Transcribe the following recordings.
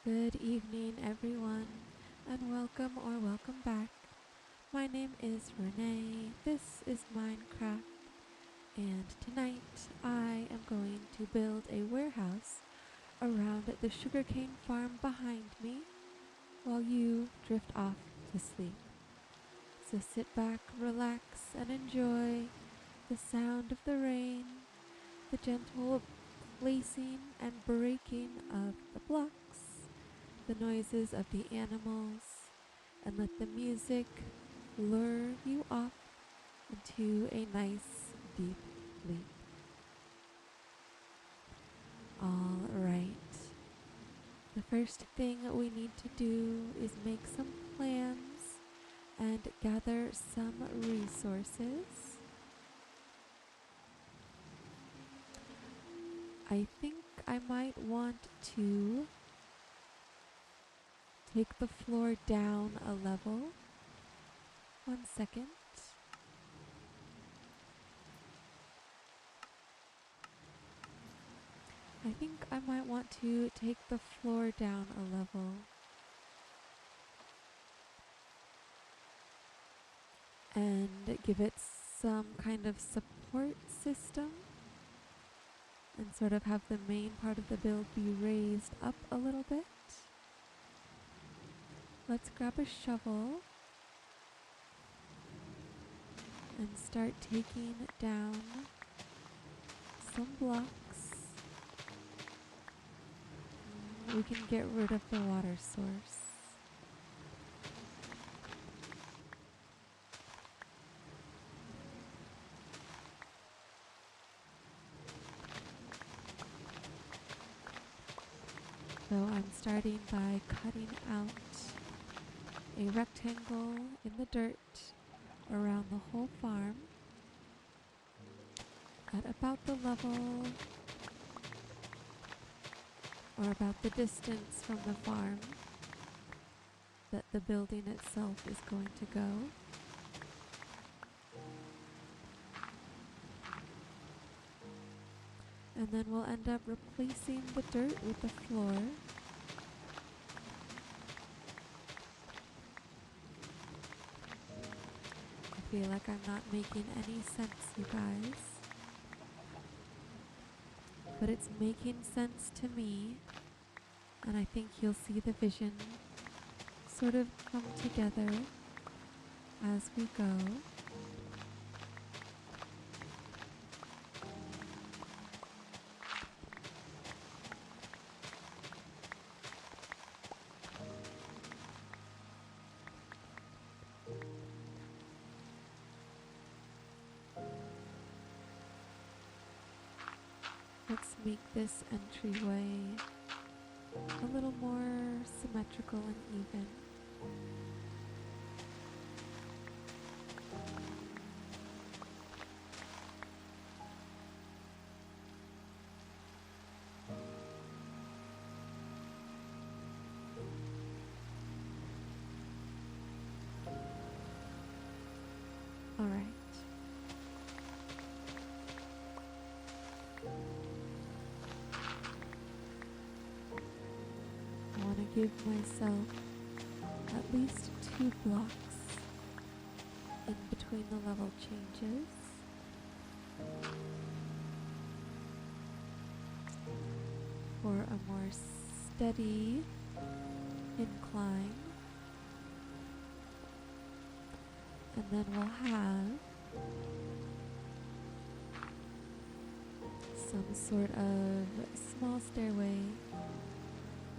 Good evening, everyone, and welcome back. My name is Renee. This is Minecraft, and tonight I am going to build a warehouse around the sugarcane farm behind me while you drift off to sleep. So sit back, relax, and enjoy the sound of the rain, the gentle placing and breaking of the blocks, the noises of the animals, and let the music lure you off into a nice deep sleep. All right. The first thing we need to do is make some plans and gather some resources. I think I might want to take the floor down a level. 1 second. I think I might want to take the floor down a level and give it some kind of support system and sort of have the main part of the build be raised up a little bit. Let's grab a shovel and start taking down some blocks. We can get rid of the water source. So I'm starting by cutting out a rectangle in the dirt around the whole farm at about the level or about the distance from the farm that the building itself is going to go. And then we'll end up replacing the dirt with the floor. I feel like I'm not making any sense, you guys. But it's making sense to me, and I think you'll see the vision sort of come together as we go. Let's make this entryway a little more symmetrical and even. All right. I want to give myself at least 2 blocks in between the level changes. For a more steady incline. And then we'll have some sort of small stairway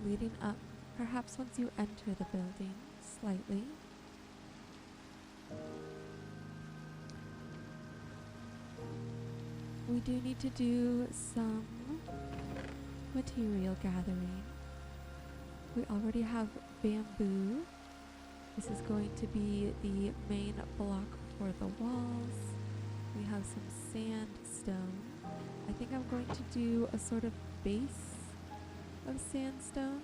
leading up, perhaps once you enter the building, slightly. We do need to do some material gathering. We already have bamboo. This is going to be the main block for the walls. We have some sandstone. I think I'm going to do a sort of base of sandstone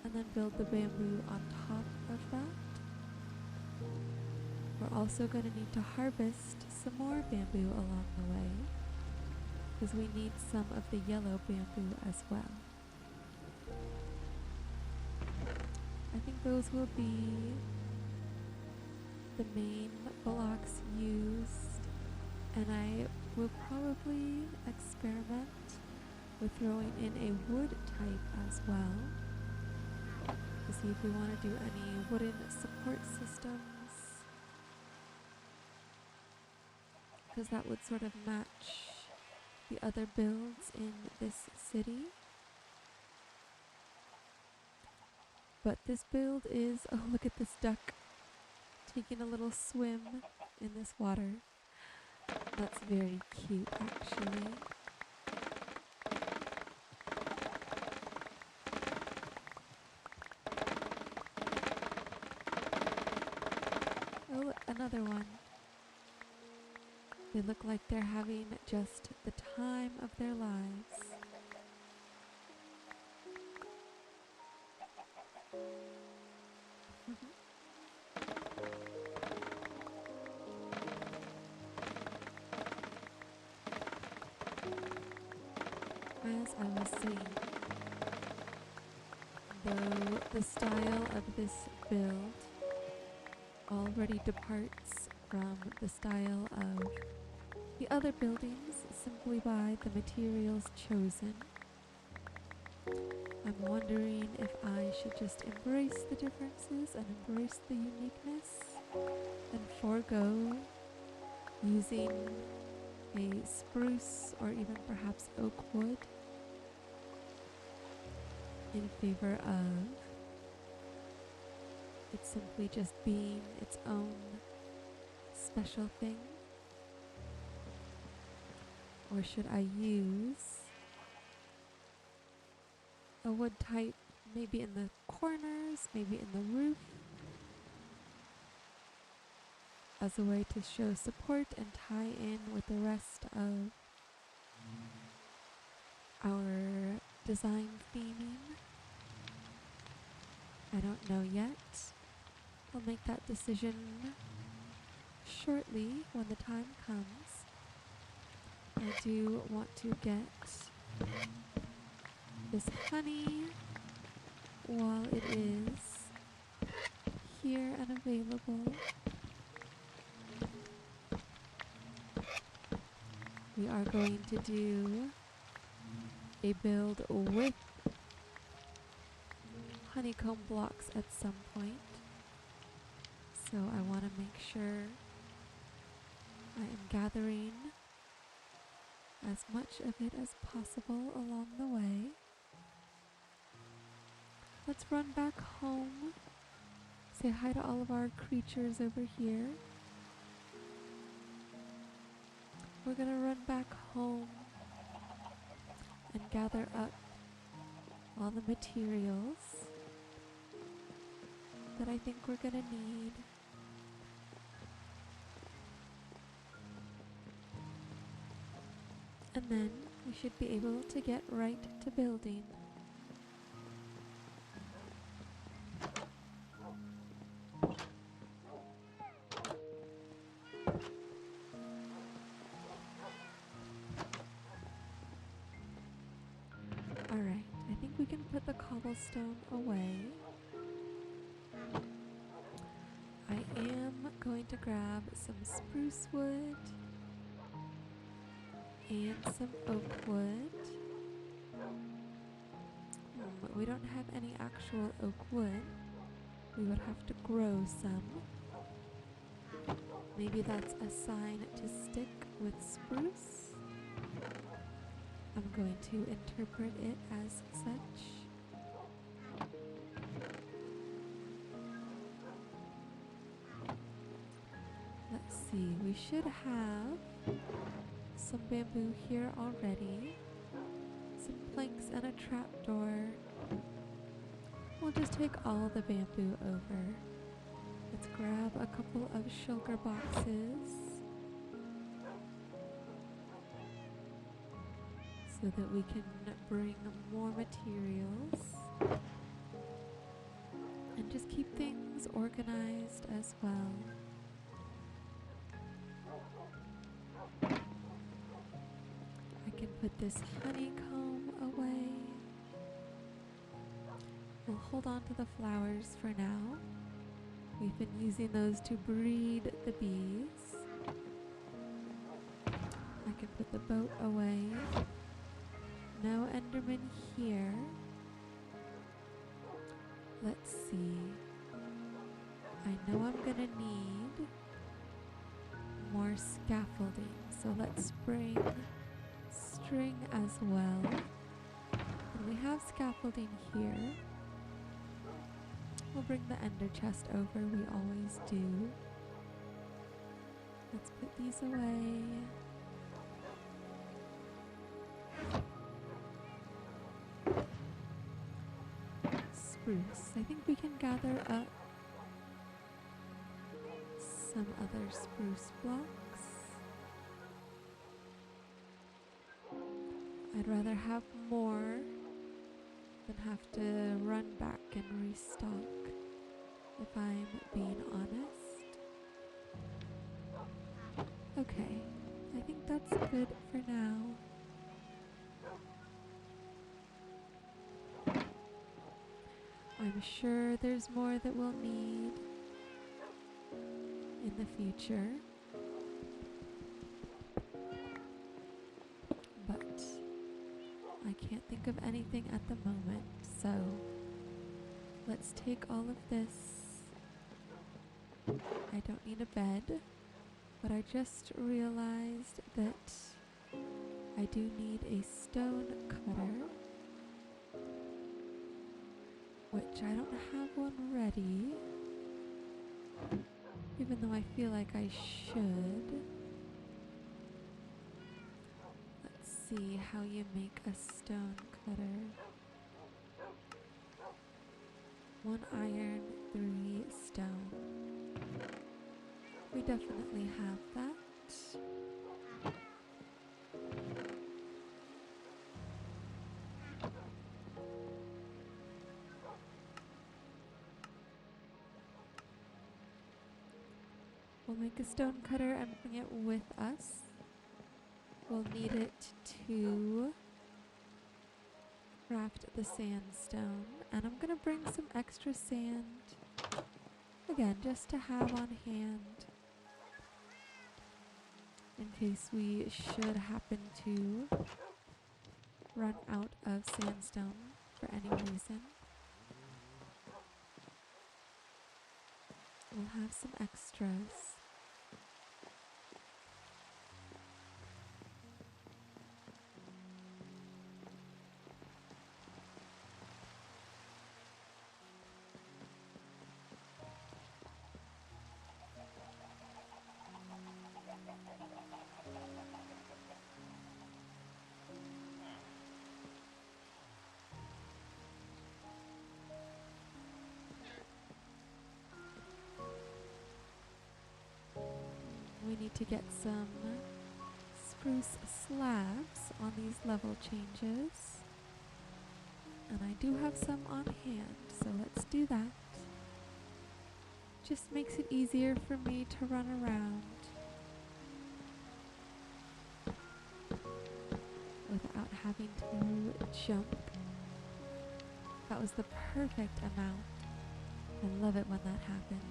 and then build the bamboo on top of that. We're also going to need to harvest some more bamboo along the way because we need some of the yellow bamboo as well. I think those will be the main blocks used, and I will probably experiment with throwing in a wood type as well to see if we want to do any wooden support systems, because that would sort of match the other builds in this city. But this build is, oh, look at this duck taking a little swim in this water. That's very cute, actually. Oh, look, another one. They look like they're having just the time of their lives. As I was saying, though the style of this build already departs from the style of the other buildings simply by the materials chosen, I'm wondering if I should just embrace the differences and embrace the uniqueness and forego using a spruce or even perhaps oak wood in favor of it simply just being its own special thing. Or should I use a wood type maybe in the corners, maybe in the roof, as a way to show support and tie in with the rest of our design theming? I don't know yet. I'll make that decision shortly when the time comes. I do want to get this honey while it is here and available. We are going to do a build with honeycomb blocks at some point, so I want to make sure I am gathering as much of it as possible along the way. Let's run back home, say hi to all of our creatures over here. We're gonna run back home and gather up all the materials that I think we're gonna need. And then we should be able to get right to building. Alright, I think we can put the cobblestone away. I am going to grab some spruce wood and some oak wood. We don't have any actual oak wood. We would have to grow some. Maybe that's a sign to stick with spruce. I'm going to interpret it as such. Let's see, we should have some bamboo here already. Some planks and a trapdoor. We'll just take all the bamboo over. Let's grab a couple of shulker boxes so that we can bring more materials and just keep things organized as well. I can put this honeycomb away. We'll hold on to the flowers for now. We've been using those to breed the bees. I can put the boat away. No Enderman here. Let's see. I know I'm gonna need more scaffolding, so let's bring string as well. And we have scaffolding here. We'll bring the ender chest over, we always do. Let's put these away. Spruce. I think we can gather up some other spruce blocks. I'd rather have more than have to run back and restock, if I'm being honest. Okay, I think that's good for now. I'm sure there's more that we'll need in the future, but I can't think of anything at the moment, so let's take all of this. I don't need a bed, but I just realized that I do need a stone cutter, which I don't have one ready, even though I feel like I should. Let's see how you make a stone cutter. 1 iron, 3 stone. We definitely have that. We'll make a stone cutter and bring it with us. We'll need it to craft the sandstone, and I'm gonna bring some extra sand, again, just to have on hand in case we should happen to run out of sandstone for any reason. We'll have some extras. We need to get some spruce slabs on these level changes. And I do have some on hand, so let's do that. Just makes it easier for me to run around without having to jump. That was the perfect amount. I love it when that happens.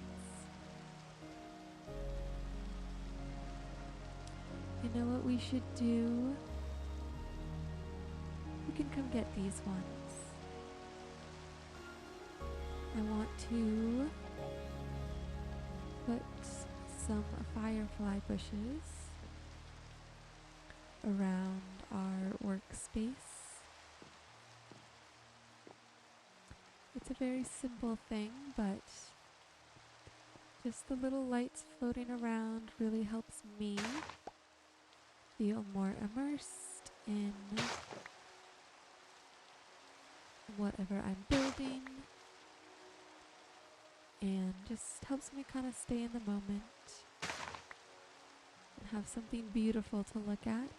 You know what we should do? We can come get these ones. I want to put some firefly bushes around our workspace. It's a very simple thing, but just the little lights floating around really helps me feel more immersed in whatever I'm building, and just helps me kind of stay in the moment and have something beautiful to look at.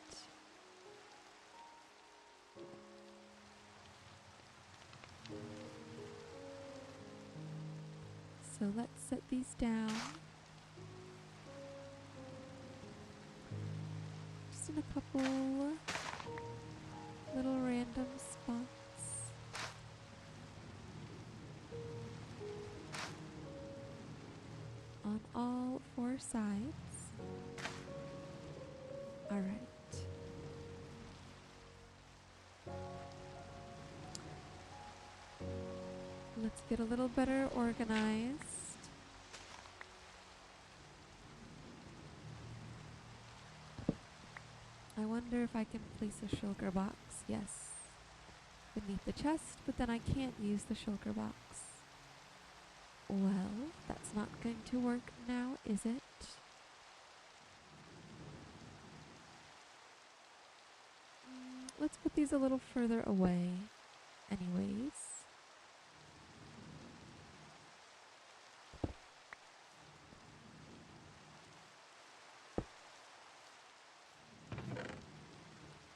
So let's set these down. Just in a couple little random spots. 4 sides. All right. Let's get a little better organized. I wonder if I can place a shulker box. Yes. Beneath the chest, but then I can't use the shulker box. Well, that's not going to work now, is it? Let's put these a little further away anyways.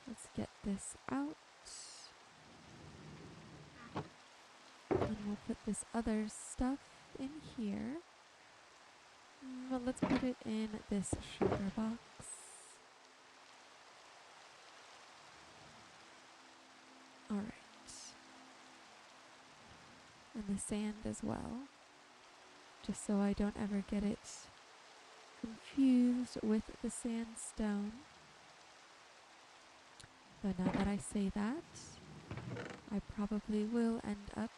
Let's get this out. And we'll put this other stuff in here. But let's put it in this sugar box. Alright. And the sand as well. Just so I don't ever get it confused with the sandstone. Though now that I say that, I probably will end up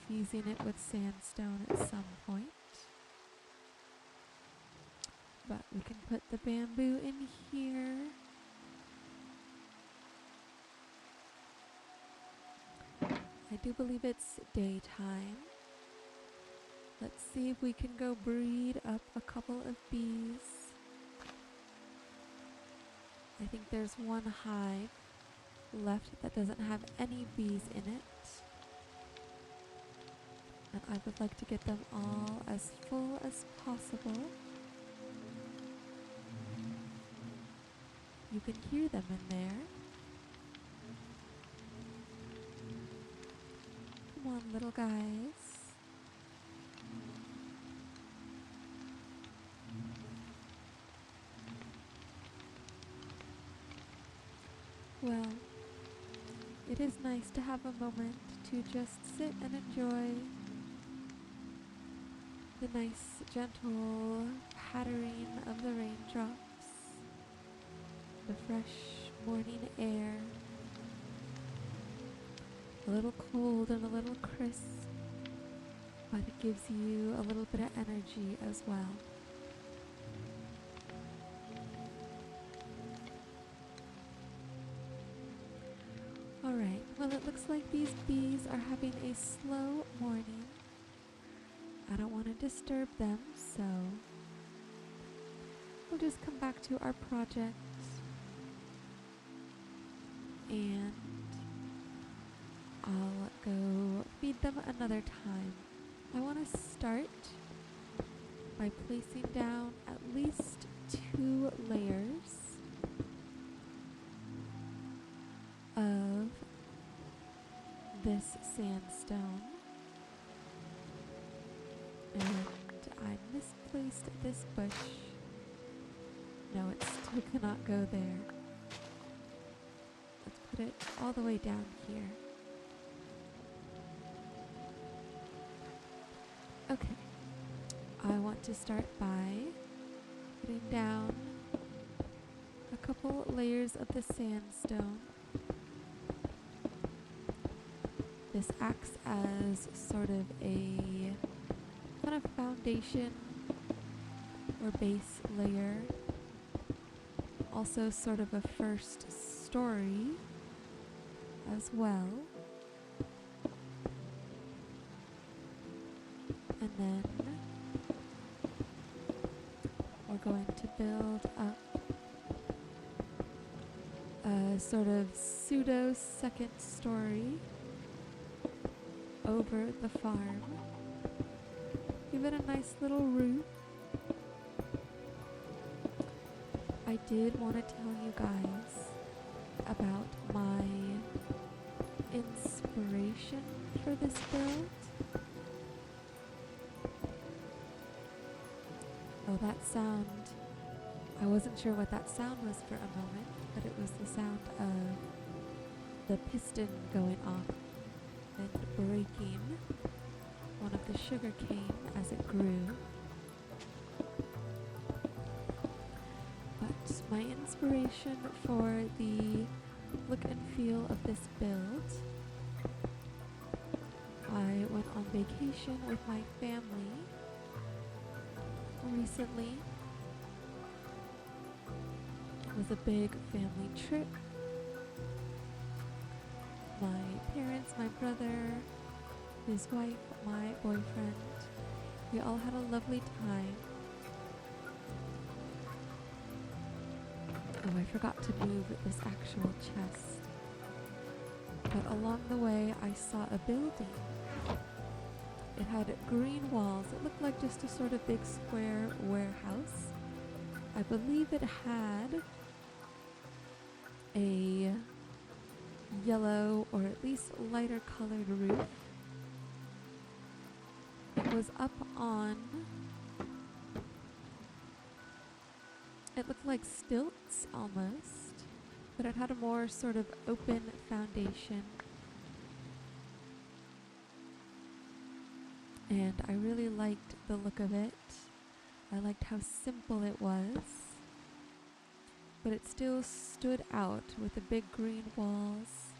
confusing it with sandstone at some point. But we can put the bamboo in here. I do believe it's daytime. Let's see if we can go breed up a couple of bees. I think there's one hive left that doesn't have any bees in it. And I would like to get them all as full as possible. You can hear them in there. Come on, little guys. Well, it is nice to have a moment to just sit and enjoy the nice, gentle pattering of the raindrops, the fresh morning air, a little cold and a little crisp, but it gives you a little bit of energy as well. Alright, well it looks like these bees are having a slow morning. I don't want to disturb them, so we'll just come back to our project and I'll go feed them another time. I want to start by placing down at least 2 layers of this sandstone. And I misplaced this bush. No, it still cannot go there. Let's put it all the way down here. Okay. I want to start by putting down a couple layers of the sandstone. This acts as sort of a kind of foundation or base layer. Also sort of a first story as well. And then we're going to build up a sort of pseudo second story over the farm. Give it a nice little roof. I did want to tell you guys about my inspiration for this build. Oh, that sound. I wasn't sure what that sound was for a moment, but it was the sound of the piston going off and breaking one of the sugar cane as it grew. my inspiration for the look and feel of this build, I went on vacation with my family recently. It was a big family trip. My parents, my brother, his wife, my boyfriend, we all had a lovely time. Oh, I forgot to move this actual chest. But along the way, I saw a building. It had green walls. It looked like just a sort of big square warehouse. I believe it had a yellow or at least lighter colored roof. It was up on, it looked like stilts almost, but it had a more sort of open foundation. And I really liked the look of it. I liked how simple it was, but it still stood out with the big green walls.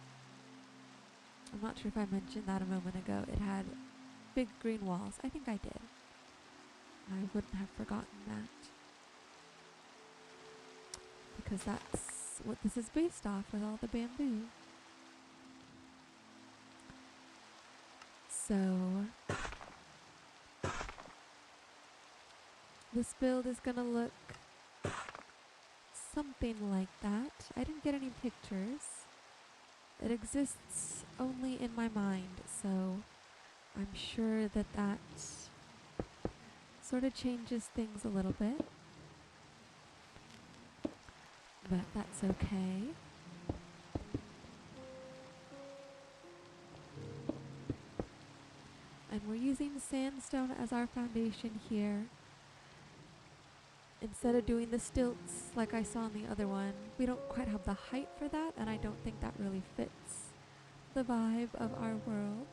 I'm not sure if I mentioned that a moment ago. It had big green walls. I think I did. I wouldn't have forgotten that, because that's what this is based off, with all the bamboo. So this build is gonna look something like that. I didn't get any pictures. It exists only in my mind, so I'm sure that that sort of changes things a little bit, but that's okay. And we're using sandstone as our foundation here. Instead of doing the stilts like I saw in the other one, we don't quite have the height for that, and I don't think that really fits the vibe of our world.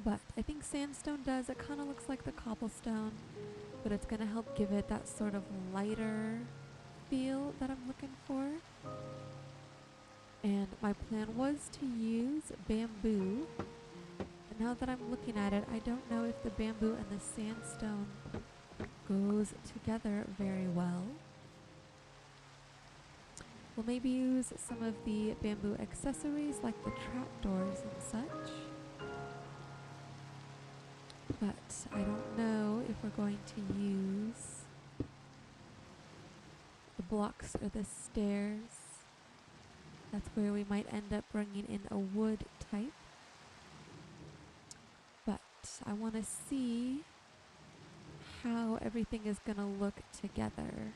But I think sandstone does. It kind of looks like the cobblestone, but it's going to help give it that sort of lighter feel that I'm looking for. And my plan was to use bamboo. But now that I'm looking at it, I don't know if the bamboo and the sandstone goes together very well. We'll maybe use some of the bamboo accessories like the trapdoors and such. But I don't know if we're going to use the blocks or the stairs. That's where we might end up bringing in a wood type. But I want to see how everything is going to look together.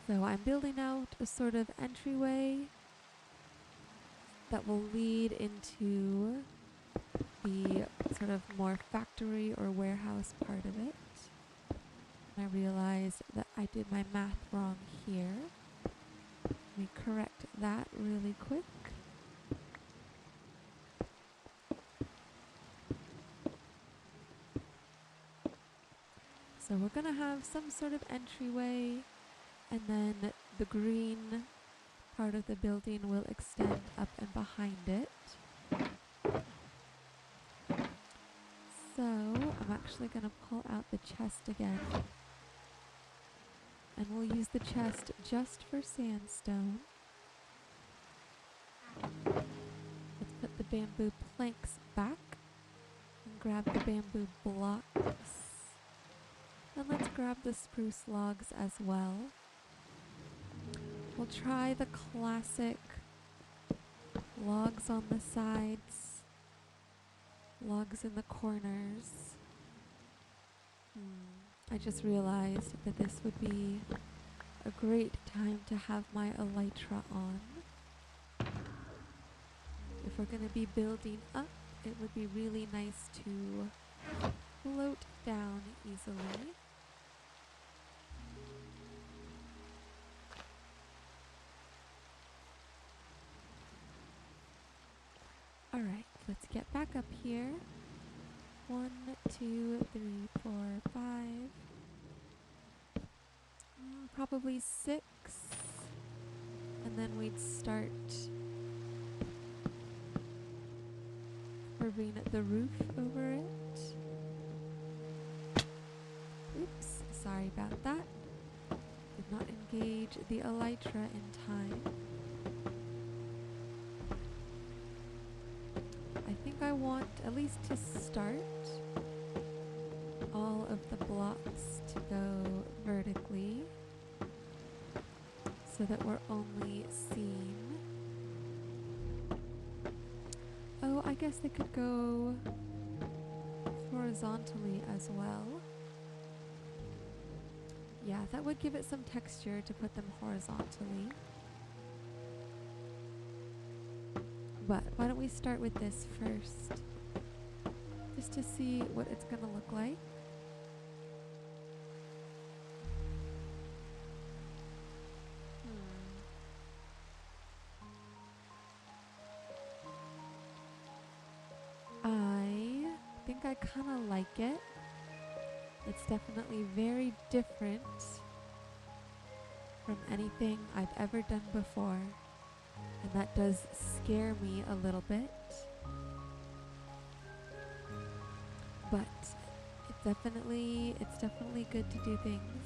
So I'm building out a sort of entryway that will lead into the sort of more factory or warehouse part of it. And I realized that I did my math wrong here. Let me correct that really quick. So we're gonna have some sort of entryway, and then the green part of the building will extend up and behind it. So I'm actually going to pull out the chest again, and we'll use the chest just for sandstone. Let's put the bamboo planks back and grab the bamboo blocks. And let's grab the spruce logs as well. We'll try the classic logs on the sides, logs in the corners. I just realized that this would be a great time to have my elytra on. If we're going to be building up, it would be really nice to float down easily. Alright, let's get back up here. 1, 2, 3, 4, 5. probably 6, and then we'd start carving the roof over it. Oops, sorry about that. Did not engage the elytra in time. I think I want at least to start all of the blocks to go vertically so that we're only seeing. Oh, I guess they could go horizontally as well. Yeah, that would give it some texture to put them horizontally. But why don't we start with this first, just to see what it's going to look like. I think I kind of like it. It's definitely very different from anything I've ever done before, and that does scare me a little bit. But it's definitely good to do things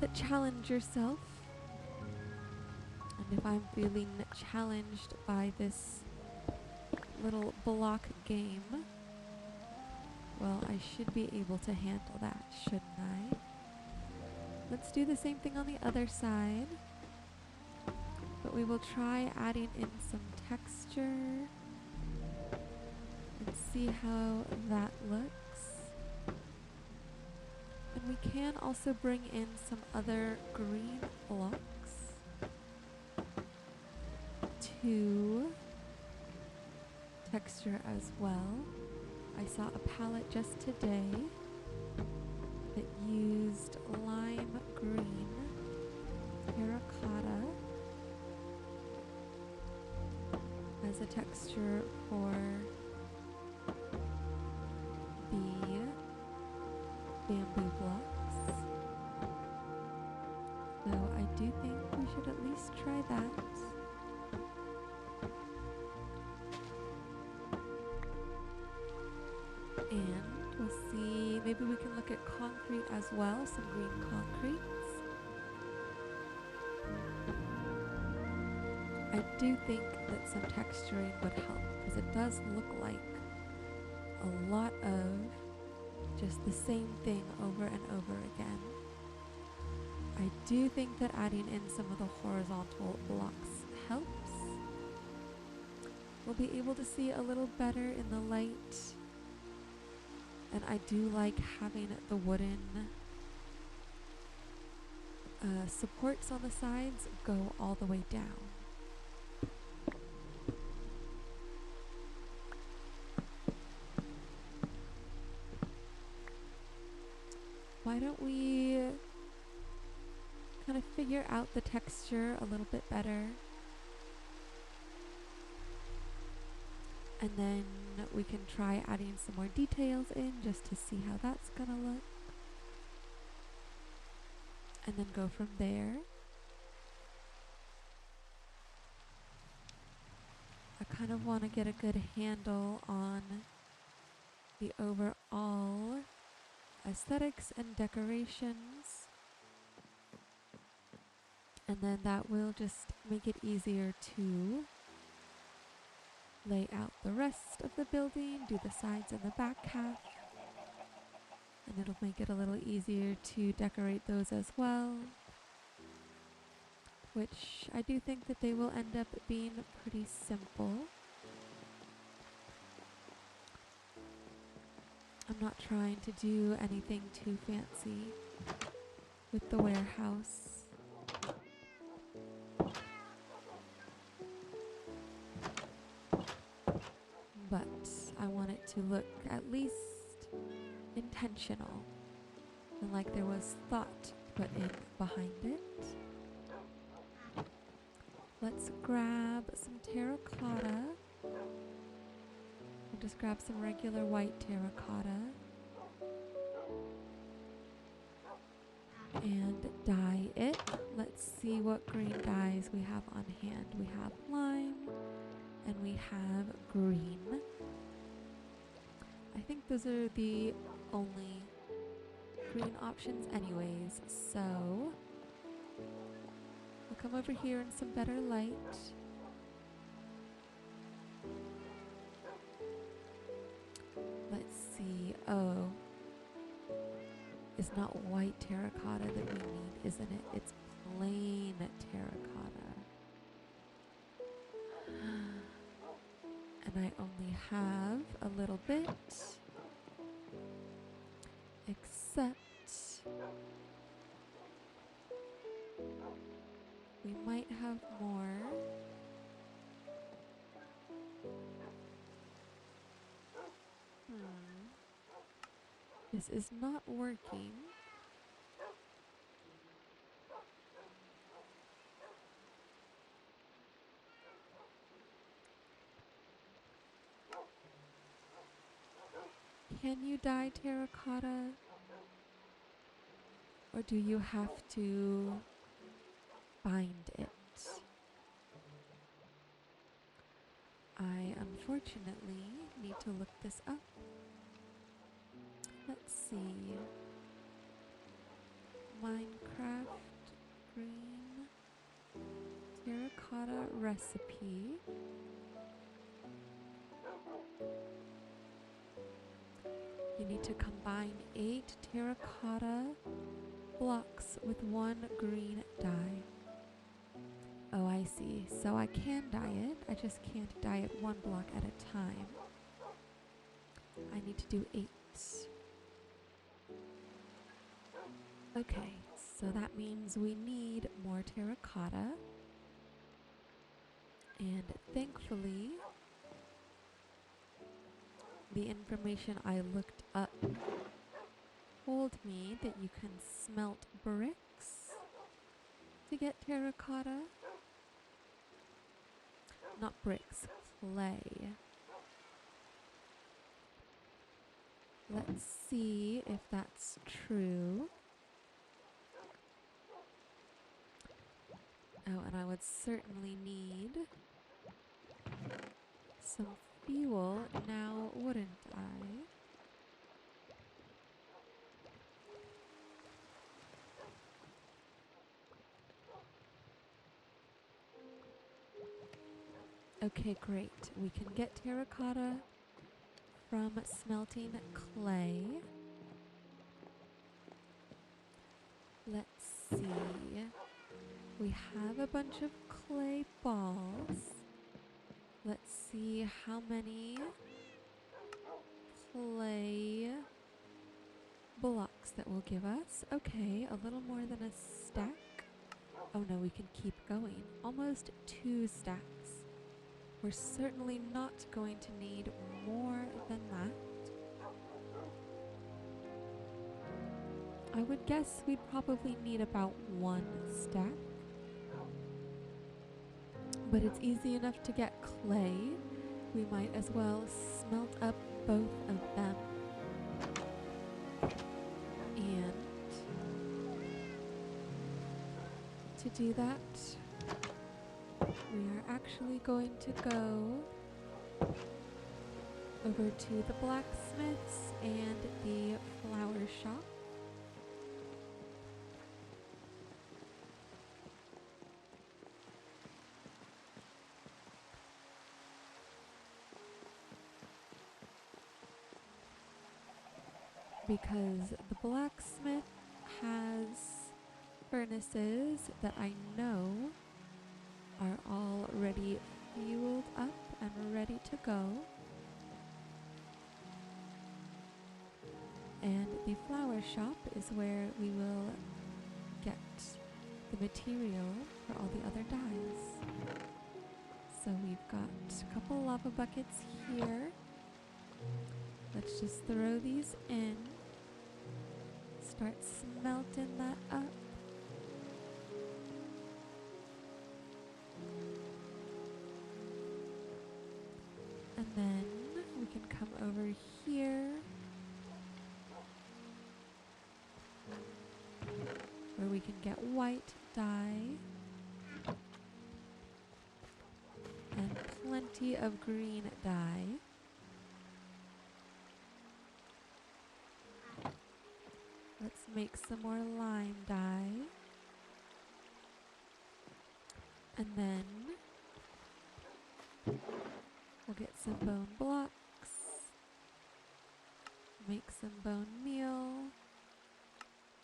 that challenge yourself. And if I'm feeling challenged by this little block game, well, I should be able to handle that, shouldn't I? Let's do the same thing on the other side, but we will try adding in some texture and see how that looks. And we can also bring in some other green blocks to texture as well. I saw a palette just today that used lime green terracotta as a texture for the bamboo blocks. So I do think we should at least try that. And we'll see, maybe we can look at concrete as well, some green concretes. I do think that some texturing would help, because it does look like a lot of just the same thing over and over again. I do think that adding in some of the horizontal blocks helps. We'll be able to see a little better in the light. And I do like having the wooden supports on the sides go all the way down. Why don't we kind of figure out the texture a little bit better? And then we can try adding some more details in just to see how that's gonna look. And then go from there. I kind of want to get a good handle on the overall aesthetics and decorations. And then that will just make it easier to lay out the rest of the building, do the sides and the back half, and it'll make it a little easier to decorate those as well, which I do think that they will end up being pretty simple. I'm not trying to do anything too fancy with the warehouse. But I want it to look at least intentional and like there was thought put in behind it. Let's grab some terracotta. We'll just grab some regular white terracotta and dye what green dyes we have on hand. We have lime and we have green. I think those are the only green options anyways, so we'll come over here in some better light. Let's see. Oh, it's not white terracotta that we need, isn't it? It's plain terracotta. And I only have a little bit, except we might have more. This is not working. Can you dye terracotta? Or do you have to bind it? I unfortunately need to look this up. Let's see. Minecraft green terracotta recipe. You need to combine 8 terracotta blocks with 1 green dye. Oh, I see. So I can dye it. I just can't dye it 1 block at a time. I need to do 8. Okay, so that means we need more terracotta. And thankfully, the information I looked up told me that you can smelt bricks to get terracotta. Not bricks, clay. Let's see if that's true. Oh, and I would certainly need some fuel now, wouldn't I? Okay, great. We can get terracotta from smelting clay. Let's see. We have a bunch of clay balls. Let's see how many clay blocks that will give us. Okay, a little more than a stack. Oh no, we can keep going. Almost 2 stacks. We're certainly not going to need more than that. I would guess we'd probably need about 1 stack. But it's easy enough to get clay. We might as well smelt up both of them. And to do that, we are actually going to go over to the blacksmiths and the flower shop. Because the blacksmith has furnaces that I know are already fueled up and ready to go. And the flower shop is where we will get the material for all the other dyes. So we've got a couple lava buckets here. Let's just throw these in. Start smelting that up. And then we can come over here where we can get white dye. plenty of green dye. Let's make some more lime dye. And then we'll get some bone blocks. Make some bone meal.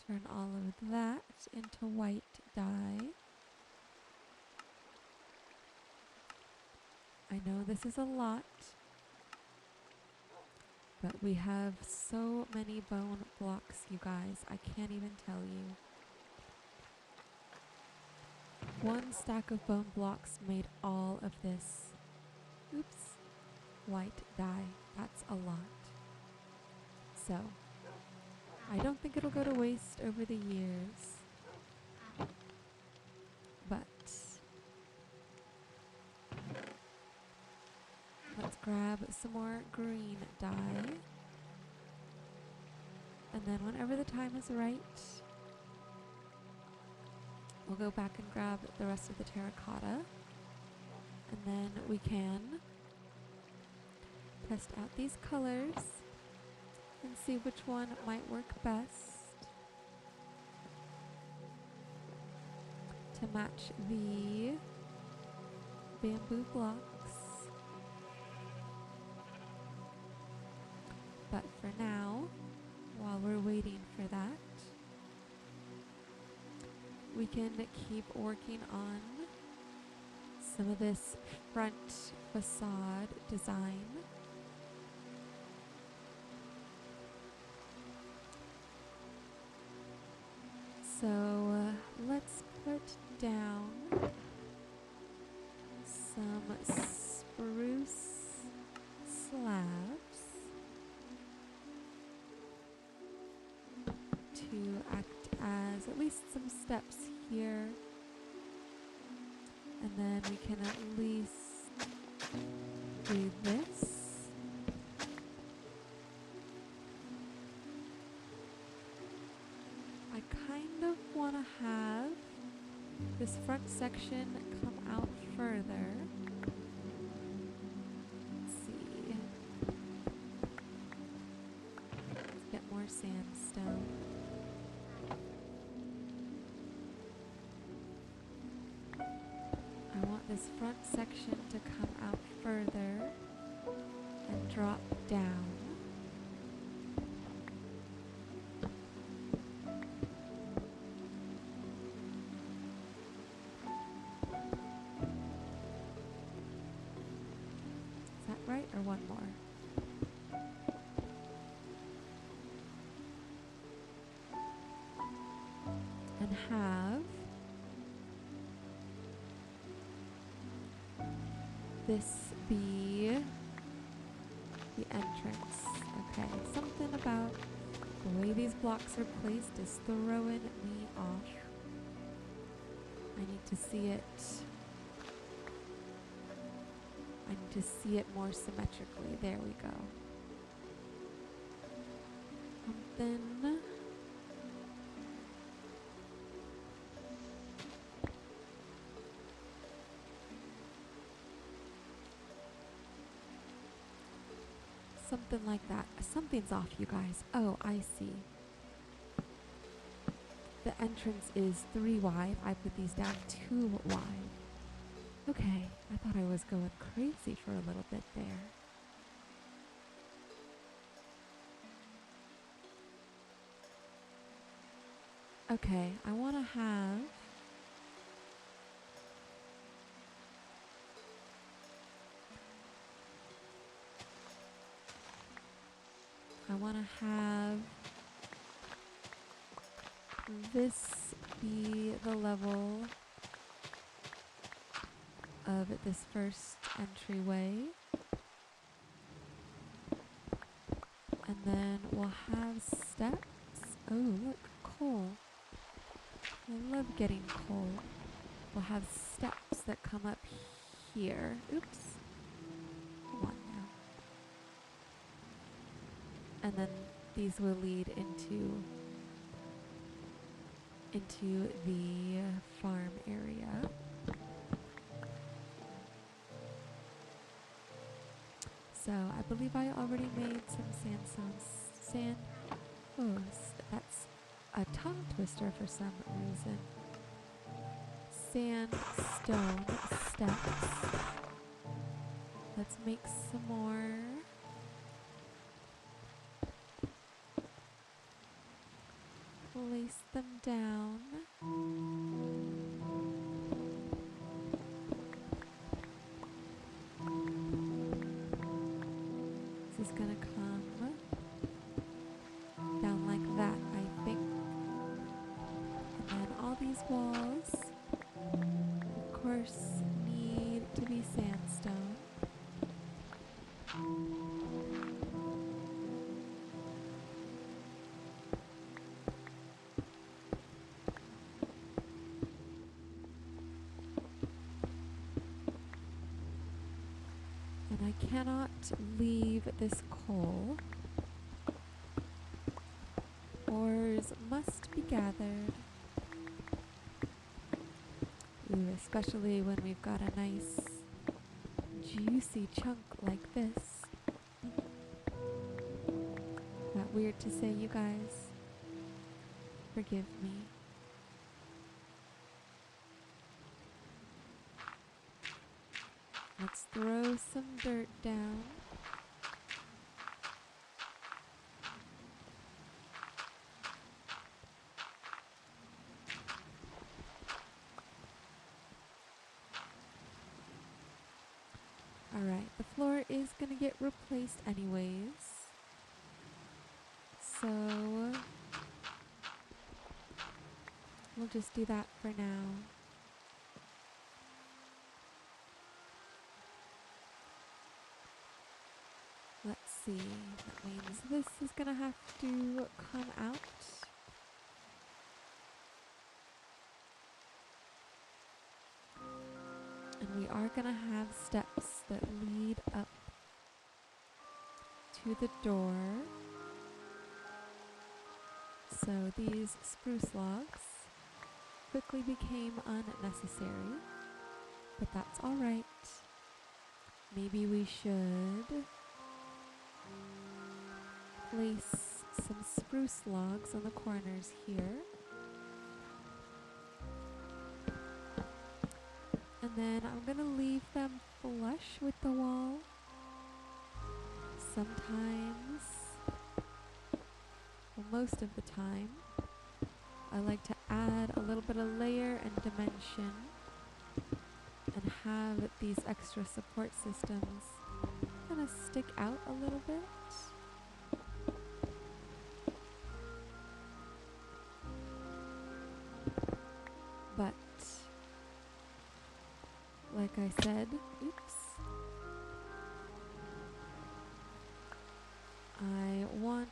Turn all of that into white dye. I know this is a lot, but we have so many bone blocks, you guys. I can't even tell you. One stack of bone blocks made all of this. Oops. White dye. That's a lot. So, I don't think it'll go to waste over the years. But let's grab some more green dye. And then whenever the time is right, we'll go back and grab the rest of the terracotta. And then we can test out these colors and see which one might work best to match the bamboo blocks. But for now, while we're waiting for that, we can keep working on some of this front facade design. So let's put down some spruce slabs to act as at least some steps here. And then we can at least do this. I kind of want to have this front section come out further. Let's see. Let's get more sandstone. I want this front section to come out further and drop down. Is that right, or one more? And have this be the entrance. Okay, something about the way these blocks are placed is throwing me off. I need to see it. I need to see it more symmetrically. There we go. Something like that. Something's off, you guys. Oh, I see. The entrance is 3 wide. I put these down 2 wide. Okay, I thought I was going crazy for a little bit there. Okay, I want to have this be the level of this first entryway. And then we'll have steps. Oh, look, coal. I love getting coal. We'll have steps that come up here. Oops. Come on now. And then these will lead into the farm area. So I believe I already made some sand. Oh, that's a tongue twister for some reason. Sandstone steps. Let's make some more. Place them down. This is gonna come down like that, I think. And then all these walls, of course, need to be sandstone. And I cannot leave this coal. Ores must be gathered. Ooh, especially when we've got a nice juicy chunk like this. That weird to say, you guys. Forgive me. Let's throw some dirt down. Alright, the floor is gonna get replaced anyways. So we'll just do that for now. Let's see, that means this is gonna have to come out. And we are gonna have steps that lead up to the door. So these spruce logs quickly became unnecessary, but that's alright. Maybe we should place some spruce logs on the corners here. And then I'm gonna leave them flush with the wall. Sometimes, well, most of the time, I like to add a little bit of layer and dimension and have these extra support systems kind of stick out a little bit. But like I said, oops, I want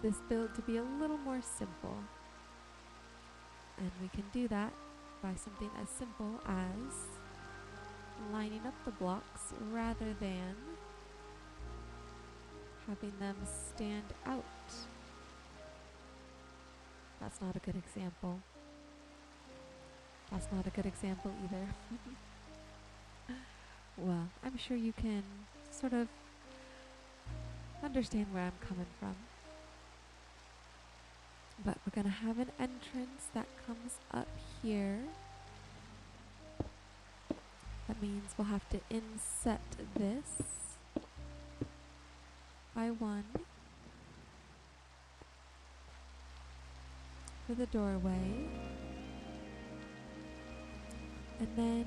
this build to be a little more simple. And we can do that by something as simple as lining up the blocks rather than having them stand out. That's not a good example. That's not a good example either. Well, I'm sure you can sort of understand where I'm coming from. But we're gonna have an entrance that comes up here. That means we'll have to inset this by one for the doorway. And then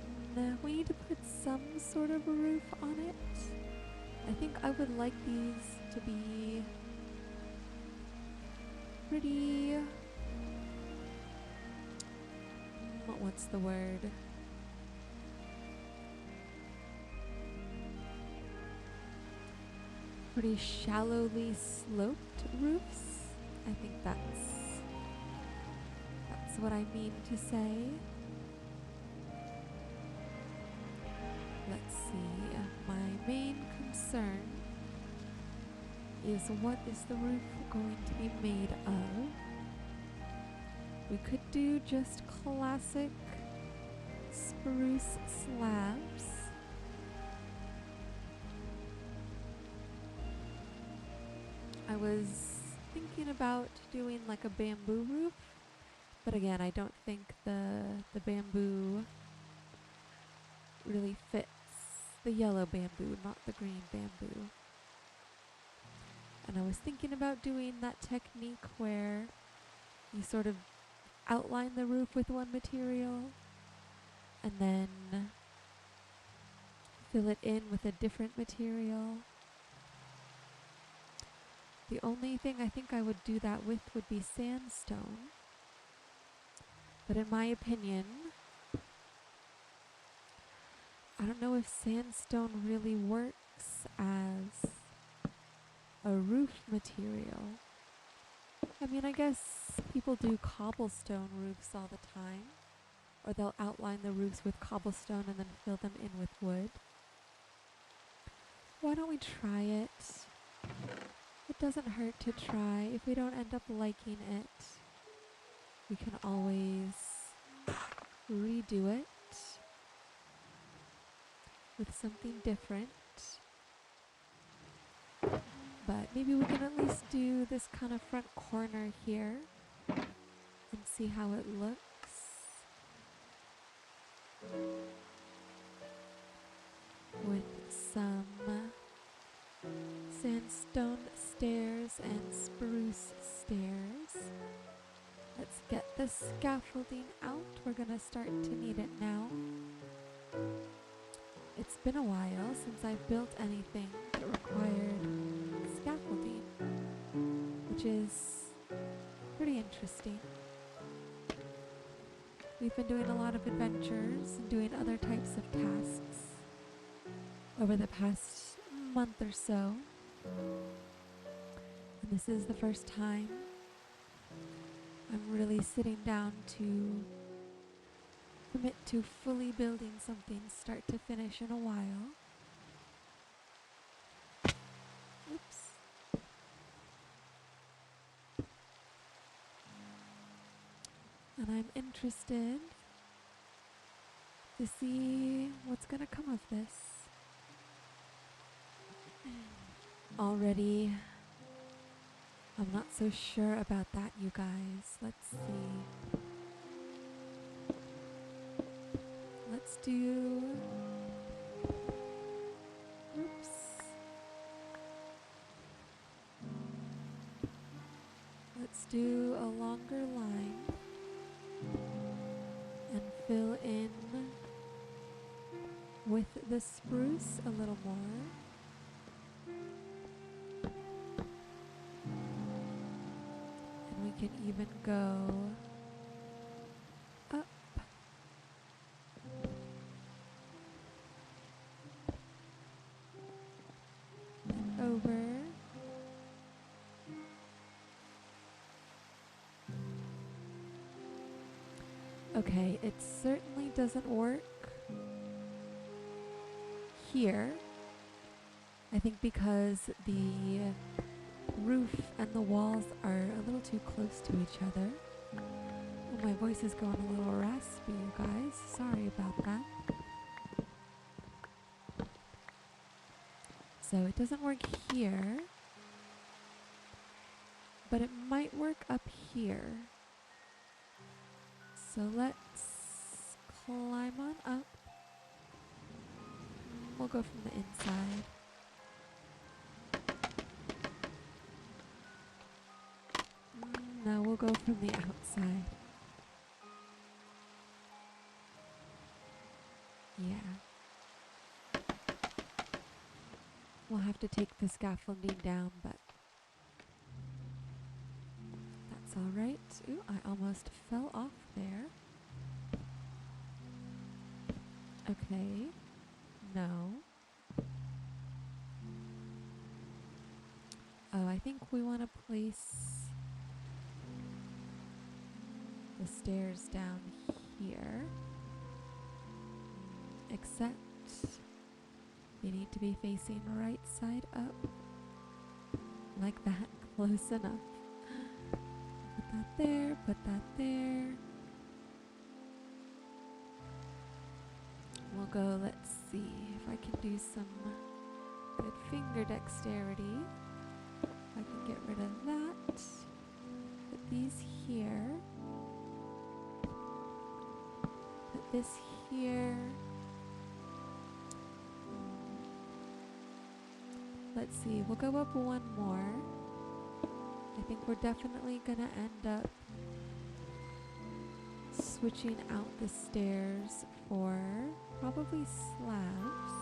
we need to put some sort of a roof on it. I think I would like these to be pretty, what's the word? Pretty shallowly sloped roofs. I think that's what I mean to say. Let's see, my main concern is what is the roof going to be made of? We could do just classic spruce slabs. was thinking about doing like a bamboo roof, but again, I don't think the bamboo really fits. The yellow bamboo, not the green bamboo. And I was thinking about doing that technique where you sort of outline the roof with one material and then fill it in with a different material. The only thing I think I would do that with would be sandstone. But in my opinion, I don't know if sandstone really works as a roof material. I mean, I guess people do cobblestone roofs all the time, or they'll outline the roofs with cobblestone and then fill them in with wood. Why don't we try it? It doesn't hurt to try. If we don't end up liking it, we can always redo it with something different. But maybe we can at least do this kind of front corner here and see how it looks. With some sandstone stairs and spruce stairs. Let's get the scaffolding out. We're gonna start to need it now. It's been a while since I've built anything that required scaffolding, which is pretty interesting. We've been doing a lot of adventures and doing other types of tasks over the past month or so. And this is the first time I'm really sitting down to commit to fully building something start to finish in a while. Oops. And I'm interested to see what's gonna come of this. Already, I'm not so sure about that, you guys. Let's see. Let's do... Oops. Let's do a longer line and fill in with the spruce a little more. And we can even go up. And over. Okay, it certainly doesn't work here. I think because the roof and the walls are a little too close to each other. Oh, my voice is going a little raspy, you guys. Sorry about that. So it doesn't work here, but it might work up here. So let's climb on up. We'll go from the inside. No, we'll go from the outside. Yeah. We'll have to take the scaffolding down, but that's all right. Ooh, I almost fell off there. Okay. No. Oh, I think we want to place the stairs down here. Except they need to be facing right side up. Like that. Close enough. Put that there, put that there. We'll go, let's see if I can do some good finger dexterity. I can get rid of that. Put these here. Put this here. Let's see, we'll go up one more. I think we're definitely gonna end up switching out the stairs for probably slabs.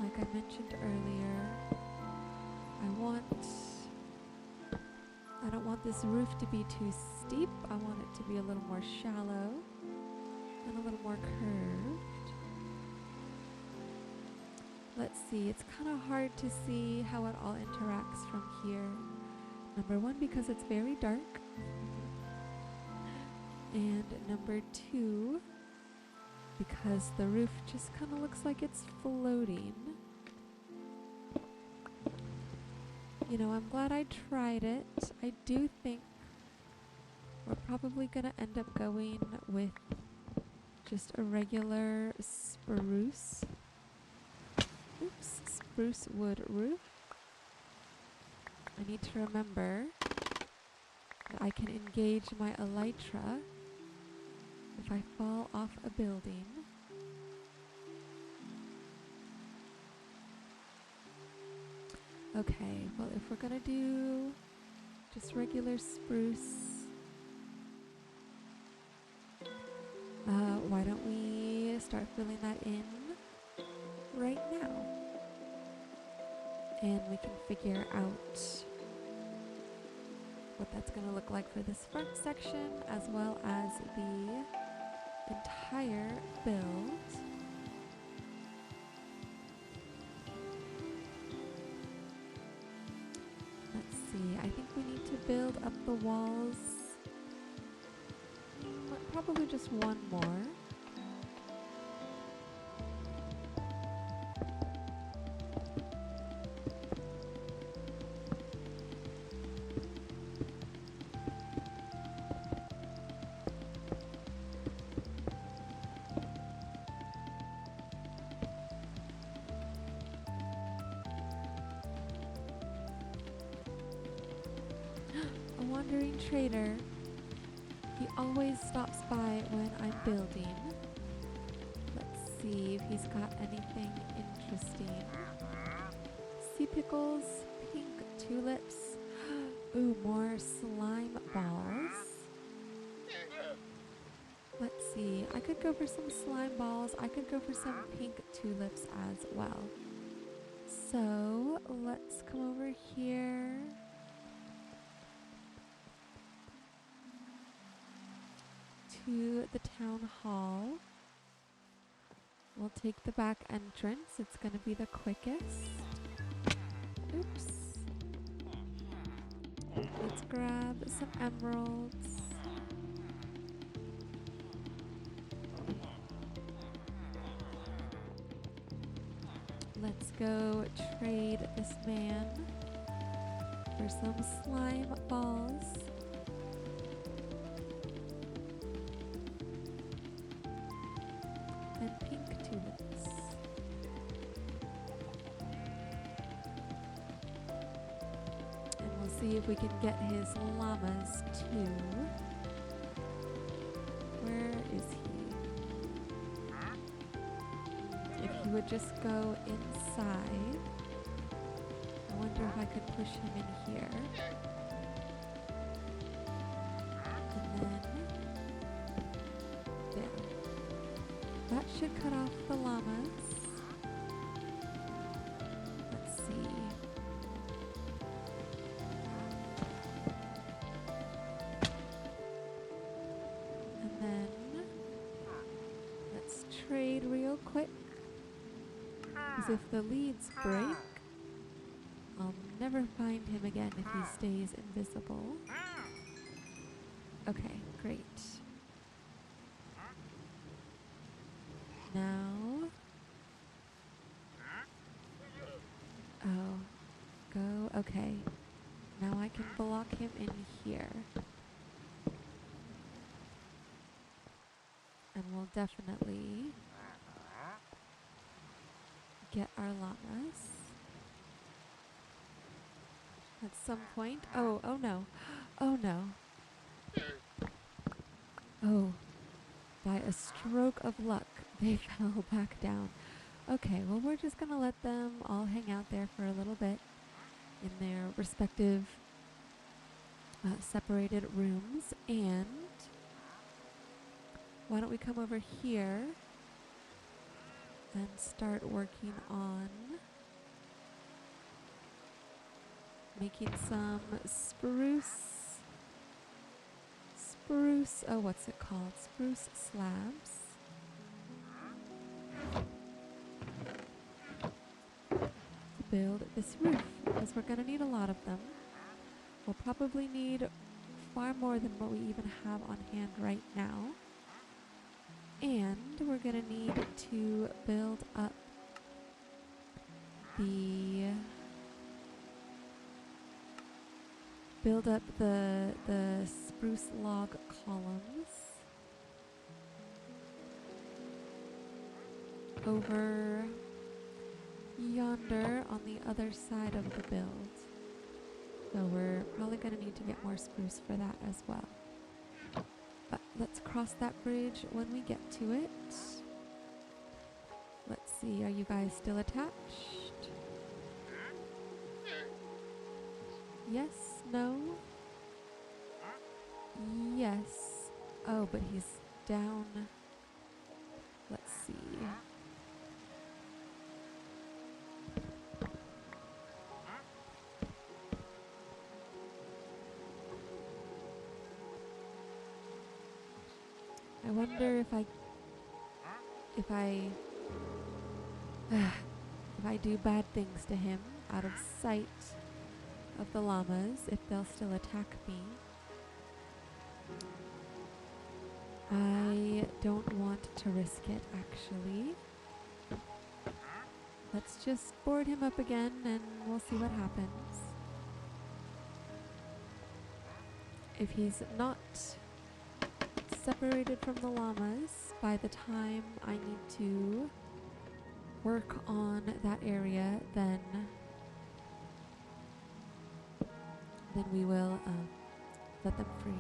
Like I mentioned earlier, I don't want this roof to be too steep. I want it to be a little more shallow and a little more curved. Let's see, it's kind of hard to see how it all interacts from here. Number one, because it's very dark. And number two, because the roof just kind of looks like it's floating. You know, I'm glad I tried it. I do think we're probably gonna end up going with just a regular spruce wood roof. I need to remember that I can engage my elytra if I fall off a building. Okay, well, if we're gonna do just regular spruce, why don't we start filling that in right now? And we can figure out what that's gonna look like for this front section as well as the entire build. Let's see, I think we need to build up the walls. Probably just one more. A wandering trader. He always stops by when I'm building. Let's see if he's got anything interesting. Sea pickles, pink tulips. Ooh, more slime balls. Let's see, I could go for some slime balls. I could go for some pink tulips as well. So let's come over here. To the town hall. We'll take the back entrance. It's going to be the quickest. Oops. Let's grab some emeralds. Let's go trade this man for some slime balls. And pink tulips. And we'll see if we can get his llamas too. Where is he? If he would just go inside. I wonder if I could push him in here. And then there. That should cut off the llamas. Let's see. And then let's trade real quick. Because if the leads break, I'll never find him again if he stays invisible. Okay, great. Now, okay. Now I can block him in here. And we'll definitely get our llamas. at some point. Oh, oh no. Oh no. Oh, by a stroke of luck, they fell back down. Okay, well, we're just gonna let them all hang out there for a little bit in their respective separated rooms. And why don't we come over here and start working on making some oh, what's it called? Spruce slabs. To build this roof, because we're gonna need a lot of them. We'll probably need far more than what we even have on hand right now. And we're gonna need to build up the spruce log columns over yonder on the other side of the build. So we're probably going to need to get more spruce for that as well. But let's cross that bridge when we get to it. Let's see, are you guys still attached? Yes, no? Yes. Oh, but he's down. Let's see. I wonder if I do bad things to him out of sight of the llamas, if they'll still attack me. I don't want to risk it, actually. Let's just board him up again and we'll see what happens. If he's not separated from the llamas by the time I need to work on that area, then we will let them free.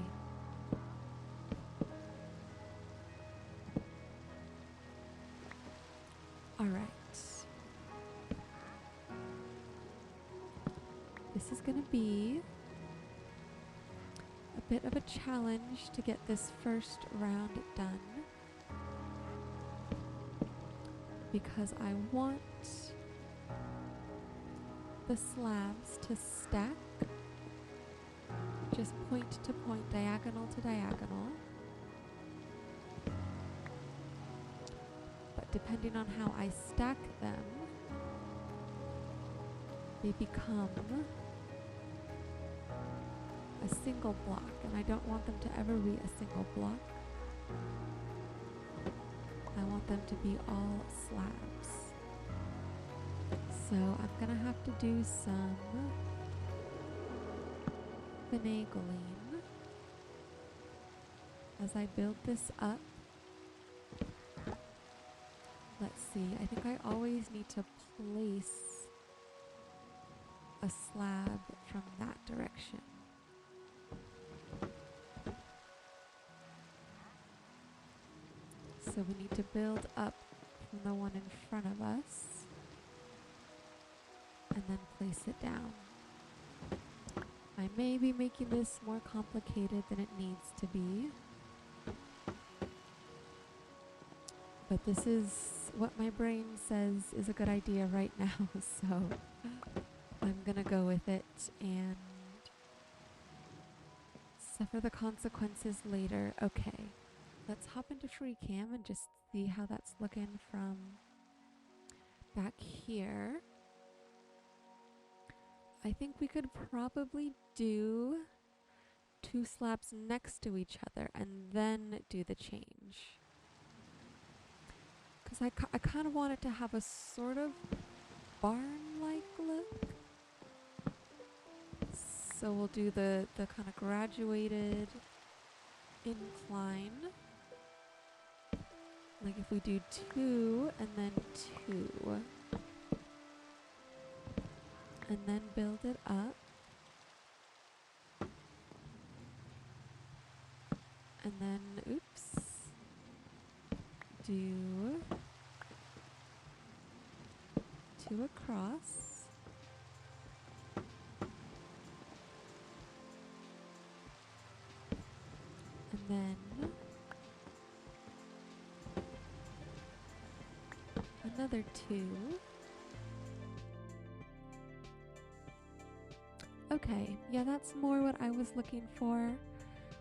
All right. This is going to be a bit of a challenge to get this first round done, because I want the slabs to stack just point to point, diagonal to diagonal. But depending on how I stack them, they become a single block, and I don't want them to ever be a single block. I want them to be all slabs. So I'm gonna have to do some finagling as I build this up. Let's see, I think I always need to place a slab from that direction. So we need to build up from the one in front of us and then place it down. I may be making this more complicated than it needs to be, but this is what my brain says is a good idea right now, so I'm gonna go with it and suffer the consequences later. Okay, let's hop into free cam and just see how that's looking from back here. I think we could probably do 2 slabs next to each other and then do the change. Because I kind of want it to have a sort of barn-like look. So we'll do the kind of graduated incline. Like if we do 2 and then 2. And then build it up. And then, oops, do 2 across. And then another 2. Okay, yeah, that's more what I was looking for.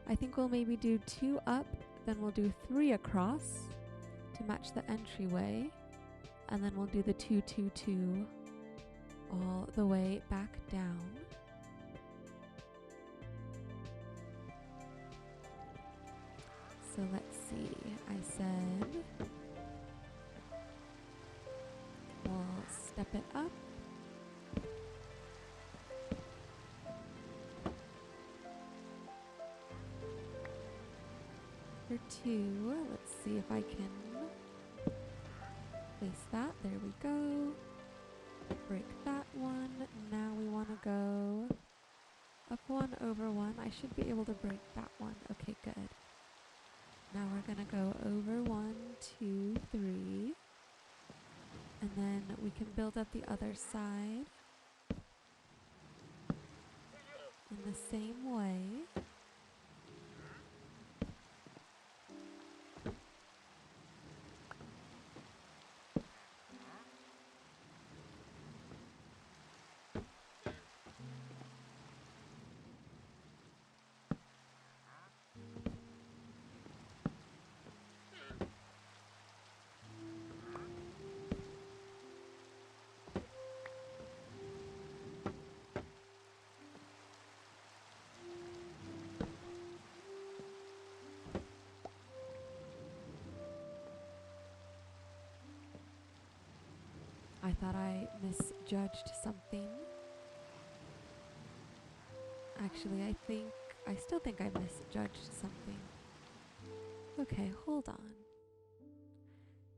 I think we'll maybe do 2 up, then we'll do 3 across to match the entryway, and then we'll do the 2, 2, 2 all the way back down. So let's see, I said we'll step it up. For 2, let's see if I can place that. There we go. Break that one. Now we want to go up 1 over 1. I should be able to break that one. Okay, good. Now we're going to go over 1, 2, 3. And then we can build up the other side in the same way. I thought I misjudged something. Actually, I still think I misjudged something. Okay, hold on.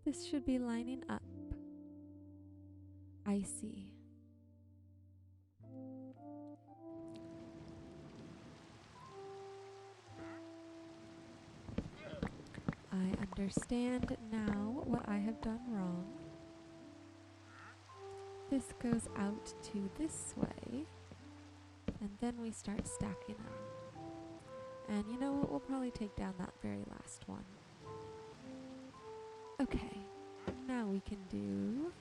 This should be lining up. I see. I understand now what I have done wrong. This goes out to this way, and then we start stacking them. And you know what? We'll probably take down that very last one. Okay, now we can do...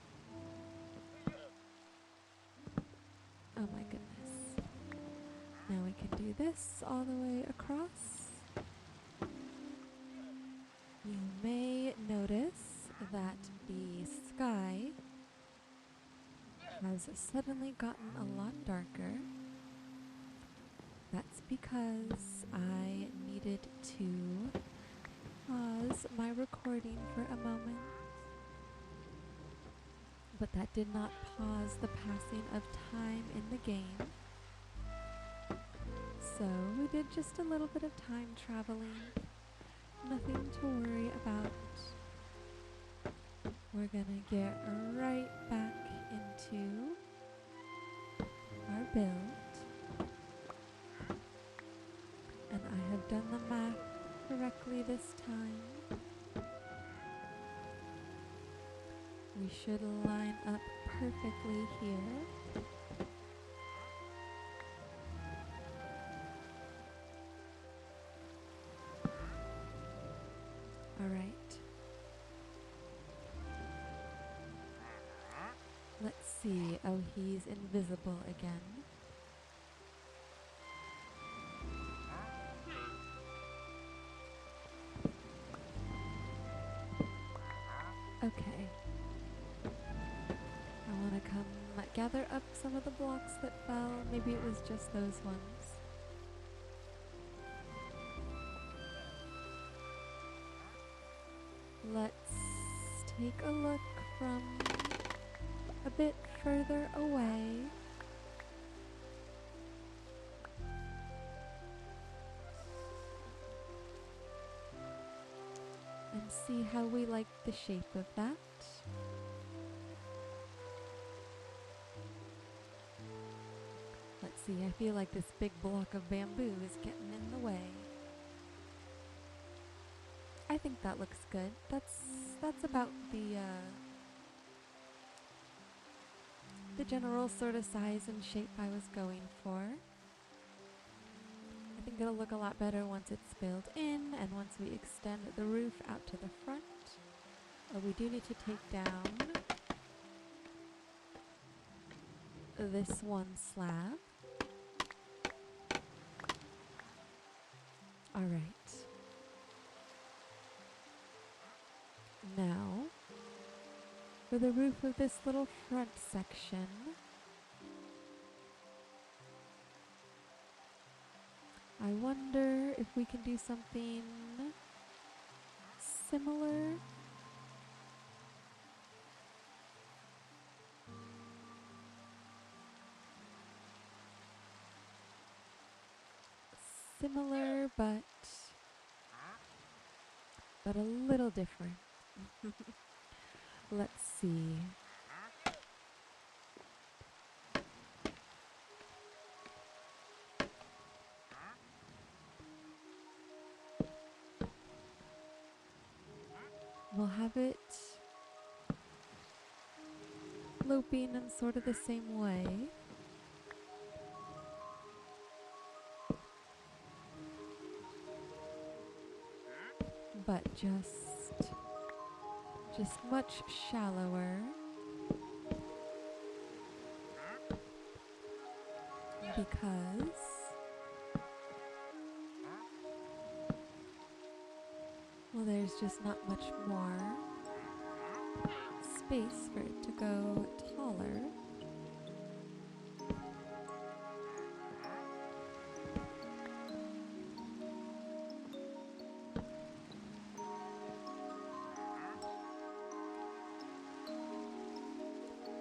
Oh my goodness. Now we can do this all the way across. You may notice that the sky has suddenly gotten a lot darker. That's because I needed to pause my recording for a moment. But that did not pause the passing of time in the game. So we did just a little bit of time traveling. Nothing to worry about. We're gonna get right back into our build. And I have done the math correctly this time. We should line up perfectly here. All right. Let's see. Oh, he's invisible again. Okay. I want to come gather up some of the blocks that fell. Maybe it was just those ones. Let's take a look from a bit further away. And see how we like the shape of that. Let's see, I feel like this big block of bamboo is getting in the way. I think that looks good. That's about the general sort of size and shape I was going for. I think it'll look a lot better once it's filled in and once we extend the roof out to the front. We do need to take down this one slab. All right. Now, for the roof of this little front section, I wonder if we can do something similar. Similar, but a little different. Let's see. We'll have it sloping in sort of the same way. But just much shallower. Because well, there's just not much more space for it to go taller.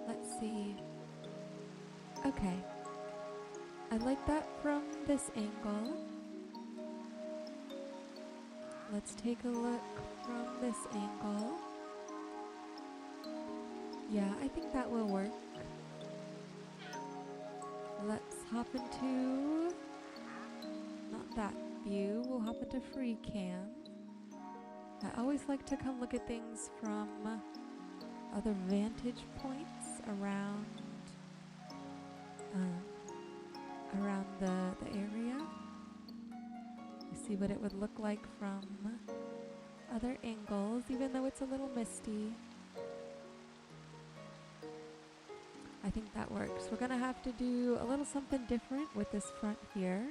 Let's see. Okay. I like that from this angle. Let's take a look from this angle. Yeah, I think that will work. Let's hop into, not that view, we'll hop into free cam. I always like to come look at things from other vantage points around the area. You see what it would look like from other angles, even though it's a little misty. I think that works. We're gonna have to do a little something different with this front here.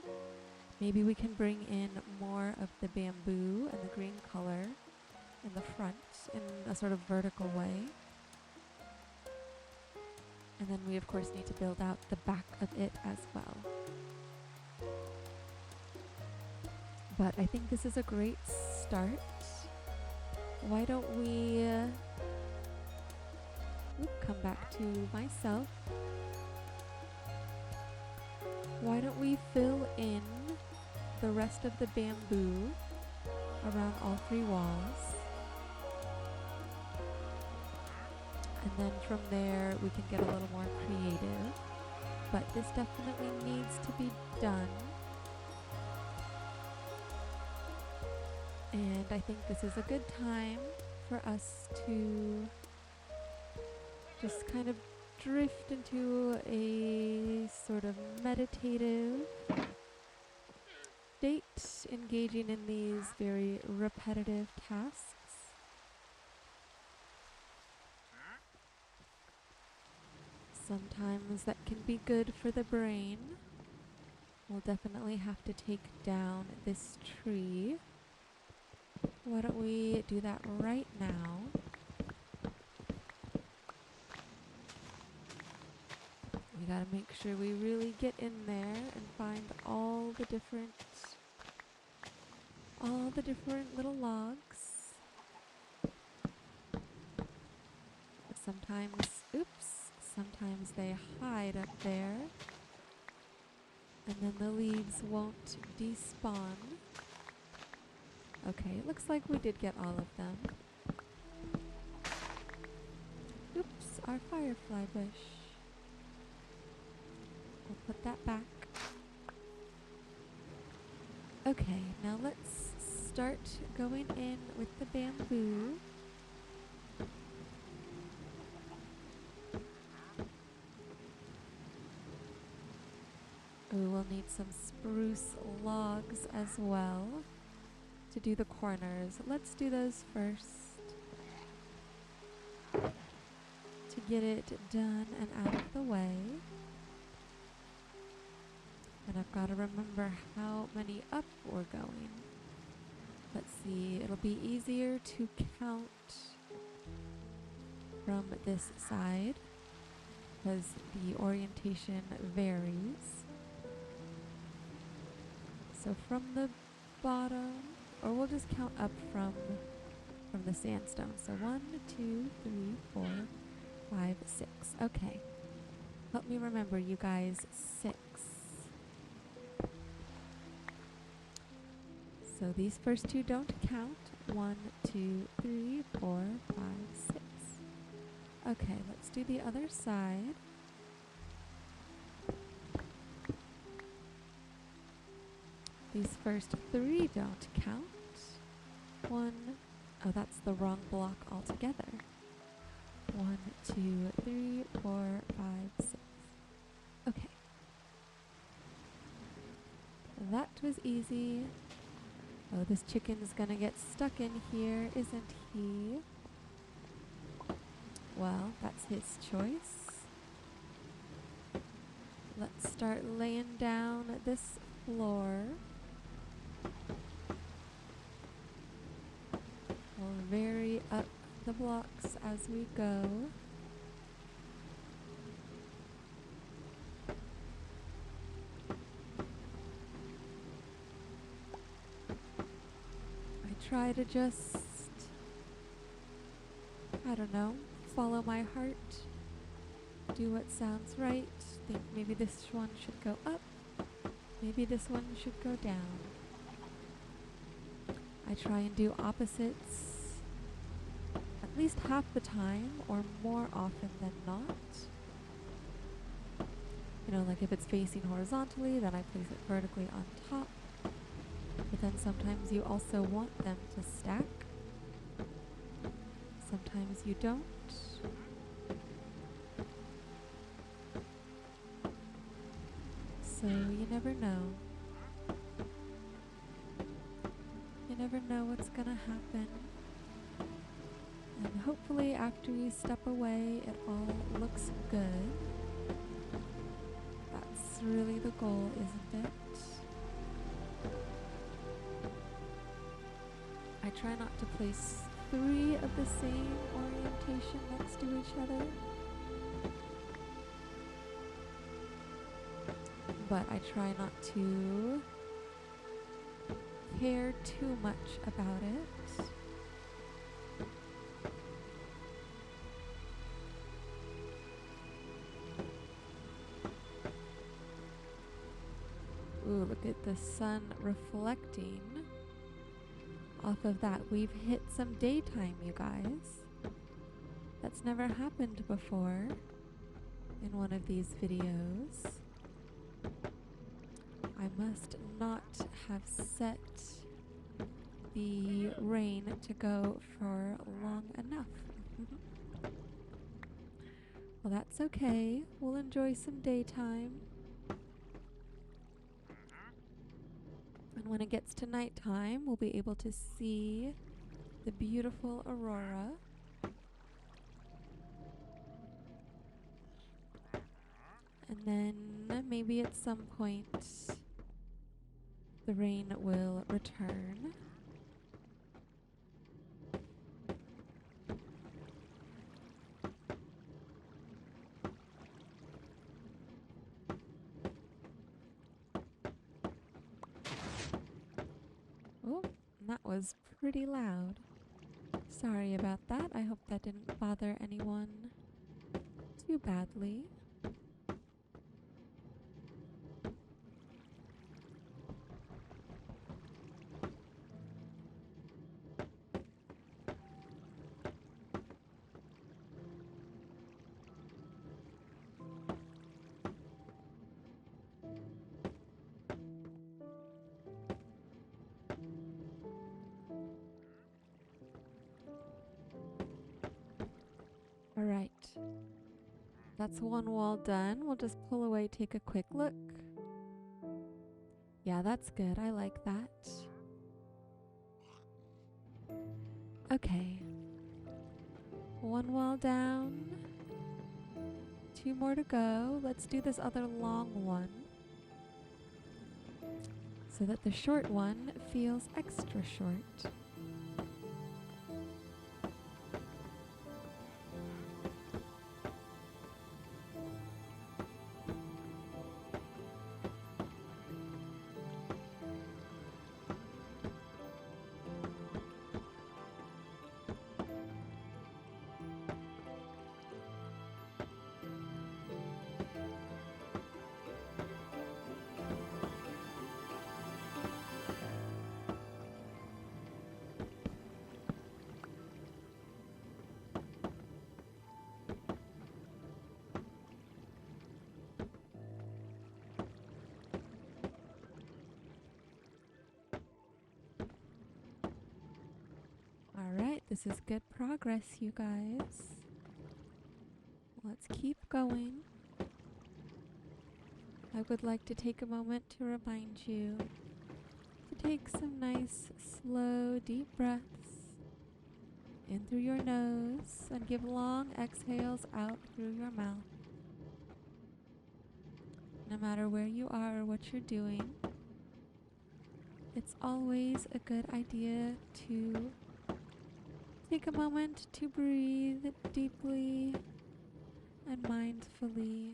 Maybe we can bring in more of the bamboo and the green color in the front in a sort of vertical way. And then we of course need to build out the back of it as well. But I think this is a great start. Why don't we come back to myself. Why don't we fill in the rest of the bamboo around all three walls. And then from there we can get a little more creative. But this definitely needs to be done. And I think this is a good time for us to just kind of drift into a sort of meditative state, engaging in these very repetitive tasks. Sometimes that can be good for the brain. We'll definitely have to take down this tree. Why don't we do that right now? We gotta make sure we really get in there and find all the different little logs. Sometimes they hide up there, and then the leaves won't despawn. Okay, it looks like we did get all of them. Oops, our firefly bush. We'll put that back. Okay, now let's start going in with the bamboo. We will need some spruce logs as well to do the corners. Let's do those first to get it done and out of the way. And I've got to remember how many up we're going. Let's see, it'll be easier to count from this side because the orientation varies. So from the bottom, or we'll just count up from the sandstone. So 1, 2, 3, 4, 5, 6. Okay. Help me remember, you guys. 6. So these first two don't count. 1, 2, 3, 4, 5, 6. Okay, let's do the other side. These first 3 don't count. 1, oh, that's the wrong block altogether. 1, 2, 3, 4, 5, 6. Okay. That was easy. Oh, this chicken's gonna get stuck in here, isn't he? Well, that's his choice. Let's start laying down this floor. We'll vary up the blocks as we go. I try to just, I don't know, follow my heart, do what sounds right, think maybe this one should go up, maybe this one should go down. I try and do opposites at least half the time or more often than not. You know, like if it's facing horizontally, then I place it vertically on top. But then sometimes you also want them to stack. Sometimes you don't. So you never know. You never know what's gonna happen. And hopefully after you step away, it all looks good. That's really the goal, isn't it? I try not to place 3 of the same orientation next to each other. But I try not to care too much about it. Ooh, look at the sun reflecting off of that. We've hit some daytime, you guys. That's never happened before in one of these videos. I must not have set the rain to go for long enough. Well, that's okay. We'll enjoy some daytime. And when it gets to nighttime, we'll be able to see the beautiful aurora. And then maybe at some point the rain will return. Oh, that was pretty loud. Sorry about that. I hope that didn't bother anyone too badly. All right. That's one wall done. We'll just pull away, take a quick look. Yeah, that's good. I like that. Okay. One wall down. 2 more to go. Let's do this other long one so that the short one feels extra short. Alright, this is good progress, you guys. Let's keep going. I would like to take a moment to remind you to take some nice, slow, deep breaths in through your nose and give long exhales out through your mouth. No matter where you are or what you're doing, it's always a good idea to take a moment to breathe deeply and mindfully.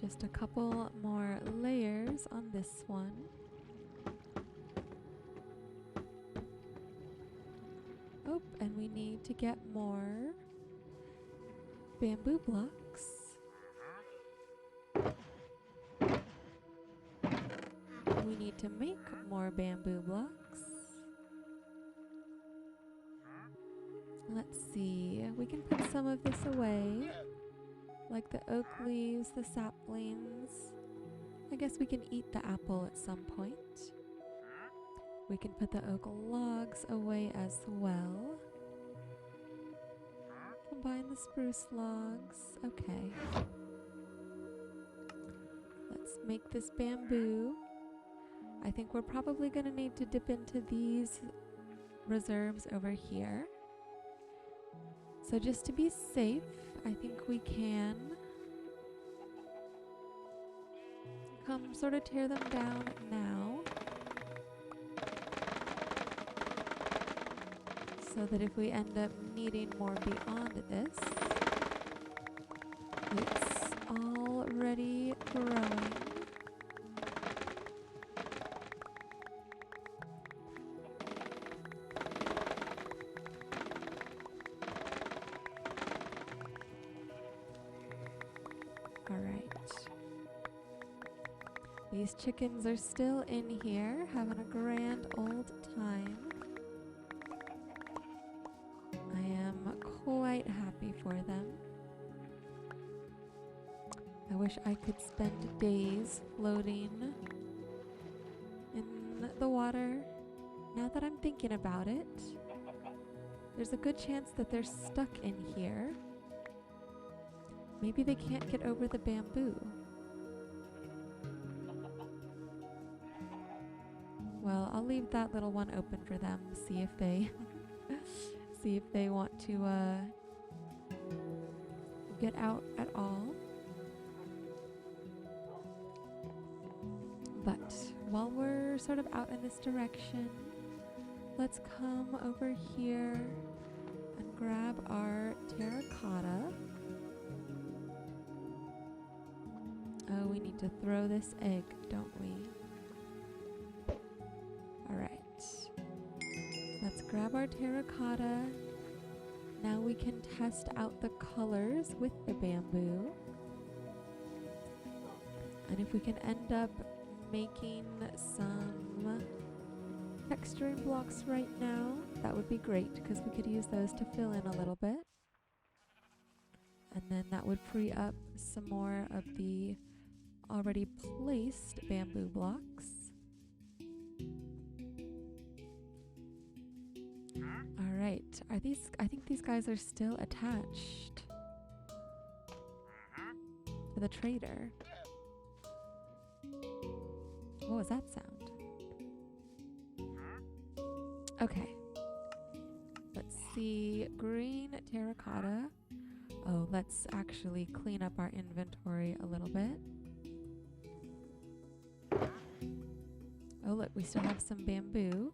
Just a couple more layers on this one. Oh, and we need to get more bamboo blocks. We need to make more bamboo blocks. Let's see, we can put some of this away, like the oak leaves, the saplings. I guess we can eat the apple at some point. We can put the oak logs away as well. Combine the spruce logs. Okay. Let's make this bamboo. I think we're probably going to need to dip into these reserves over here. So just to be safe, I think we can come sort of tear them down now, so that if we end up needing more beyond this, it's already growing. These chickens are still in here, having a grand old time. I am quite happy for them. I wish I could spend days floating in the water. Now that I'm thinking about it, there's a good chance that they're stuck in here. Maybe they can't get over the bamboo. Well, I'll leave that little one open for them, see if they see if they want to get out at all. But while we're sort of out in this direction, let's come over here and grab our terracotta. Oh, we need to throw this egg, don't we? Alright. Let's grab our terracotta. Now we can test out the colors with the bamboo. And if we can end up making some texturing blocks right now, that would be great because we could use those to fill in a little bit. And then that would free up some more of the already placed bamboo blocks. All right, I think these guys are still attached to the trader. What was that sound? Okay. Let's see. Green terracotta. Oh, let's actually clean up our inventory a little bit. Oh, look, we still have some bamboo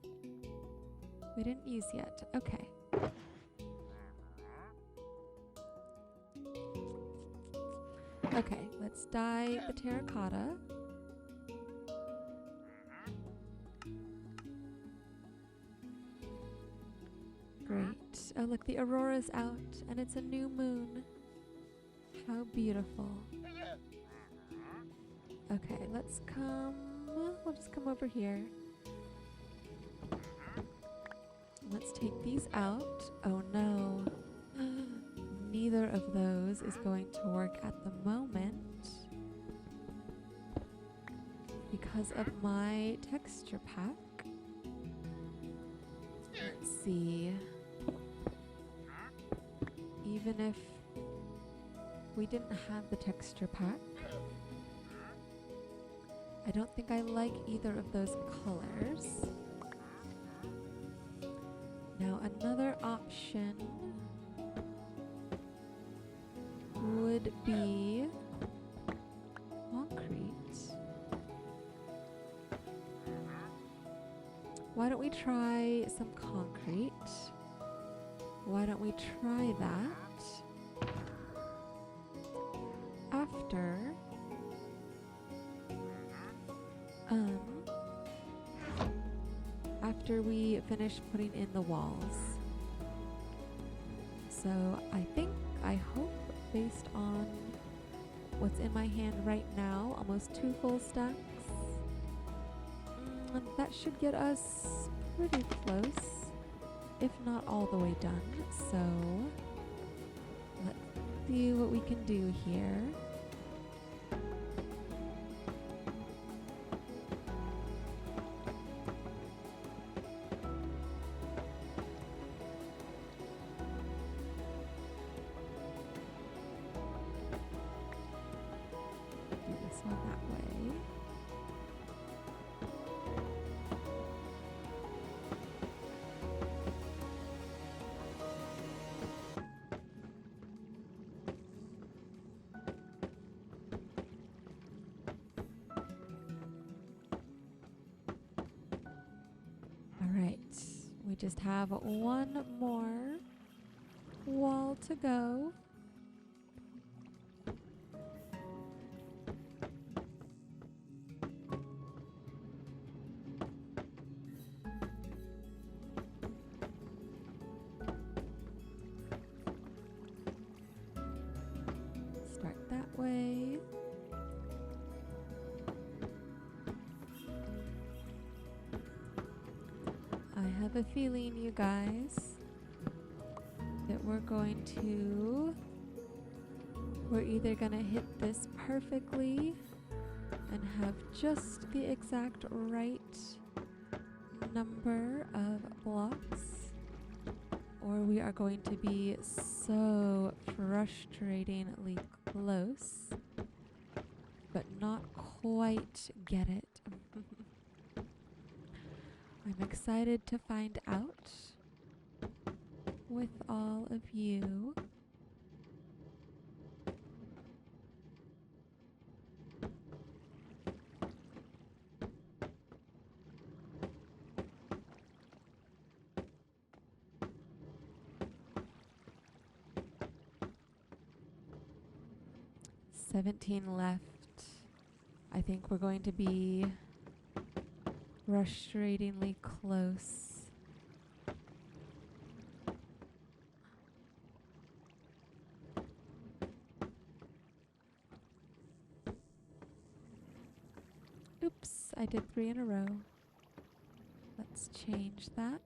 we didn't use yet. Okay. Okay, let's dye the terracotta. Great. Oh, look, the aurora's out, and it's a new moon. How beautiful. Okay, let's come. We'll just come over here. Let's take these out. Oh no. Neither of those is going to work at the moment because of my texture pack. Let's see. Even if we didn't have the texture pack, I don't think I like either of those colors. Now another option would be concrete. Why don't we try some concrete? Why don't we try that after we finish putting in the walls. So I hope based on what's in my hand right now, almost 2 full stacks, that should get us pretty close, if not all the way done. So let's see what we can do here. Do this one that way. Alright, we just have one more wall to go. Start that way. I have a feeling, you guys, that we're either gonna hit this perfectly and have just the exact right number of blocks, or we are going to be so frustratingly close, but not quite get it. I'm excited to find out with all of you. $17 left. I think we're going to be frustratingly close. Oops, I did 3 in a row. Let's change that.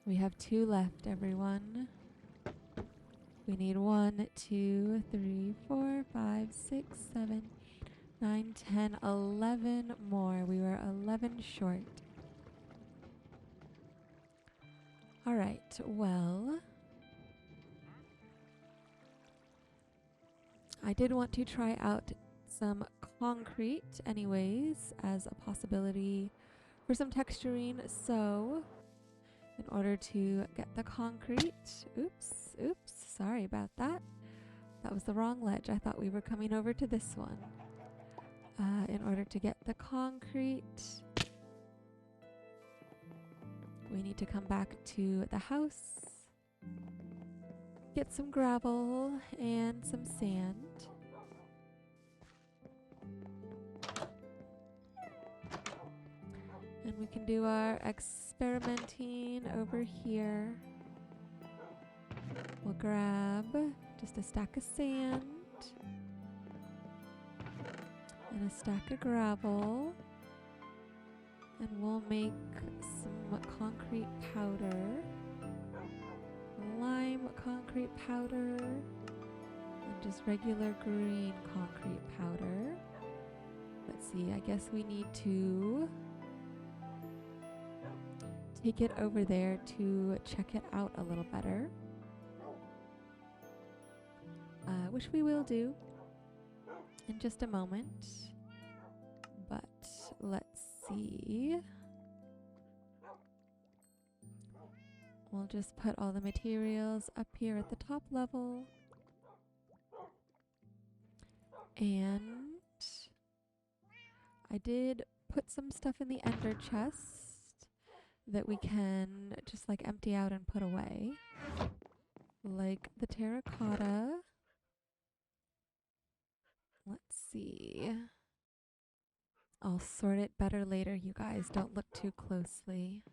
We have 2 left, everyone. We need 1, 2, 3, 4, 5, 6, 7, 9, 10, 11 more. We were 11 short. All right, well, I did want to try out some concrete anyways as a possibility for some texturing. So in order to get the concrete, oops, sorry about that. That was the wrong ledge. I thought we were coming over to this one. In order to get the concrete, we need to come back to the house, get some gravel and some sand. And we can do our experimenting over here. We'll grab just a stack of sand and a stack of gravel. And we'll make some concrete powder, lime concrete powder, and just regular green concrete powder. Let's see, I guess we need to take it over there to check it out a little better. Which we will do in just a moment. But let's see. We'll just put all the materials up here at the top level. And I did put some stuff in the ender chest that we can just like empty out and put away. Like the terracotta. Let's see. I'll sort it better later, you guys. Don't look too closely.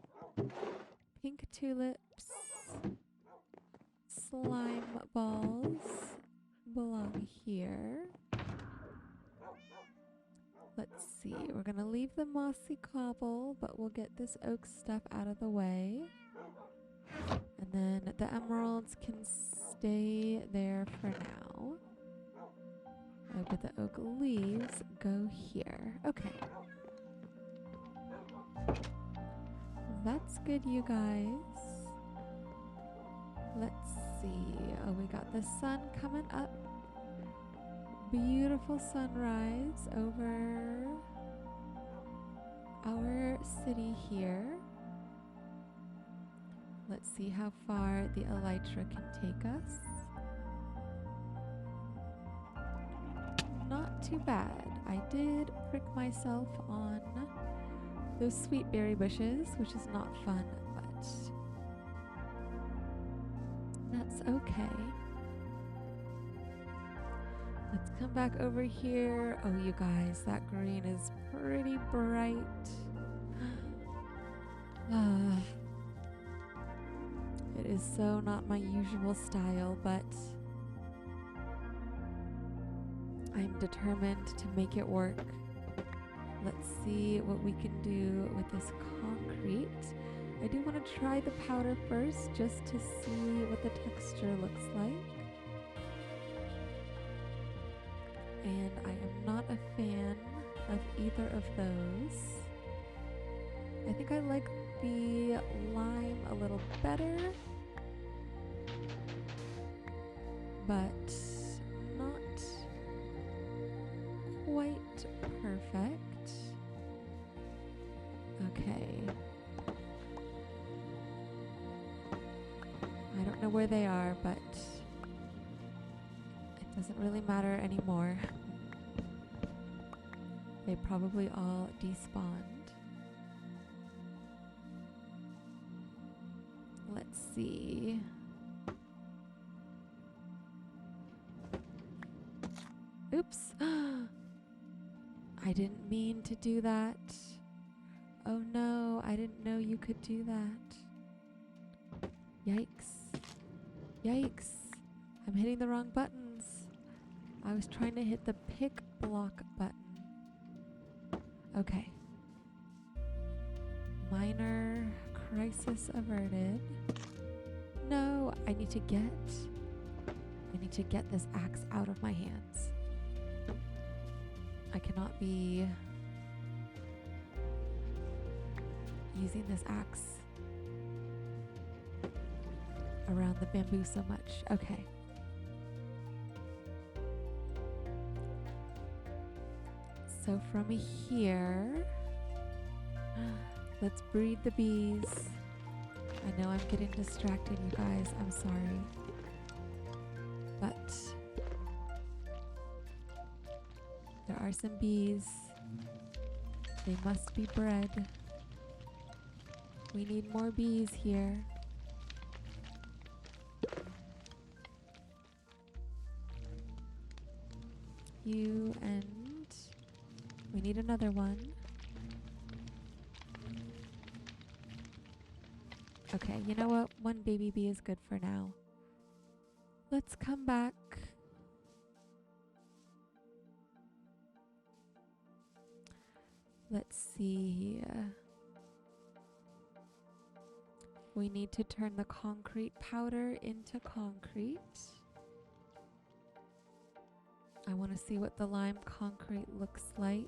Pink tulips. Slime balls belong here. Let's see. We're going to leave the mossy cobble, but we'll get this oak stuff out of the way. And then the emeralds can stay there for now. Oh, but the oak leaves go here. Okay. That's good, you guys. Let's see. Oh, we got the sun coming up. Beautiful sunrise over our city here. Let's see how far the elytra can take us. Not too bad. I did prick myself on those sweet berry bushes, which is not fun, but that's okay. Let's come back over here. Oh, you guys, that green is pretty bright. It is so not my usual style, but I'm determined to make it work. Let's see what we can do with this concrete. I do want to try the powder first just to see what the texture looks like. And I am not a fan of either of those. I think I like the lime a little better, but not quite perfect. Okay. I don't know where they are, but it doesn't really matter anymore. They probably all despawned. Let's see. Oops. I didn't mean to do that. Oh no, I didn't know you could do that. Yikes. Yikes. I'm hitting the wrong buttons. I was trying to hit the pick block button. Okay. Minor crisis averted. No, I need to get this axe out of my hands. I cannot be using this axe around the bamboo so much. Okay. So from here, let's breed the bees. I know I'm getting distracted, you guys. I'm sorry. But there are some bees. They must be bred. We need more bees here. You and we need another one. Okay, you know what? One baby bee is good for now. Let's come back. Let's see. We need to turn the concrete powder into concrete. I want to see what the lime concrete looks like.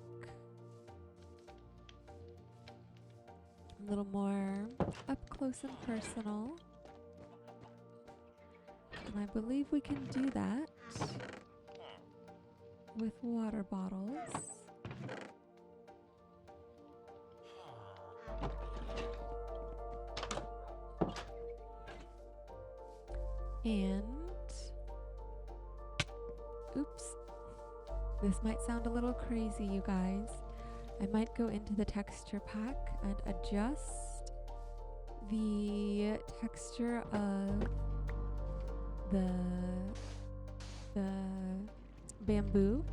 A little more up close and personal. And I believe we can do that with water bottles. And oops, this might sound a little crazy, you guys. I might go into the texture pack and adjust the texture of the bamboo.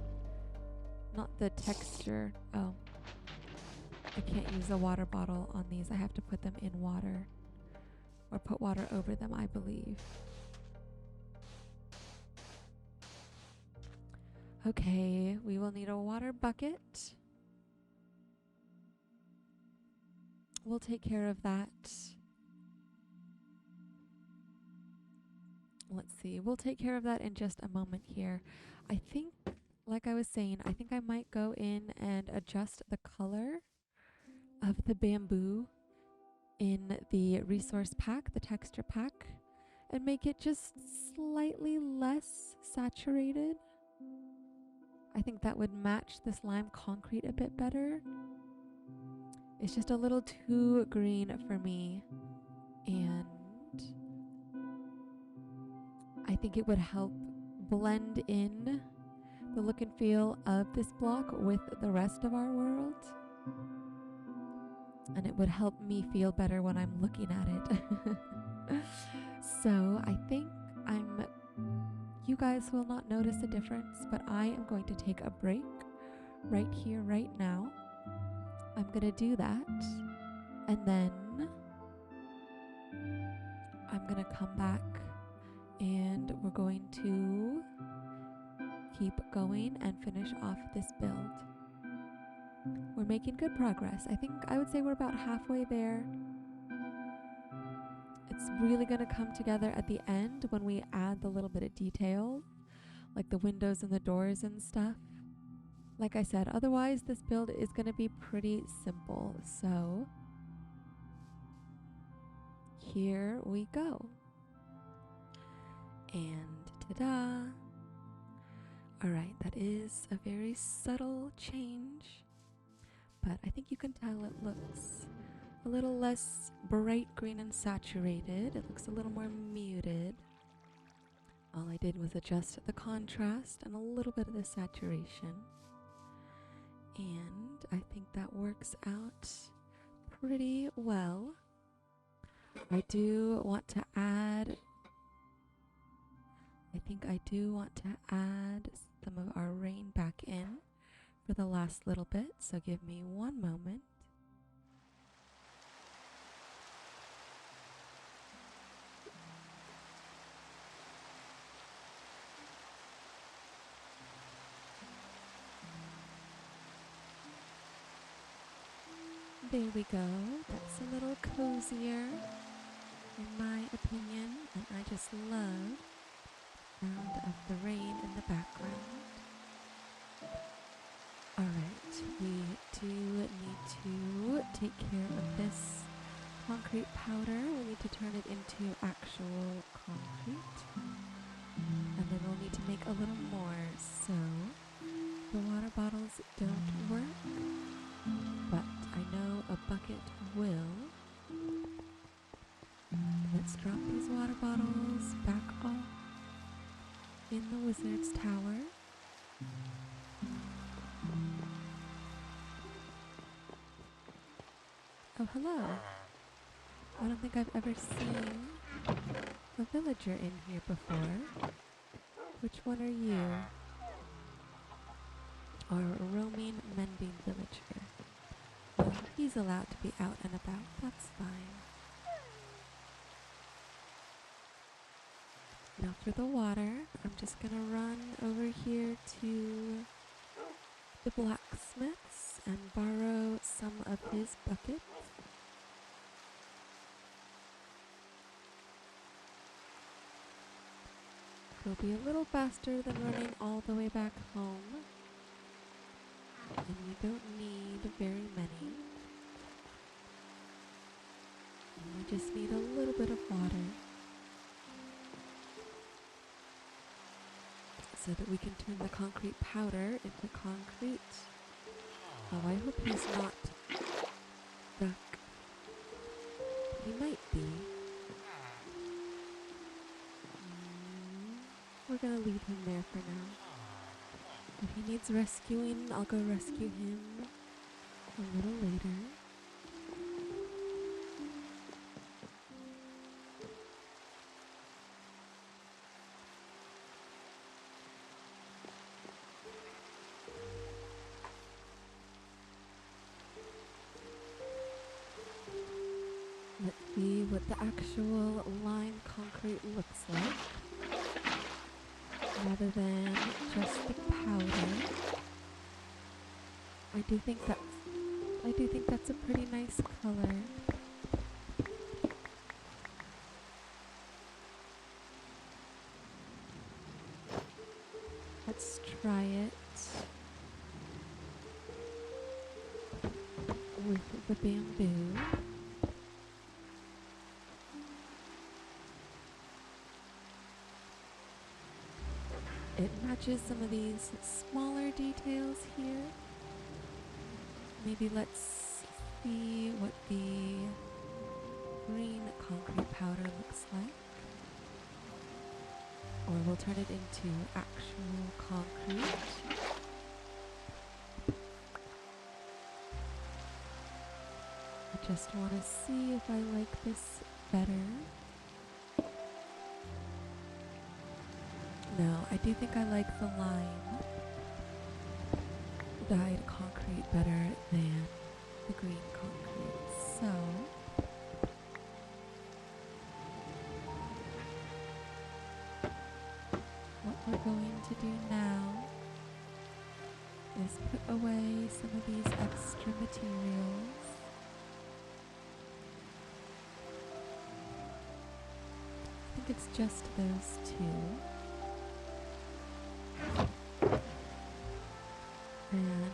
Not the texture. Oh, I can't use a water bottle on these. I have to put them in water or put water over them, I believe. Okay, we will need a water bucket. We'll take care of that. Let's see, we'll take care of that in just a moment here. I think, like I was saying, I think I might go in and adjust the color of the bamboo in the resource pack, the texture pack, and make it just slightly less saturated. I think that would match this lime concrete a bit better. It's just a little too green for me, and I think it would help blend in the look and feel of this block with the rest of our world, and it would help me feel better when I'm looking at it. So I think you guys will not notice a difference, but I am going to take a break right here, right now. I'm gonna do that, and then I'm gonna come back and we're going to keep going and finish off this build. We're making good progress. I would say we're about halfway there. It's really gonna come together at the end when we add the little bit of detail, like the windows and the doors and stuff. Like I said, otherwise this build is going to be pretty simple. So here we go. And ta-da! Alright, that is a very subtle change, but I think you can tell it looks a little less bright green and saturated. It looks a little more muted. All I did was adjust the contrast and a little bit of the saturation. And I think that works out pretty well. I do want to add, I think I do want to add some of our rain back in for the last little bit, so give me one moment. There we go. That's a little cozier, in my opinion, and I just love the sound of the rain in the background. Alright, we do need to take care of this concrete powder. We need to turn it into actual concrete. And then we'll need to make a little more, so the water bottles don't work, but I know a bucket will. Let's drop these water bottles back off in the wizard's tower. Oh, hello. I don't think I've ever seen a villager in here before. Which one are you? Or a roaming, mending villager? Well, he's allowed to be out and about. That's fine. Now for the water, I'm just gonna run over here to the blacksmith's and borrow some of his buckets. It'll be a little faster than running all the way back home. And we don't need very many. And we just need a little bit of water so that we can turn the concrete powder into concrete. Oh, I hope he's not stuck. He might be. We're gonna leave him there for now. If he needs rescuing, I'll go rescue him a little later. Let's see what the actual lime concrete looks like, rather than just the powder. I do think that's a pretty nice color. Let's try it with the bamboo. It matches some of these smaller details here. Maybe let's see what the green concrete powder looks like. Or we'll turn it into actual concrete. I just want to see if I like this better. No, I do think I like the lime dyed concrete better than the green concrete. So what we're going to do now is put away some of these extra materials. I think it's just those two. And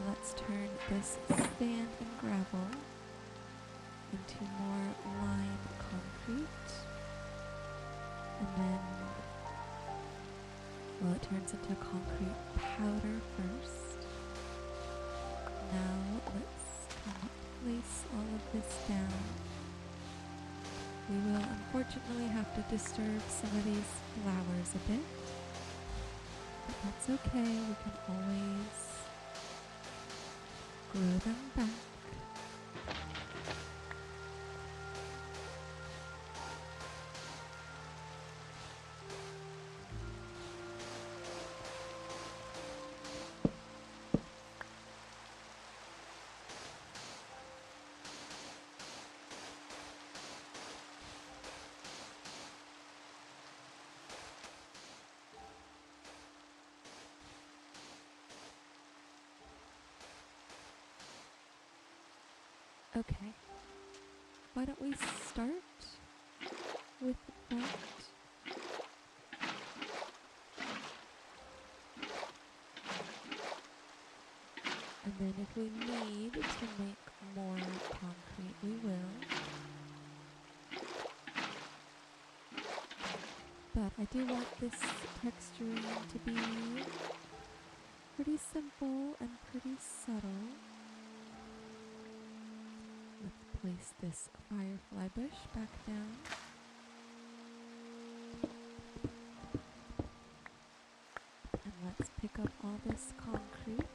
let's turn this sand and gravel into more lime concrete. And then, well, it turns into concrete powder first. Now let's place all of this down. We will unfortunately have to disturb some of these flowers a bit. But that's okay, we can always grow them back. why don't we start with that? And then if we need to make more concrete, we will. But I do want this texturing to be pretty simple and pretty subtle. Let's place this firefly bush back down. And let's pick up all this concrete.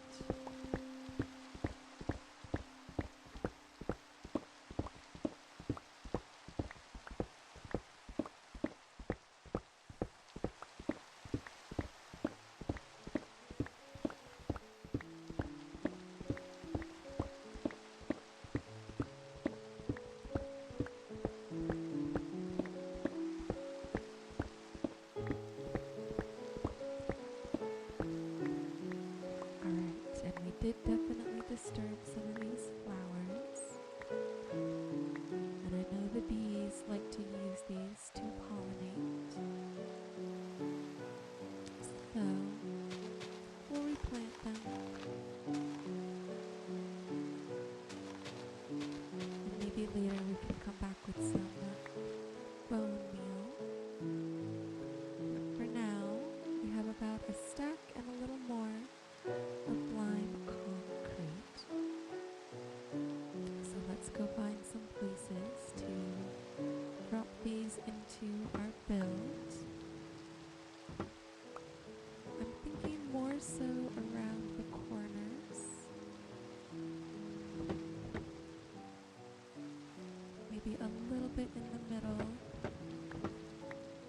Did definitely disturb some of these flowers, and I know the bees like to use these to pollinate, so we'll replant them, and maybe later we can come back with some bone meal, but for now we have about a stack and a little more of lime concrete. So let's go find some places to drop these into our build. I'm thinking more so around the corners. Maybe a little bit in the middle,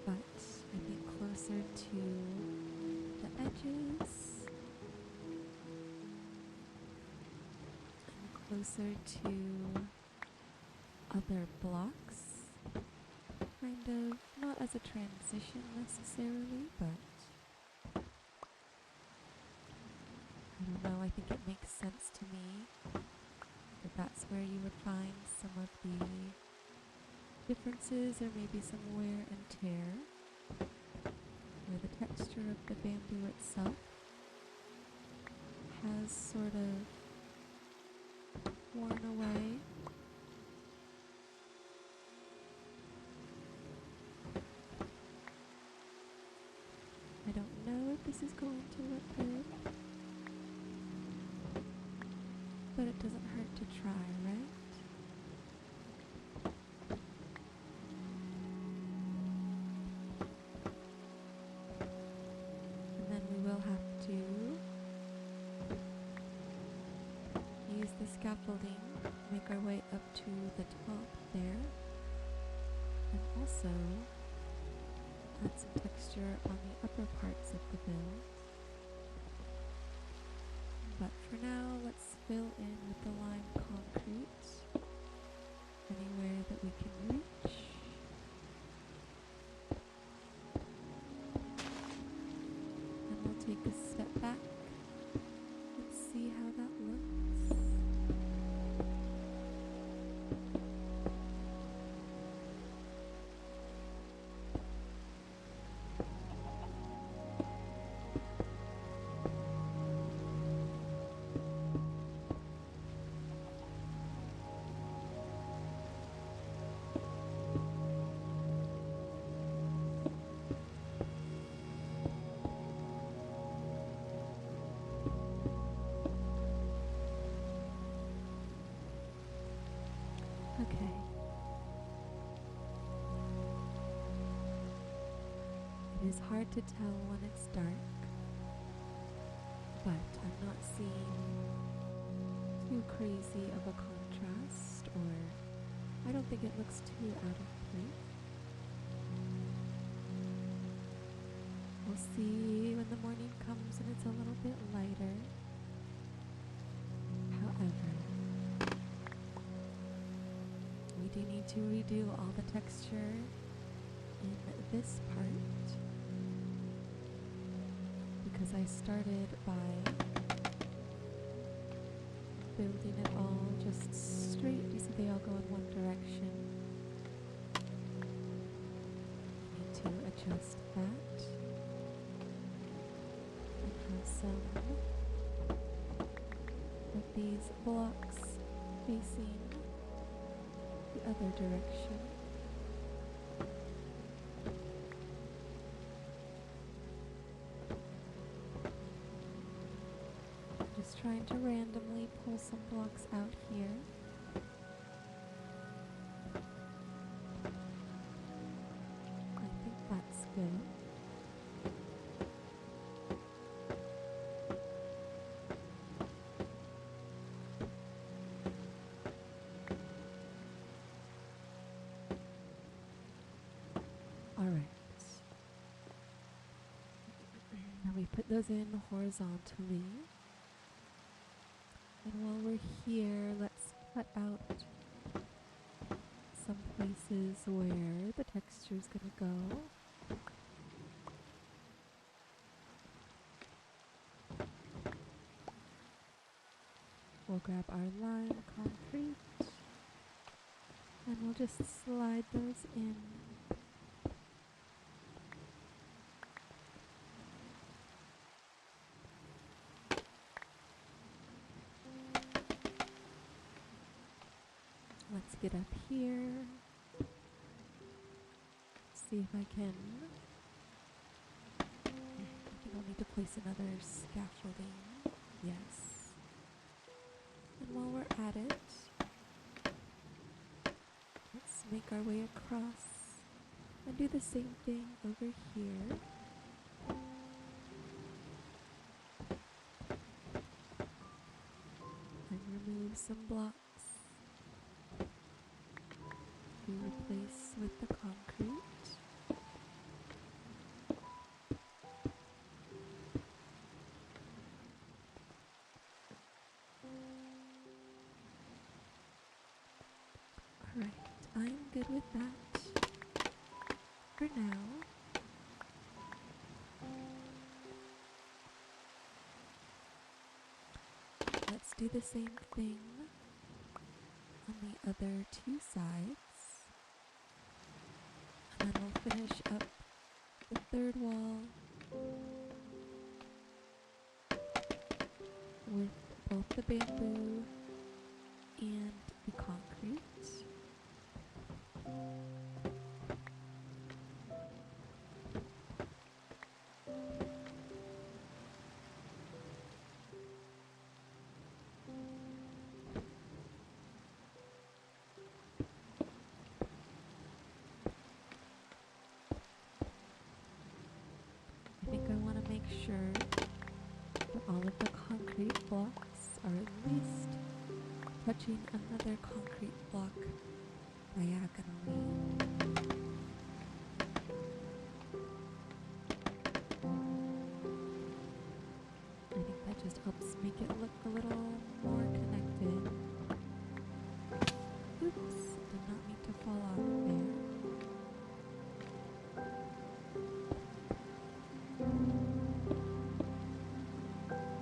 but I think closer to the edges. Closer to other blocks, kind of not as a transition necessarily, but I don't know, I think it makes sense to me that that's where you would find some of the differences or maybe some wear and tear, where the texture of the bamboo itself has sort of worn away. I don't know if this is going to look good, but it doesn't hurt to try, right? And then we will have to use the scaffolding, make our way up to the top there, and also add some texture on the upper parts of the build. But for now, let's fill in with the lime concrete anywhere that we can reach. And we'll take a step back and see how that looks. Okay. It is hard to tell when it's dark, but I'm not seeing too crazy of a contrast, or I don't think it looks too out of place. We'll see when the morning comes and it's a little bit lighter. However, we do need to redo all the texture in this part, because I started by building it all just straight so they all go in one direction. to adjust that and have some of these blocks facing the other direction. Just trying to randomly pull some blocks out here. I think that's good. Alright. Now we put those in horizontally. And while we're here, let's cut out some places where the texture's gonna go. We'll grab our lime concrete and we'll just slide those in. Let's get up here, see if I can. I think I'll need to place another scaffolding. Yes. And while we're at it, let's make our way across and do the same thing over here. And remove some blocks to replace with the concrete. Alright, I'm good with that for now. Let's do the same thing on the other two sides. And then we'll finish up the third wall with both the bamboo and the concrete. I think I want to make sure that all of the concrete blocks are at least touching another concrete block diagonally. I think that just helps make it look a little more connected. Oops, did not mean to fall off there.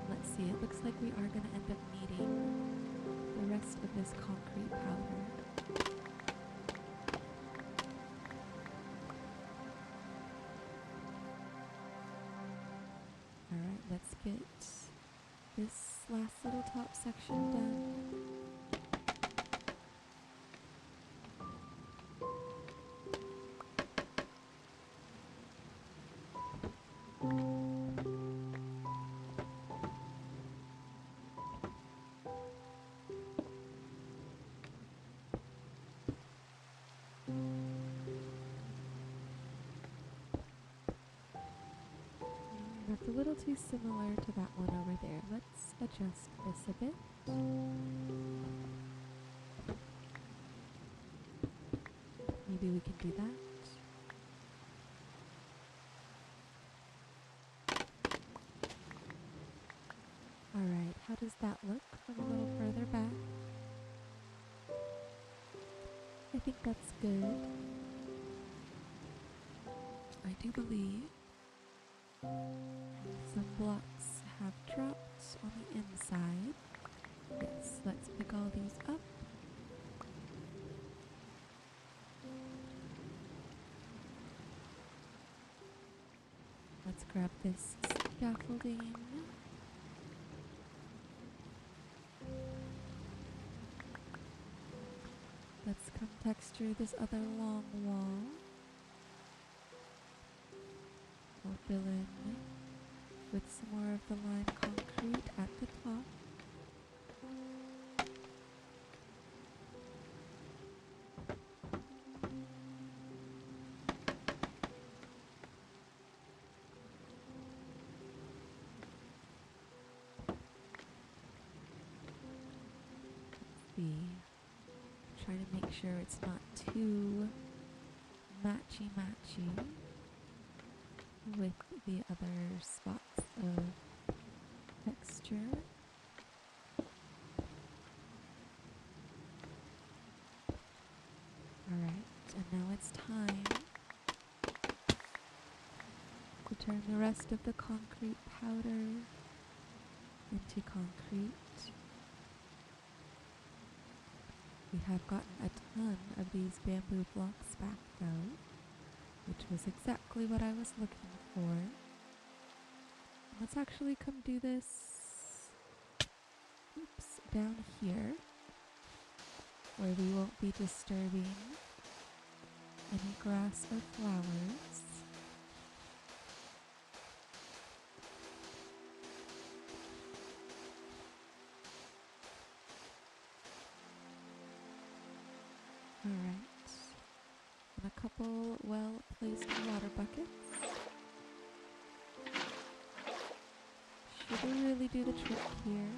Let's see, it looks like we are going to end up needing the rest of this concrete powder. Alright, let's get this last little top section done. That's a little too similar to that one over there. Let's adjust this a bit. Maybe we can do that. Alright, how does that look from a little further back? I think that's good. I do believe some blocks have dropped on the inside. Yes, let's pick all these up. let's grab this scaffolding. Let's come texture this other long wall. We'll fill in with some more of the lime concrete at the top. Try to make sure it's not too matchy with the other spots of texture. Alright, and now it's time to turn the rest of the concrete powder into concrete. We have gotten a ton of these bamboo blocks back though, which was exactly what I was looking for. Let's actually come do this, down here, where we won't be disturbing any grass or flowers. Alright, and a couple well-placed water buckets should really do the trick here.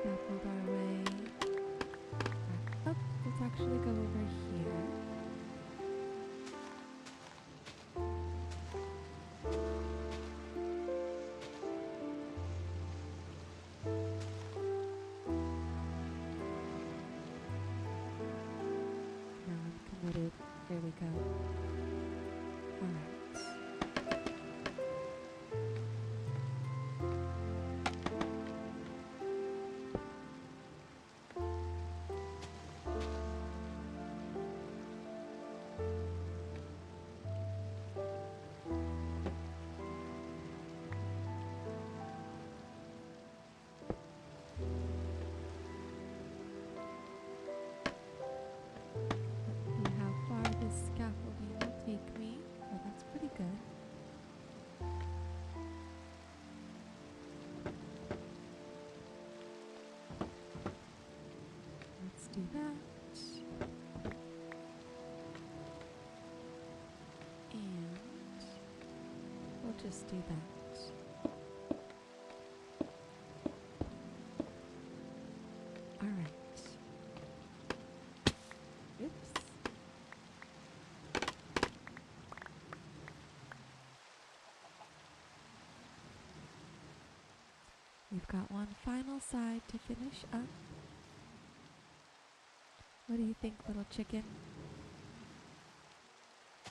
Scaffold our way back up. Let's actually go over here. Now I'm committed. There we go. Alright. Do that, and we'll just do that. All right. Oops. We've got one final side to finish up. What do you think, little chicken?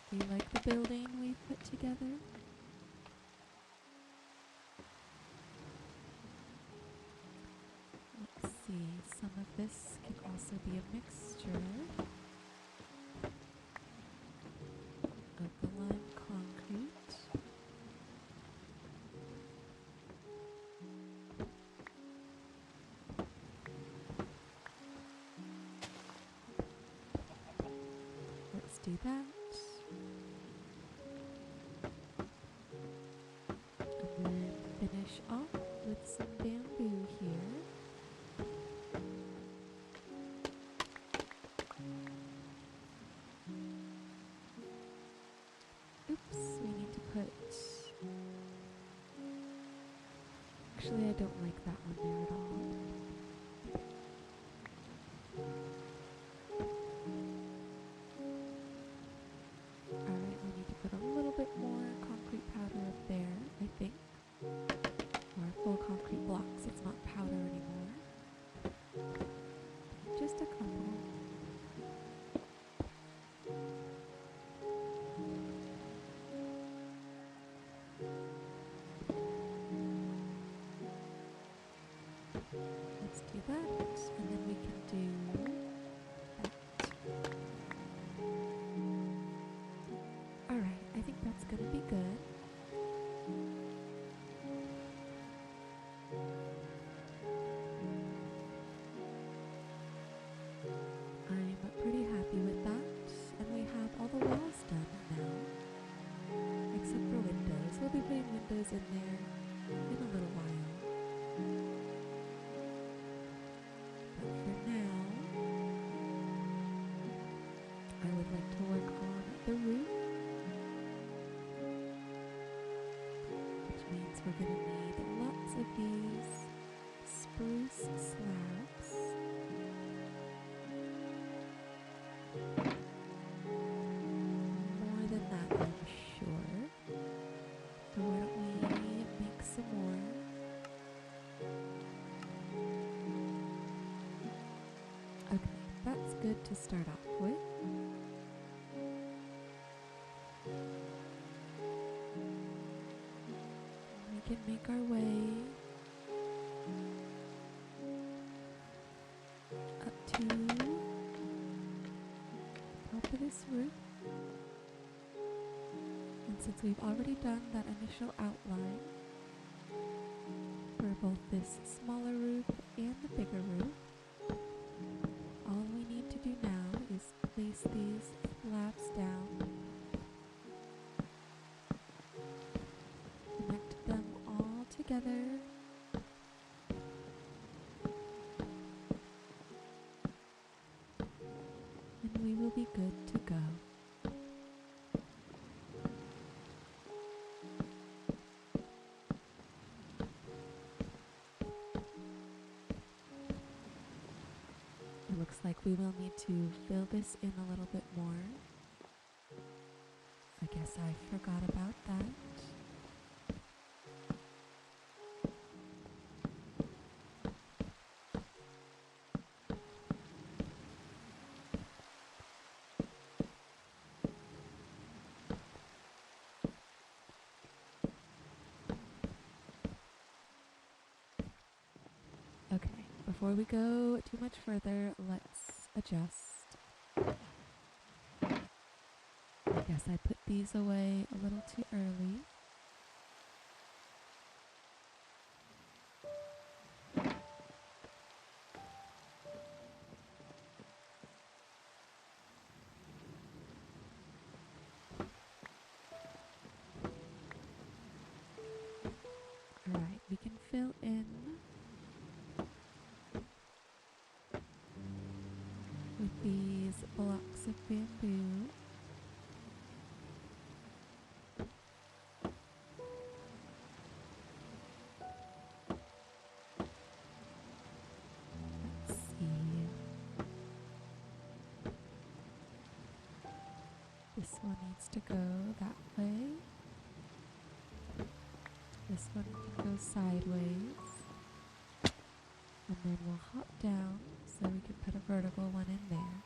Do you like the building we've put together? Let's see, some of this can also be a mixture of the lime concrete. Do that, and then finish off with some bamboo here. Actually, I don't like that one there at all. Alright, we need to put a little bit more concrete powder up there, I think. Or full concrete blocks, it's not powder anymore. Just a couple. Let's do that, and then we can do that. Alright, I think that's gonna be good. I'm pretty happy with that, and we have all the walls done now, except for windows. We'll be putting windows in there in a little while. But for now, I would like to work on the roof, which means we're going to need lots of these spruce slabs. More than that, I'm sure. So why don't we make some more? Okay, that's good to start off with. We can make our way up to the top of this roof. And since we've already done that initial outline for both this smaller roof and the bigger roof, all we need to do now is place these slabs down, connect them all together, and we will be good to go. It looks like we will need to fill this in a little bit more. I guess I forgot about that. Okay, before we go too much further, let's adjust. I guess I put these away a little too early. Alright, we can fill in with these blocks of bamboo. Let's see. This one needs to go that way. This one can go sideways. And then we'll hop down so we can put a vertical one in there.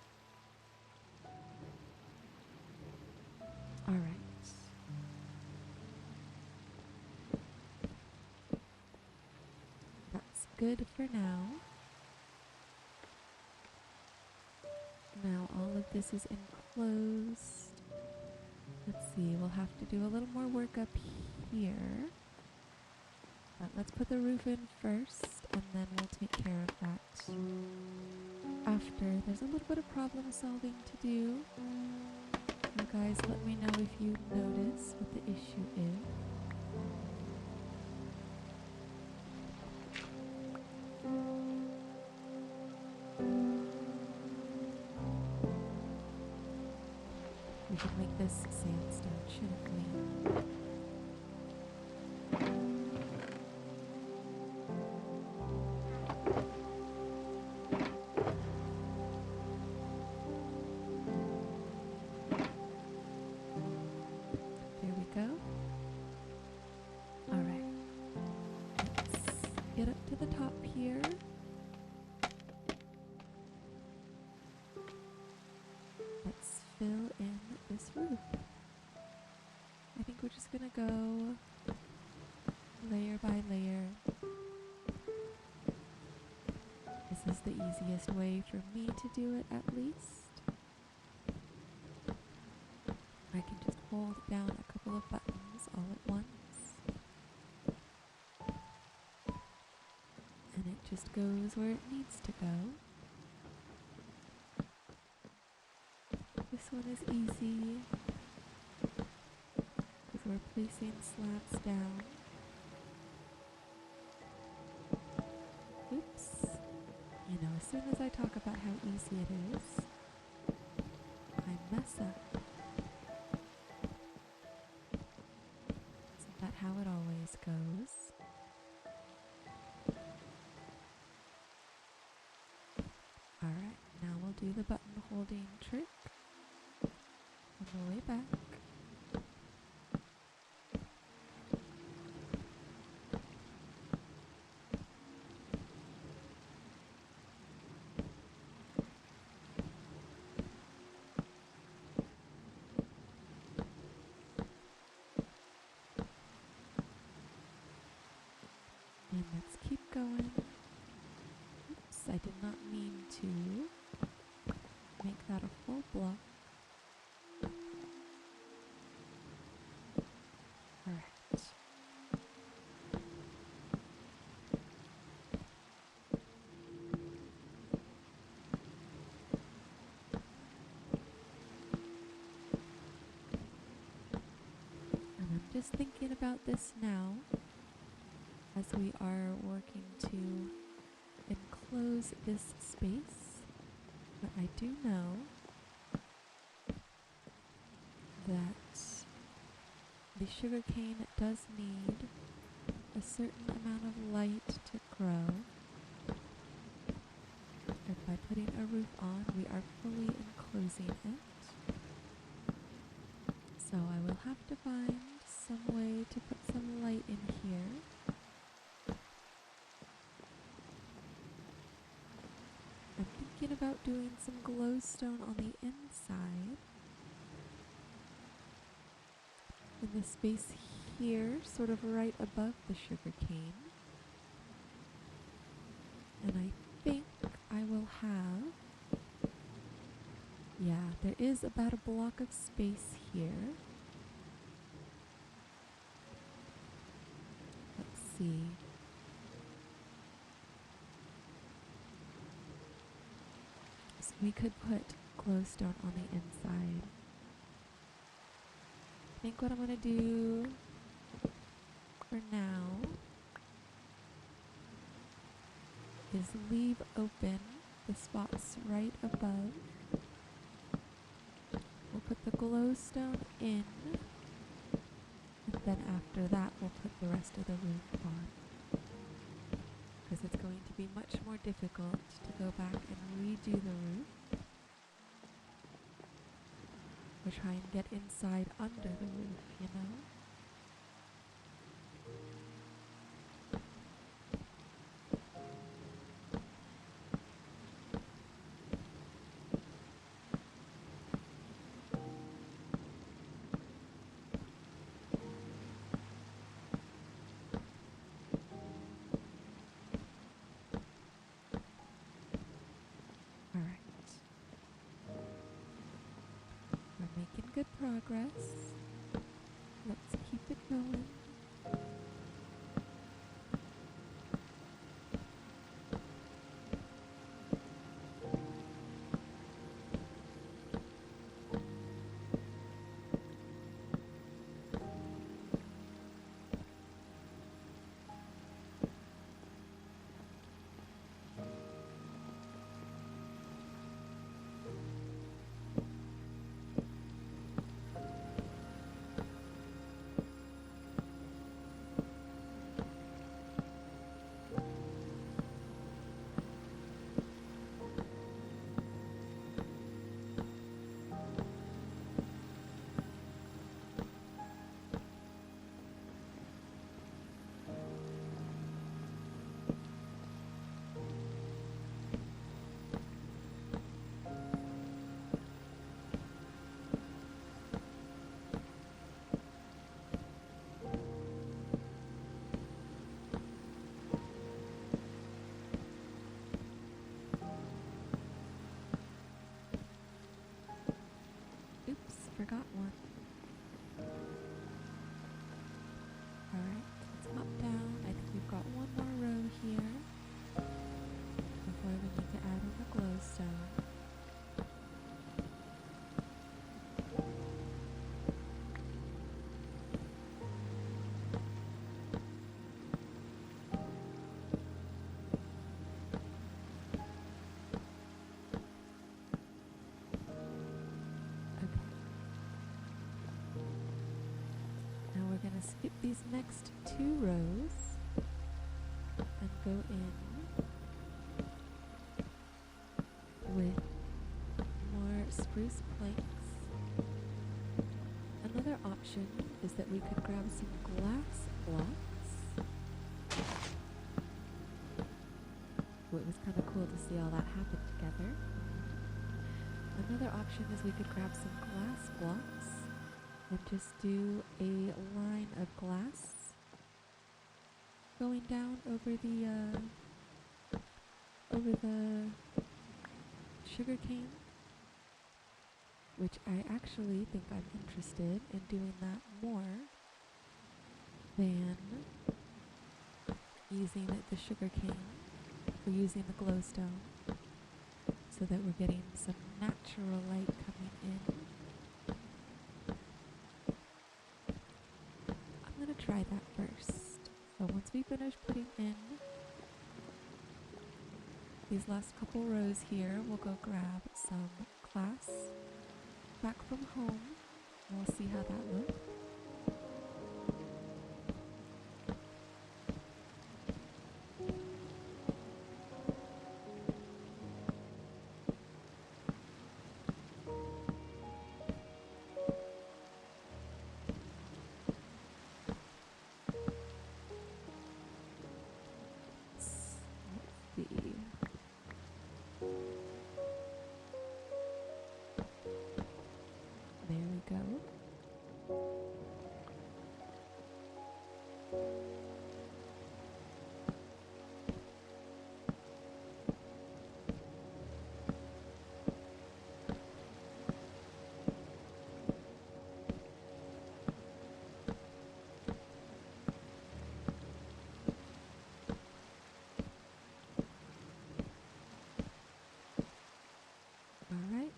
Alright. That's good for now. Now all of this is enclosed. Let's see, we'll have to do a little more work up here. But let's put the roof in first, and then we'll take care of that after. There's a little bit of problem solving to do. You guys let me know if you notice what the issue is. We can make this sandstone, shouldn't we? Ooh. I think we're just gonna go layer by layer. This is the easiest way for me to do it, at least. I can just hold down a couple of buttons all at once. And it just goes where it needs to go. This one is easy because we're placing slabs down. Oops. You know, as soon as I talk about how easy it is, I mess up. Isn't that how it always goes? Alright, now we'll do the button holding trick on the way back. And let's keep going. Oops, I did not mean to make that a full block. Alright. And I'm just thinking about this now, as we are working to enclose this space, but I do know that the sugarcane does need a certain amount of light to grow, and by putting a roof on, we are fully enclosing it. So I will have to find some way to put some light in here. I'm thinking about doing some glowstone on the inside. In the space here, sort of right above the sugarcane. And I think I will have, yeah, there is about a block of space here. Let's see. So we could put glowstone on the inside. I think what I'm going to do for now is leave open the spots right above. We'll put the glowstone in, and then after that we'll put the rest of the roof on. Because it's going to be much more difficult to go back and redo the roof. Or try and get inside under the roof, you know? Making good progress. Let's keep it going. these next 2 rows and go in with more spruce planks. Another option is that we could grab some glass blocks. Well, it was kind of cool to see all that happen together. Another option is we could grab some glass blocks and just do a line of glass going down over the sugar cane, which I actually think I'm interested in doing that more than using the sugar cane or using the glowstone, so that we're getting some natural light coming in. I'm going to try that first. So once we finish putting in these last couple rows here, we'll go grab some glass back from home and we'll see how that looks. There we go. All right,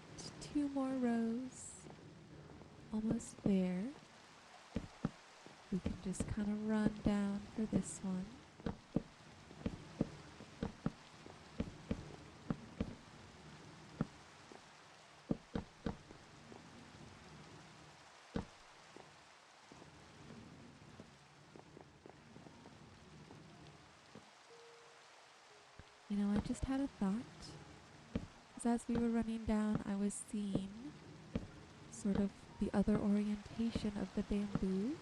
2 more rows. Almost there. We can just kind of run down for this one. You know, I just had a thought. Because as we were running down, I was seeing sort of the other orientation of the bamboo,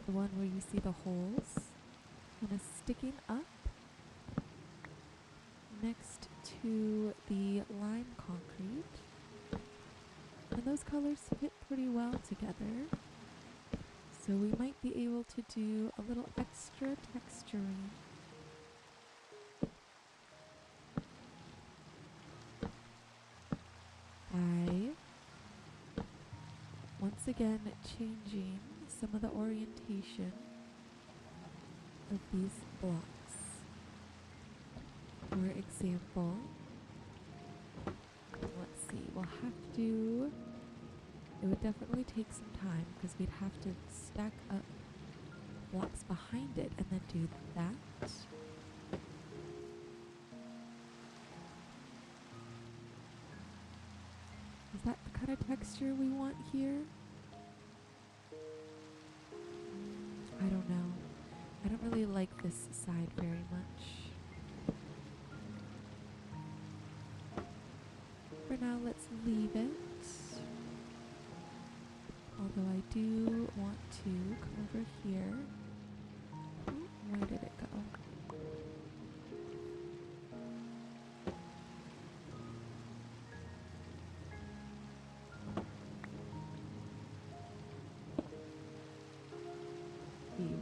the one where you see the holes kind of sticking up next to the lime concrete, and those colors fit pretty well together, so we might be able to do a little extra texturing. By once again changing some of the orientation of these blocks. For example, let's see, we'll have to, it would definitely take some time because we'd have to stack up blocks behind it and then do that. Is that the kind of texture we want here? I don't know. I don't really like this side very much. For now, let's leave it. Although I do want to come over here. Where did it go?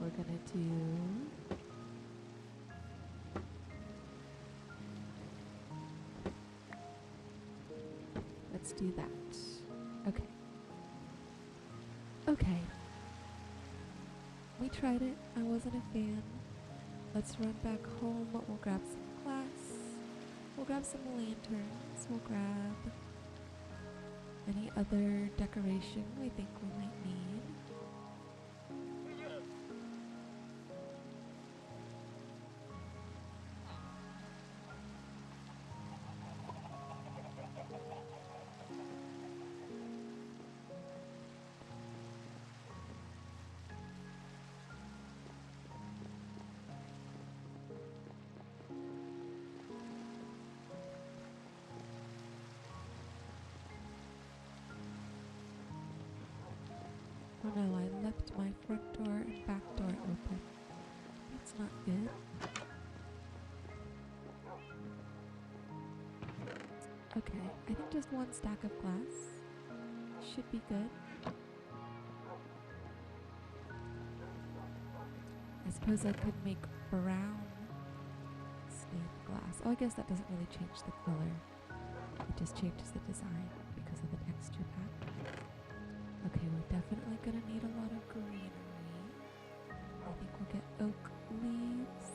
We're gonna do let's do that. Okay. Okay. We tried it. I wasn't a fan. Let's run back home. We'll grab some glass. We'll grab some lanterns. We'll grab any other decoration we think we might need. Oh no, I left my front door and back door open. That's not good. Okay, I think just one stack of glass should be good. I suppose I could make brown stained glass. Oh, I guess that doesn't really change the color. It just changes the design because of the texture pack. Okay, we're definitely gonna need a lot of greenery. I think we'll get oak leaves.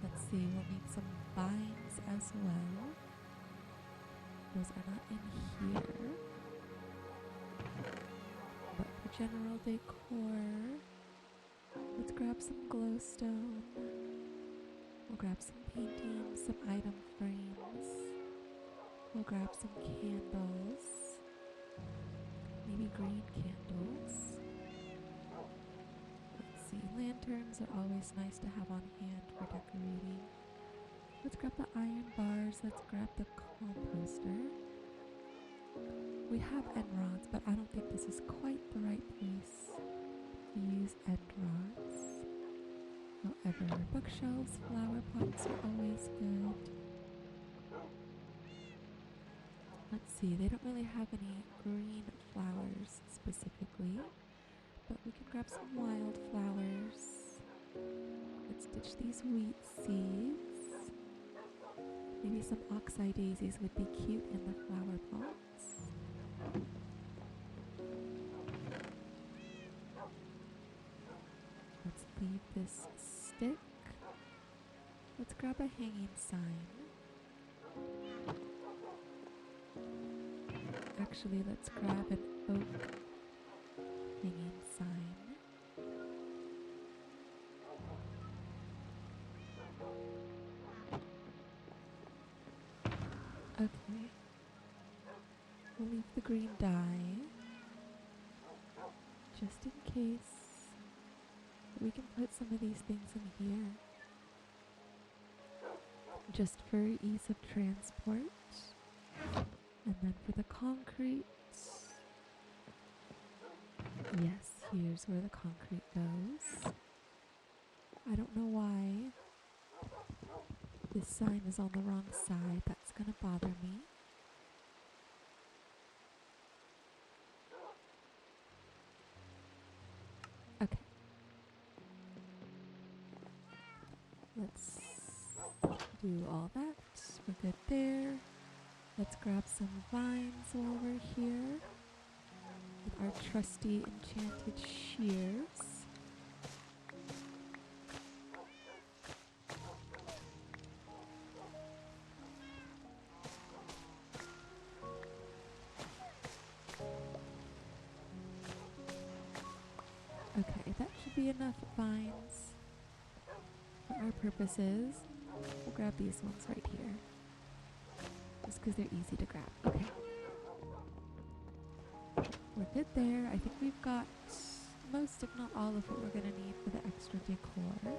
Let's see, we'll need some vines as well. Those are not in here. But for general decor, let's grab some glowstone. We'll grab some paintings, some item frames. We'll grab some candles. Maybe green candles. Let's see, lanterns are always nice to have on hand for decorating. Let's grab the iron bars. Let's grab the composter. We have end rods, but I don't think this is quite the right place to use end rods. However, bookshelves, flower pots are always good. Let's see, they don't really have any green flowers specifically, but we can grab some wildflowers. Let's ditch these wheat seeds. Maybe some oxeye daisies would be cute in the flower pots. Let's leave this stick. Let's grab a hanging sign. Actually, let's grab an oak hanging sign. Okay. We'll leave the green dye, just in case. We can put some of these things in here, just for ease of transport. And then for the concrete, yes, here's where the concrete goes. I don't know why this sign is on the wrong side. That's gonna bother me. Okay. Let's do all that. We're good there. Let's grab some vines while we're here with our trusty enchanted shears. Okay, that should be enough vines for our purposes. We'll grab these ones right here, just because they're easy to grab. Okay. We're good there. I think we've got most, if not all, of what we're going to need for the extra decor.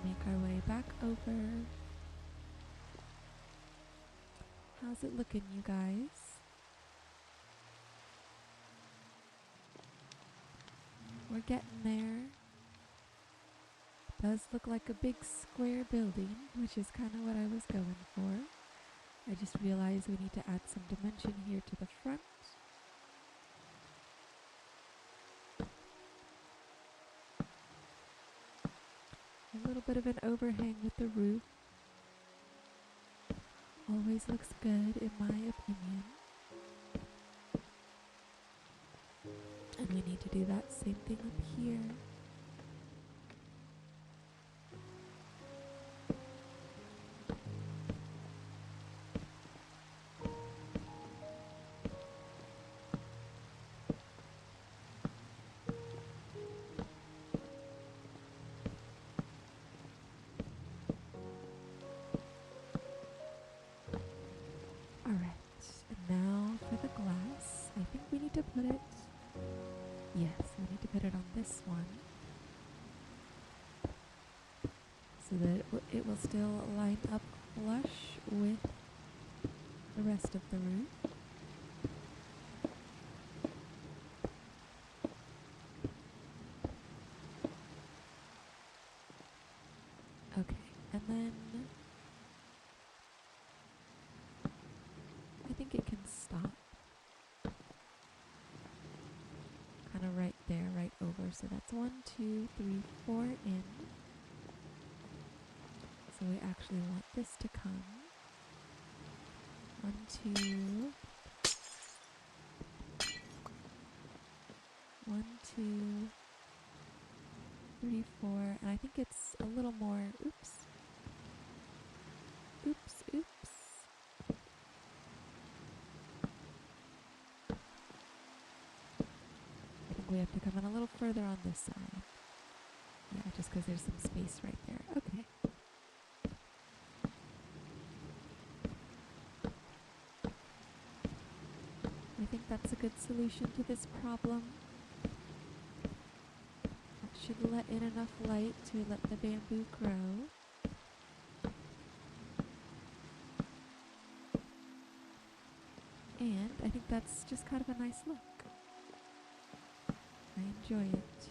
Make our way back over. How's it looking, you guys? We're getting there. Does look like a big square building, which is kind of what I was going for. I just realized we need to add some dimension here to the front. A little bit of an overhang with the roof. Always looks good in my opinion. And we need to do that same thing up here. this one so that it will still line up flush with the rest of the roof. Okay, and then I think it can stop kind of right there, right over. So that's 1, 2, 3, 4 in. So we actually want this to come 1, 2, 1, 2, 3, 4, and I think it's a little more. Oops. I think we have to come in a little further on this side. Yeah, just because there's some space right there. Okay. I think that's a good solution to this problem. It should let in enough light to let the bamboo grow. And I think that's just kind of a nice look. I enjoy it.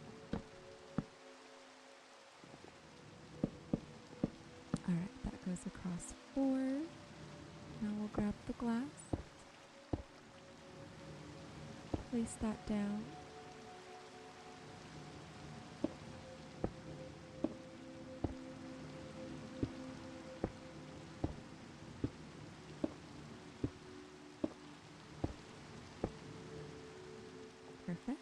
Alright, that goes across 4. Now we'll grab the glass. Place that down. Perfect.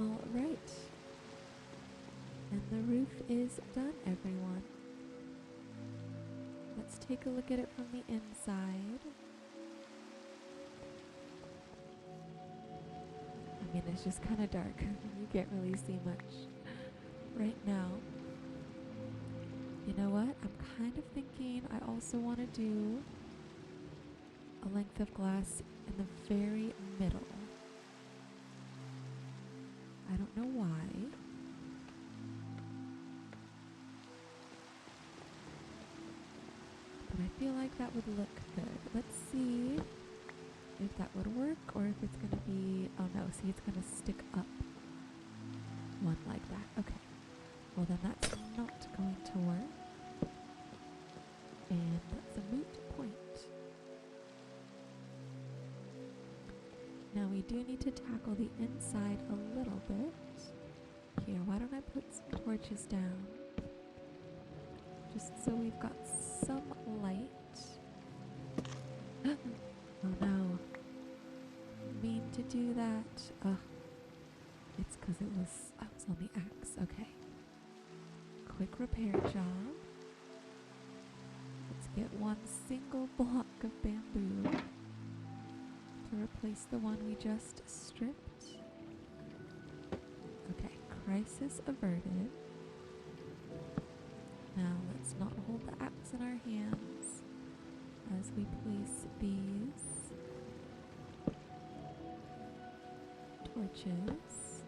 All right. And the roof is done, everyone. Let's take a look at it from the inside. I mean, it's just kind of dark. You can't really see much right now. You know what? I'm kind of thinking I also want to do a length of glass in the very middle. I don't know why. But I feel like that would look good. Let's see if that would work or if it's going to be, oh no, see, it's going to stick up one like that. Okay. Well, then that's not going to work. And that's a moot point. Now we do need to tackle the inside a little bit. Here, why don't I put some torches down? Just so we've got some light. Oh no. Mean to do that. Ugh. It's because it was on the axe. Okay. Quick repair job. Let's get one single block of bamboo to replace the one we just stripped. Okay, crisis averted. Now let's not hold the axe in our hands as we place these torches.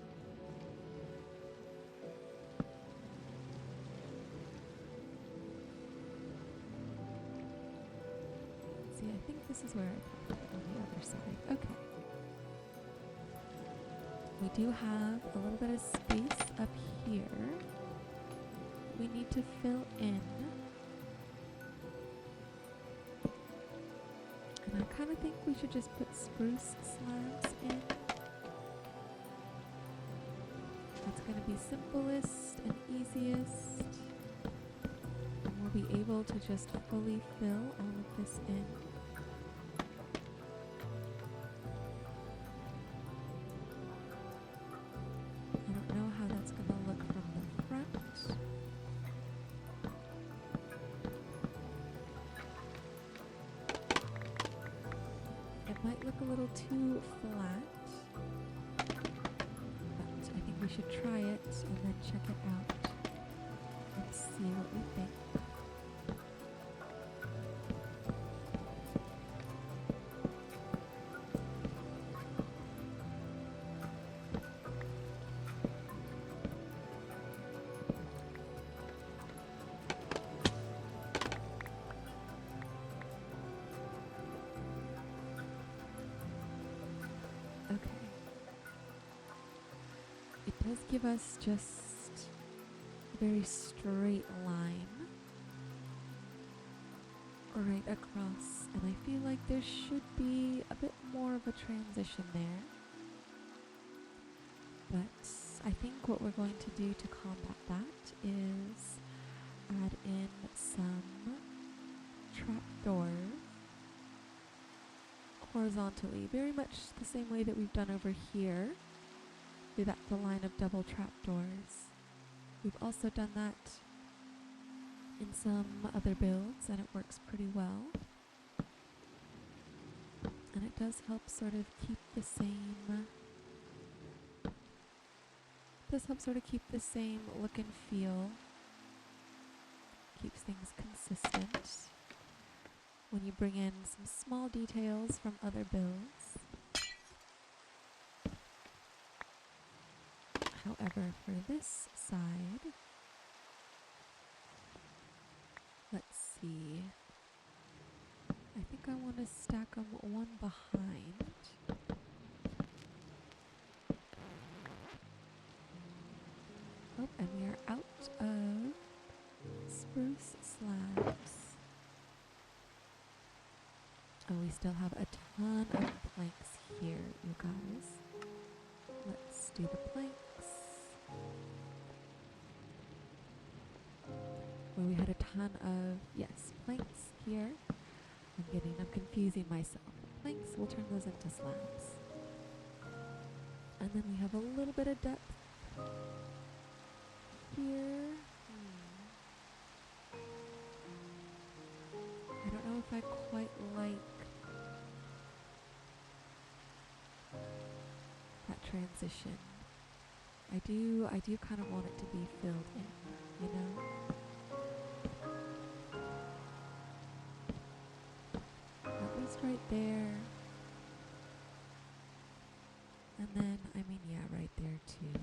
See, I think this is where I put it on the other side. Okay. We do have a little bit of space up here. We need to fill in. And I kind of think we should just put spruce slabs in. That's going to be simplest and easiest. And we'll be able to just fully fill all of this in. I don't know how that's going to look from the front. little too flat, but I think we should try it and then check it out and see what we think. Okay. It does give us just a very straight line right across, and I feel like there should be a bit more of a transition there. But I think what we're going to do to combat that is add in some trapdoors horizontally, very much the same way that we've done over here. Do that the line of double trapdoors. We've also done that in some other builds, and it works pretty well. And it does help sort of keep the same look and feel. Keeps things consistent when you bring in some small details from other builds. However, for this side, let's see. I think I want to stack them one behind. Oh, and we are out of spruce slabs. Oh, we still have a ton of planks here, you guys. Let's do the planks. Where we had a ton of, yes, planks here. I'm confusing myself. Planks, we'll turn those into slabs. And then we have a little bit of depth here. I don't know if I quite like that transition. I do kind of want it to be filled in, you know? At least right there. And then, I mean, yeah, right there too.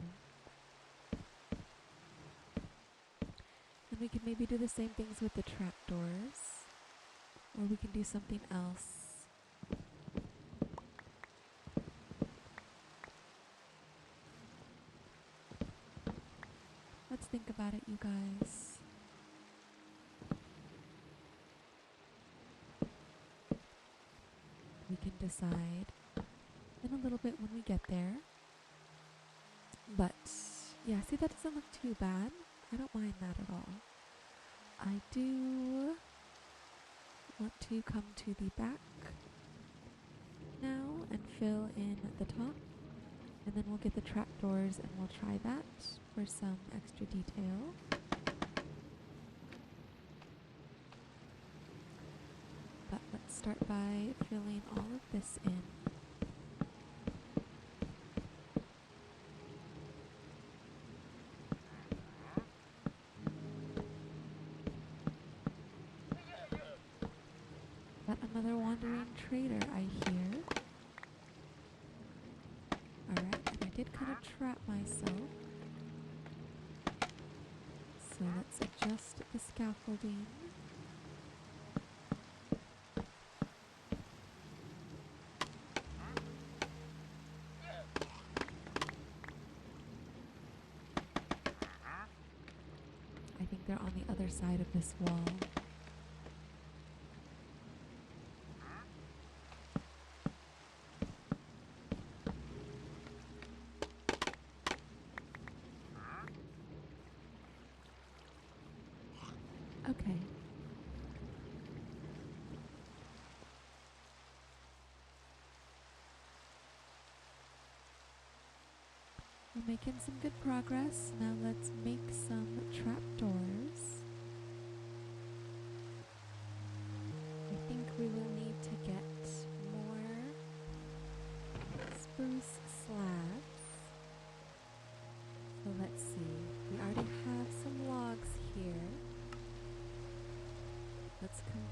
And we can maybe do the same things with the trapdoors. Or we can do something else. Let's think about it, you guys. We can decide in a little bit when we get there. But, yeah, see, that doesn't look too bad. I don't mind that at all. I do want to come to the back now and fill in the top. And then we'll get the trapdoors and we'll try that for some extra detail. But let's start by filling all of this in. Got another wandering trader, I hear. Alright, and I did kind of trap myself. So let's adjust the scaffolding. I think they're on the other side of this wall. Okay. We're making some good progress. Now let's make some trapdoors. I think we will need to get more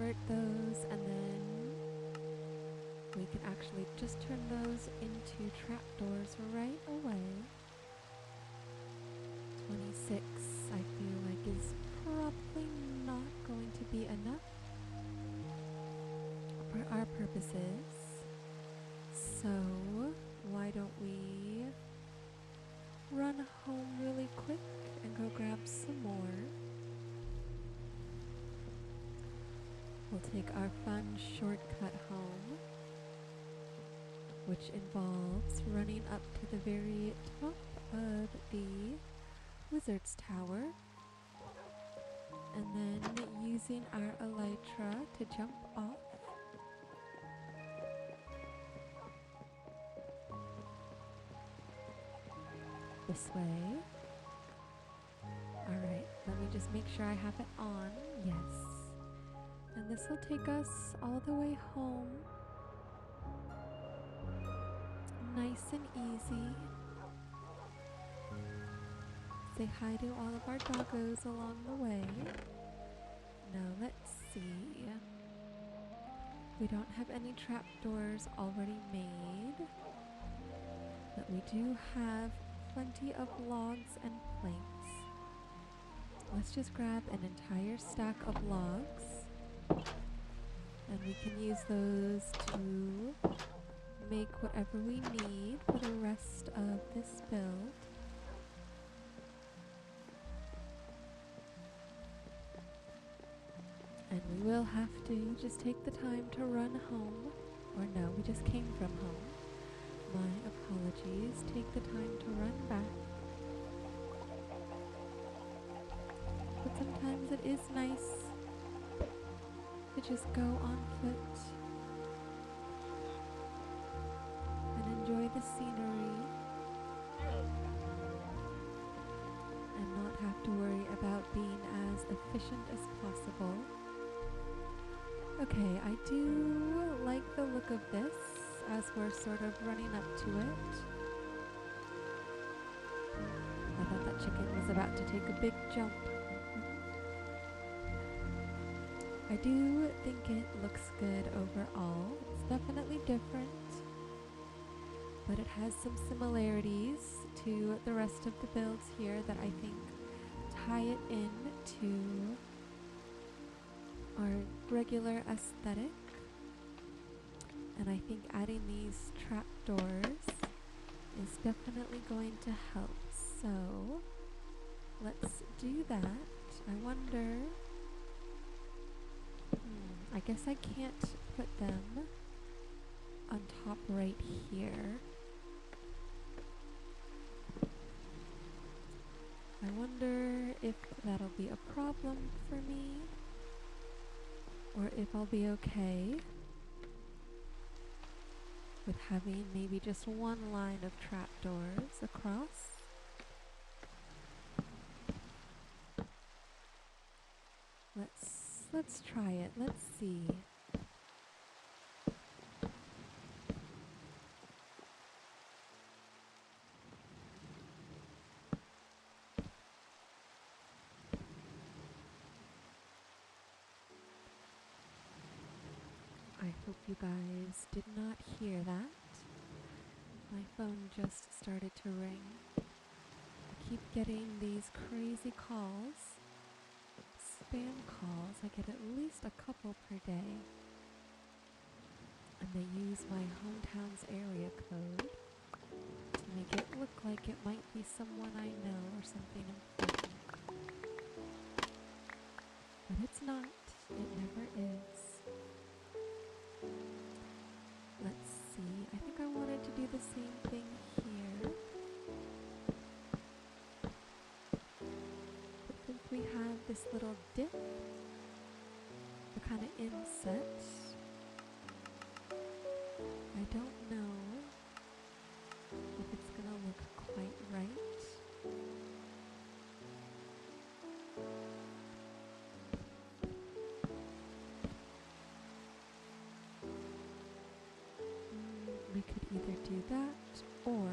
invert those, and then we can actually just turn those into trapdoors right away. 26, I feel like, is probably not going to be enough for our purposes. So, why don't we run home really quick and go grab some more. We'll take our fun shortcut home, which involves running up to the very top of the Wizard's Tower, and then using our elytra to jump off. This way. Alright, let me just make sure I have it on. Yes. And this will take us all the way home. Nice and easy. Say hi to all of our doggos along the way. Now let's see. We don't have any trapdoors already made, but we do have plenty of logs and planks. Let's just grab an entire stack of logs, and we can use those to make whatever we need for the rest of this build. And we will have to just take the time to run home. Or no, we just came from home. My apologies. Take the time to run back. But sometimes it is nice to just go on foot and enjoy the scenery and not have to worry about being as efficient as possible. Okay, I do like the look of this as we're sort of running up to it. I thought that chicken was about to take a big jump. I do think it looks good overall. It's definitely different, but it has some similarities to the rest of the builds here that I think tie it in to our regular aesthetic. And I think adding these trapdoors is definitely going to help. So let's do that. I wonder, I guess I can't put them on top right here. I wonder if that'll be a problem for me, or if I'll be okay with having maybe just one line of trapdoors across. Let's try it. Let's see. I hope you guys did not hear that. My phone just started to ring. I keep getting these crazy calls. Spam calls. I get at least a couple per day. And they use my hometown's area code to make it look like it might be someone I know or something important. But it's not. It never is. Let's see. I think I wanted to do the same thing here. But since we have this little dip, the kind of inset, I don't know if it's gonna look quite right. We could either do that or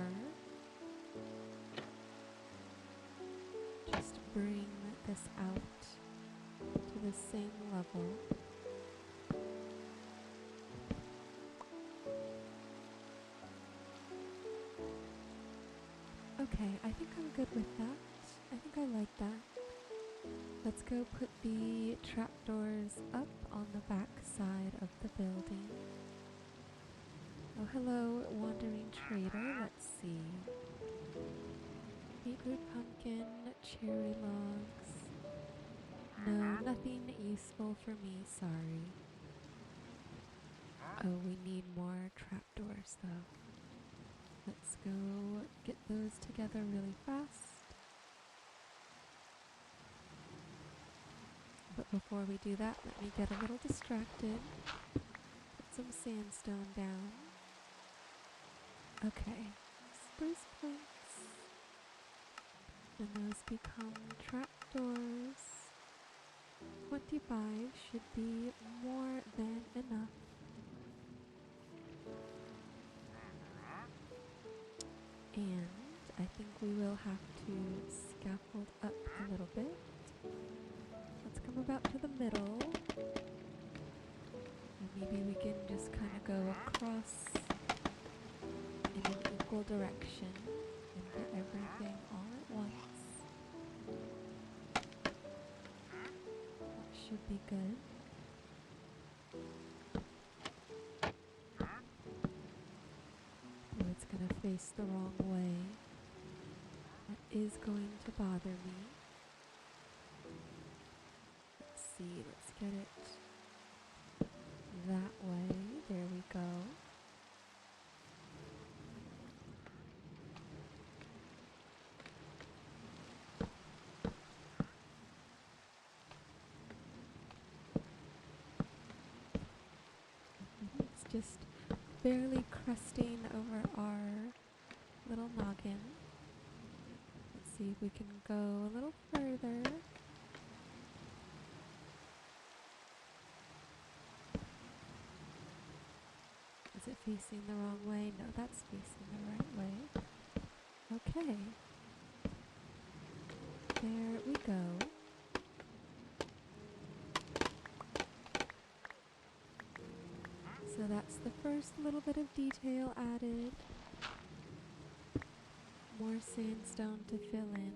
just bring this out to the same level Okay, I think I'm good with that. I think I like that. Let's go put the trapdoors up on the back side of the building. Oh, hello, wandering trader. Let's see. Beetroot, pumpkin, cherry logs. No, nothing useful for me, sorry. Oh, we need more trapdoors though. Let's go get those together really fast. But before we do that, let me get a little distracted. Put some sandstone down. Okay, spruce planks. And those become trapdoors. 25 should be more than enough. And I think we will have to scaffold up a little bit. Let's come about to the middle. And maybe we can just kind of go across in an equal direction and get everything all at once. That should be good. Oh, it's going to face the wrong way. That is going to bother me. Let's see, let's get it that way. There we go. It's just barely crusting over our little noggin. Let's see if we can go a little further. Is it facing the wrong way? No, that's facing the right way. Okay. There we go. So that's the first little bit of detail added. More sandstone to fill in.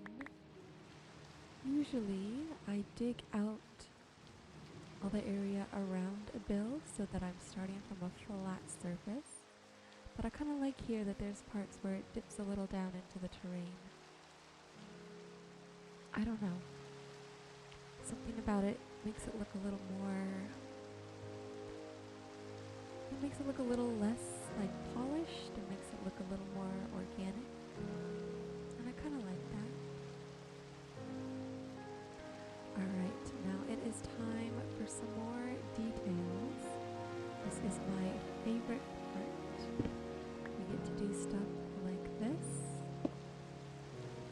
Usually I dig out all the area around a build so that I'm starting from a flat surface. But I kind of like here that there's parts where it dips a little down into the terrain. I don't know. Something about it makes it look a little more... It makes it look a little less like polished. It makes it look a little more organic. And I kind of like that. Alright, now it is time for some more details. This is my favorite part. We get to do stuff like this.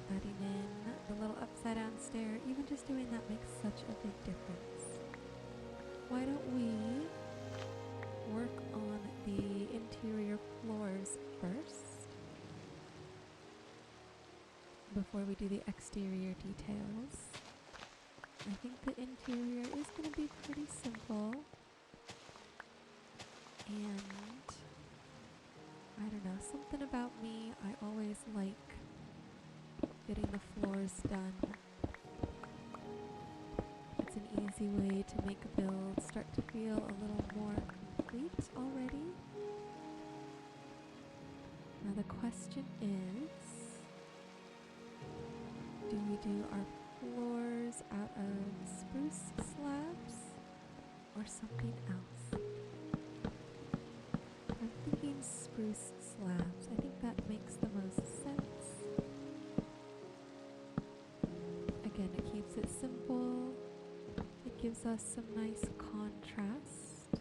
Adding in the little upside down stair. Even just doing that makes such a big difference. Why don't we work on the interior floors first before we do the exterior details. I think the interior is going to be pretty simple, and I don't know, something about me, I always like getting the floors done. It's an easy way to make a build start to feel a little more complete already. Now the question is, do we do our floors out of spruce slabs or something else? I'm thinking spruce slabs. I think that makes the most sense. Again, it keeps it simple. It gives us some nice contrast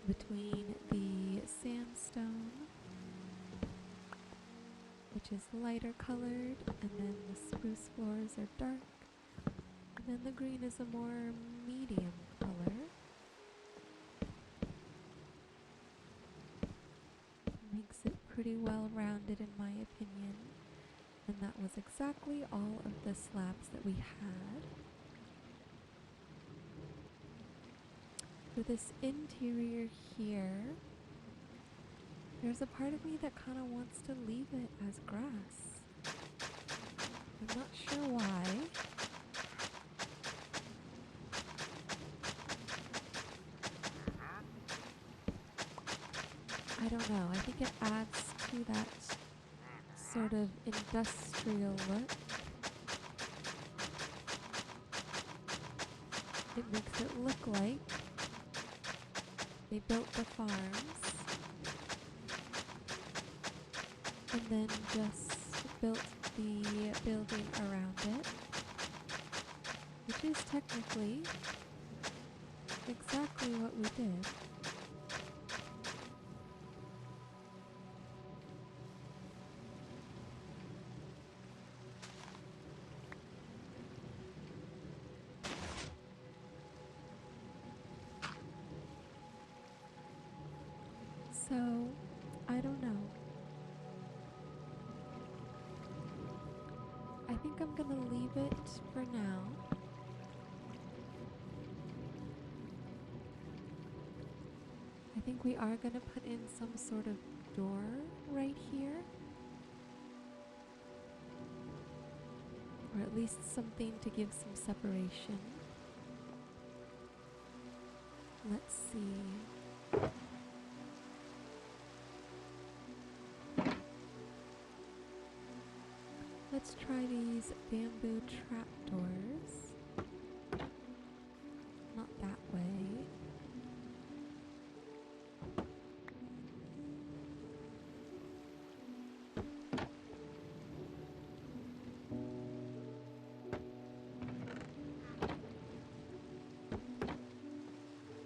between the sandstone, which is lighter colored, and then the spruce floors are dark, and then the green is a more medium color. Makes it pretty well rounded in my opinion, and that was exactly all of the slabs that we had. For this interior here, There's a part of me that kind of wants to leave it as grass. I'm not sure why. I don't know. I think it adds to that sort of industrial look. It makes it look like they built the farms and then just built the building around it, which is technically exactly what we did. So, I don't know. I think I'm gonna leave it for now. I think we are gonna put in some sort of door right here. Or at least something to give some separation. Let's see. Let's try these bamboo trapdoors. Not that way.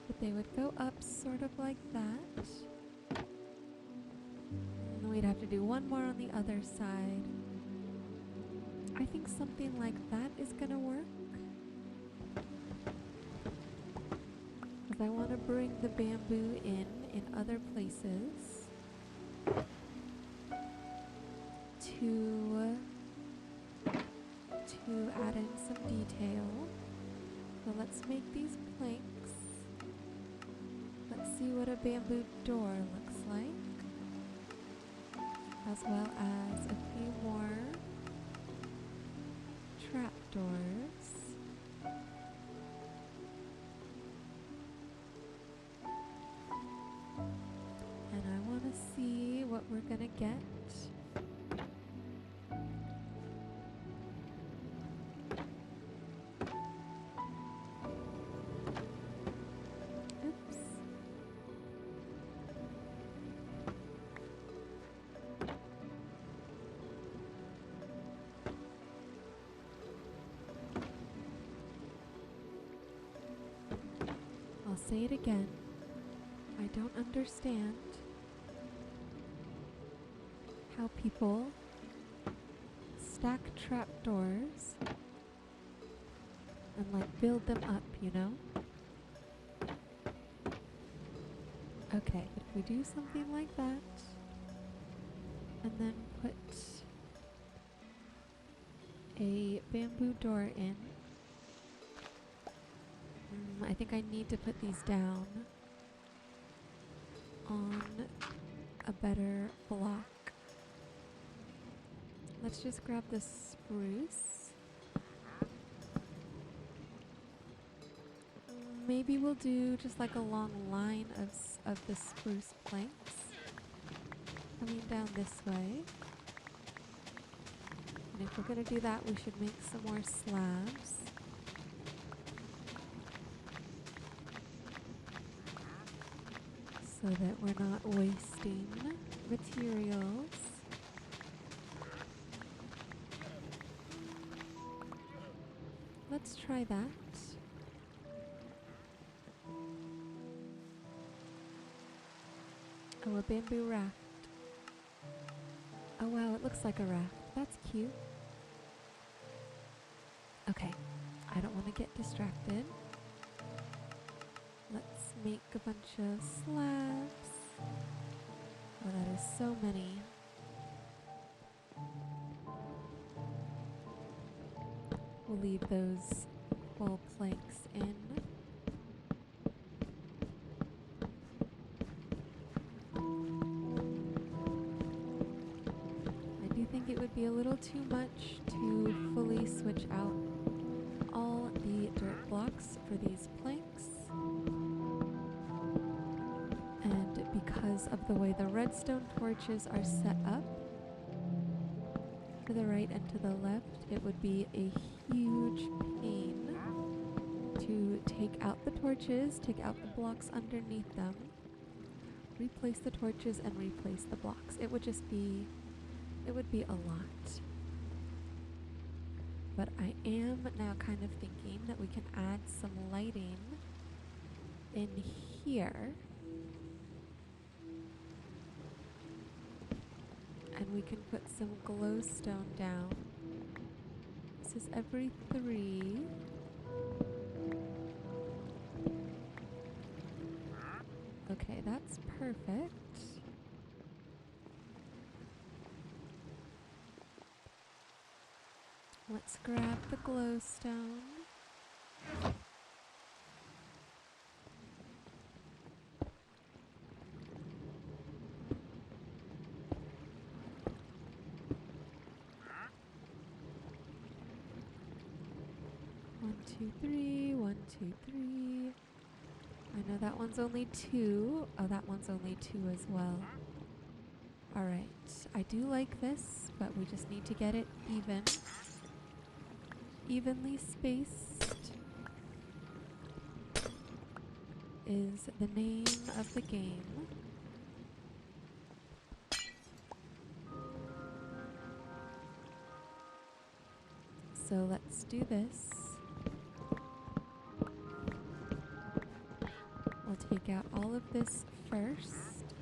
But they would go up sort of like that. And we'd have to do one more on the other side. I think something like that is gonna work. Because I want to bring the bamboo in other places to add in some detail. So let's make these planks. Let's see what a bamboo door looks like. As well as a few more trapdoors. And I want to see what we're gonna get. Oops. I'll say it again. I don't understand how people stack trapdoors and like build them up, you know? Okay, if we do something like that and then put a bamboo door in, I think I need to put these down on a better block. Let's just grab the spruce. Maybe we'll do just like a long line of the spruce planks coming down this way. And if we're gonna do that, we should make some more slabs. So that we're not wasting materials. Let's try that. Oh, a bamboo raft. Oh wow, it looks like a raft. That's cute. Okay, I don't want to get distracted. Let's make a bunch of slabs. Oh, that is so many. We'll leave those whole planks in. too much to fully switch out all the dirt blocks for these planks. And because of the way the redstone torches are set up, to the right and to the left, it would be a huge pain to take out the torches, take out the blocks underneath them, replace the torches, and replace the blocks. It would be a lot. But I am now kind of thinking that we can add some lighting in here. And we can put some glowstone down. This is every 3. Okay, that's perfect. Let's grab the glowstone. One, two, three. 1, 2, 3. I know that one's only 2. Oh, that one's only 2 as well. Alright, I do like this, but we just need to get it even. Evenly spaced is the name of the game. So let's do this. We'll take out all of this first,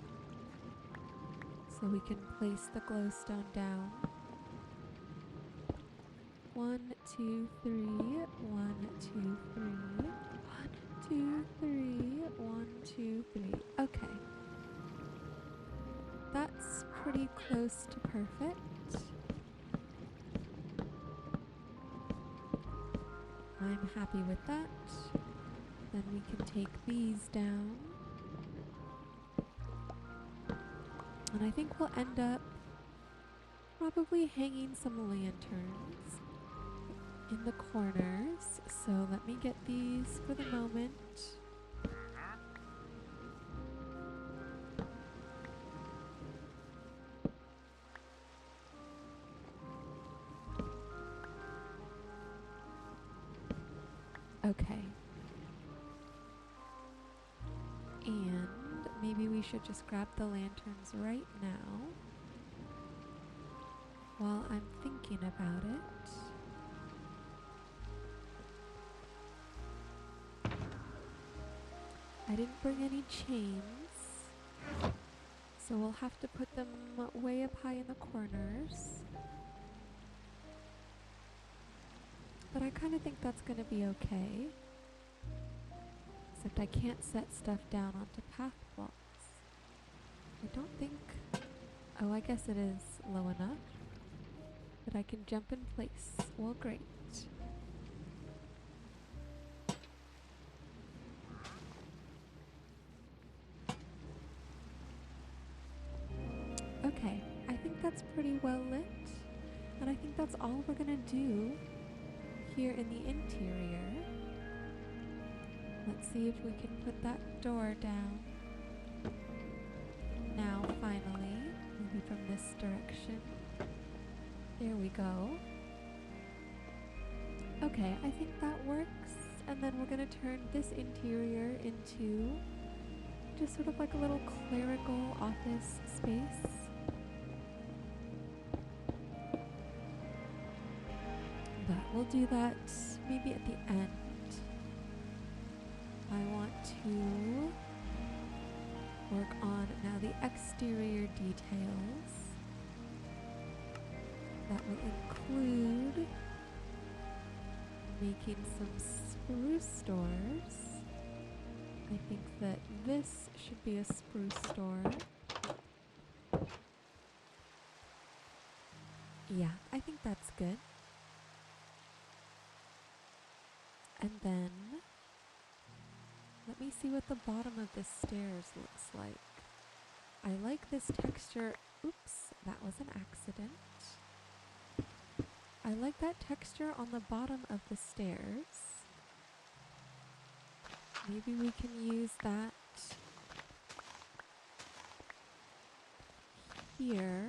so we can place the glowstone down. 1, 2, 3. 1, 2, 3. 1, 2, 3. 1, 2, 3. Okay. That's pretty close to perfect. I'm happy with that. Then we can take these down. And I think we'll end up probably hanging some lanterns in the corners. So let me get these for the moment. Okay. And maybe we should just grab the lanterns right now while I'm thinking about it. I didn't bring any chains, so we'll have to put them way up high in the corners. But I kind of think that's going to be okay. Except I can't set stuff down onto path blocks. I don't think... Oh, I guess it is low enough that I can jump in place. Well, great. Okay, I think that's pretty well lit. And I think that's all we're gonna do here in the interior. Let's see if we can put that door down. Now, finally, maybe from this direction. There we go. Okay, I think that works. And then we're gonna turn this interior into just sort of like a little clerical office space. But we'll do that maybe at the end. I want to work on now the exterior details. That will include making some spruce doors. I think that this should be a spruce door. Yeah, I think that's good. And then, let me see what the bottom of the stairs looks like. I like this texture. Oops, that was an accident. I like that texture on the bottom of the stairs. Maybe we can use that here.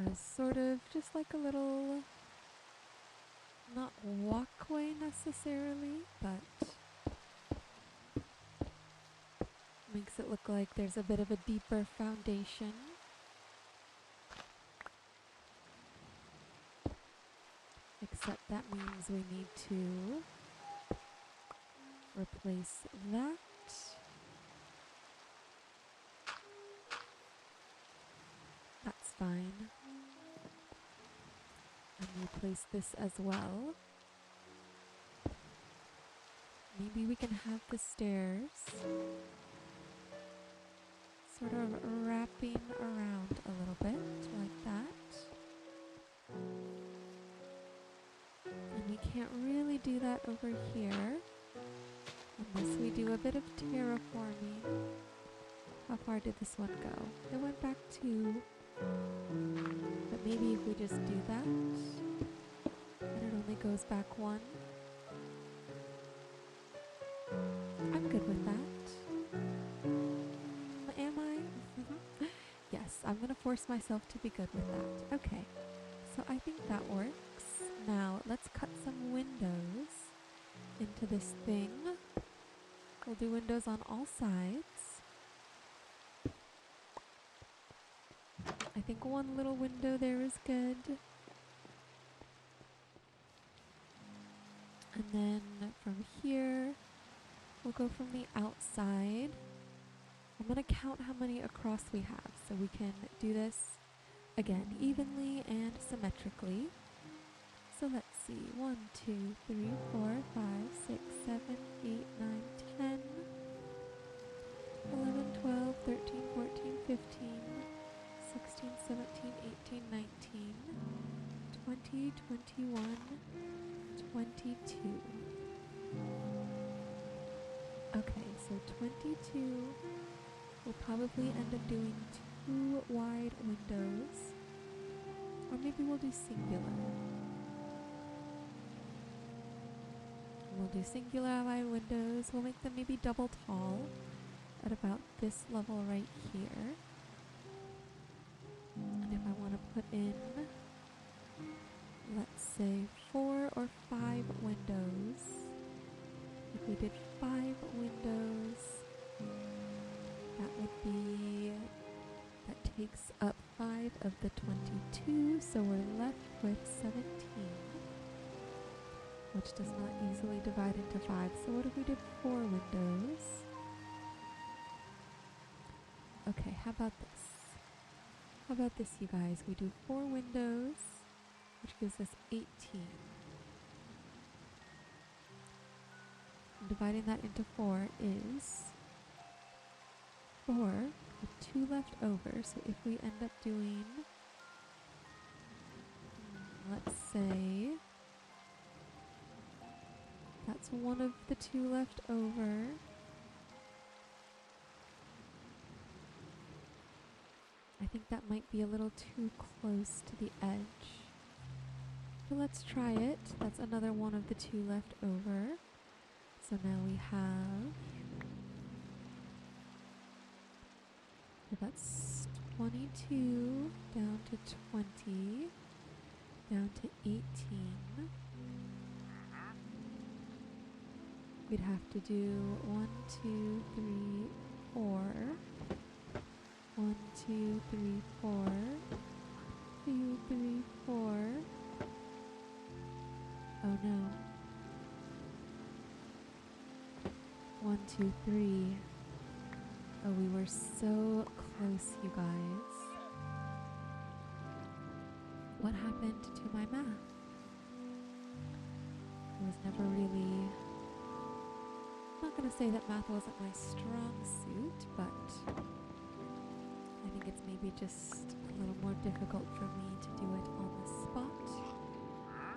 As sort of just like a little, not walkway necessarily, but makes it look like there's a bit of a deeper foundation. Except that means we need to replace that. That's fine. And replace this as well. Maybe we can have the stairs sort of wrapping around a little bit like that. And we can't really do that over here unless we do a bit of terraforming. How far did this one go? It went back 2. But maybe if we just do that, and it only goes back 1. I'm good with that. Am I? Yes, I'm gonna force myself to be good with that. Okay, so I think that works. Now, let's cut some windows into this thing. We'll do windows on all sides. I think one little window there is good. And then from here, we'll go from the outside. I'm going to count how many across we have so we can do this again evenly and symmetrically. So let's see, 1, 2, 3, 4, 5, 6, 7, 8, 9, 10, 11, 12, 13, 14, 15, 16, 17, 18, 19, 20, 21, 22. Okay, so 22, we'll probably end up doing 2 wide windows, or maybe we'll do singular. We'll do singular wide windows. We'll make them maybe double tall at about this level right here. And if I want to put in, let's say 4 or 5 windows. If we did 5 windows, that would be, that takes up 5 of the 22, so we're left with 17. Which does not easily divide into 5. So what if we did 4 windows? Okay, how about this? How about this, you guys? We do 4 windows, which gives us 18. And dividing that into 4 is 4 with 2 left over. So if we end up doing, let's say, that's one of the 2 left over. I think that might be a little too close to the edge. But let's try it. That's another one of the 2 left over. So now we have, so that's 22 down to 20, down to 18. We'd have to do 1, 2, 3, 4. 1, 2, 3, 4. 2, 3, 4. Oh no. 1, 2, 3. Oh, we were so close, you guys. What happened to my math? It was never really... I'm not going to say that math wasn't my strong suit, but I think it's maybe just a little more difficult for me to do it on the spot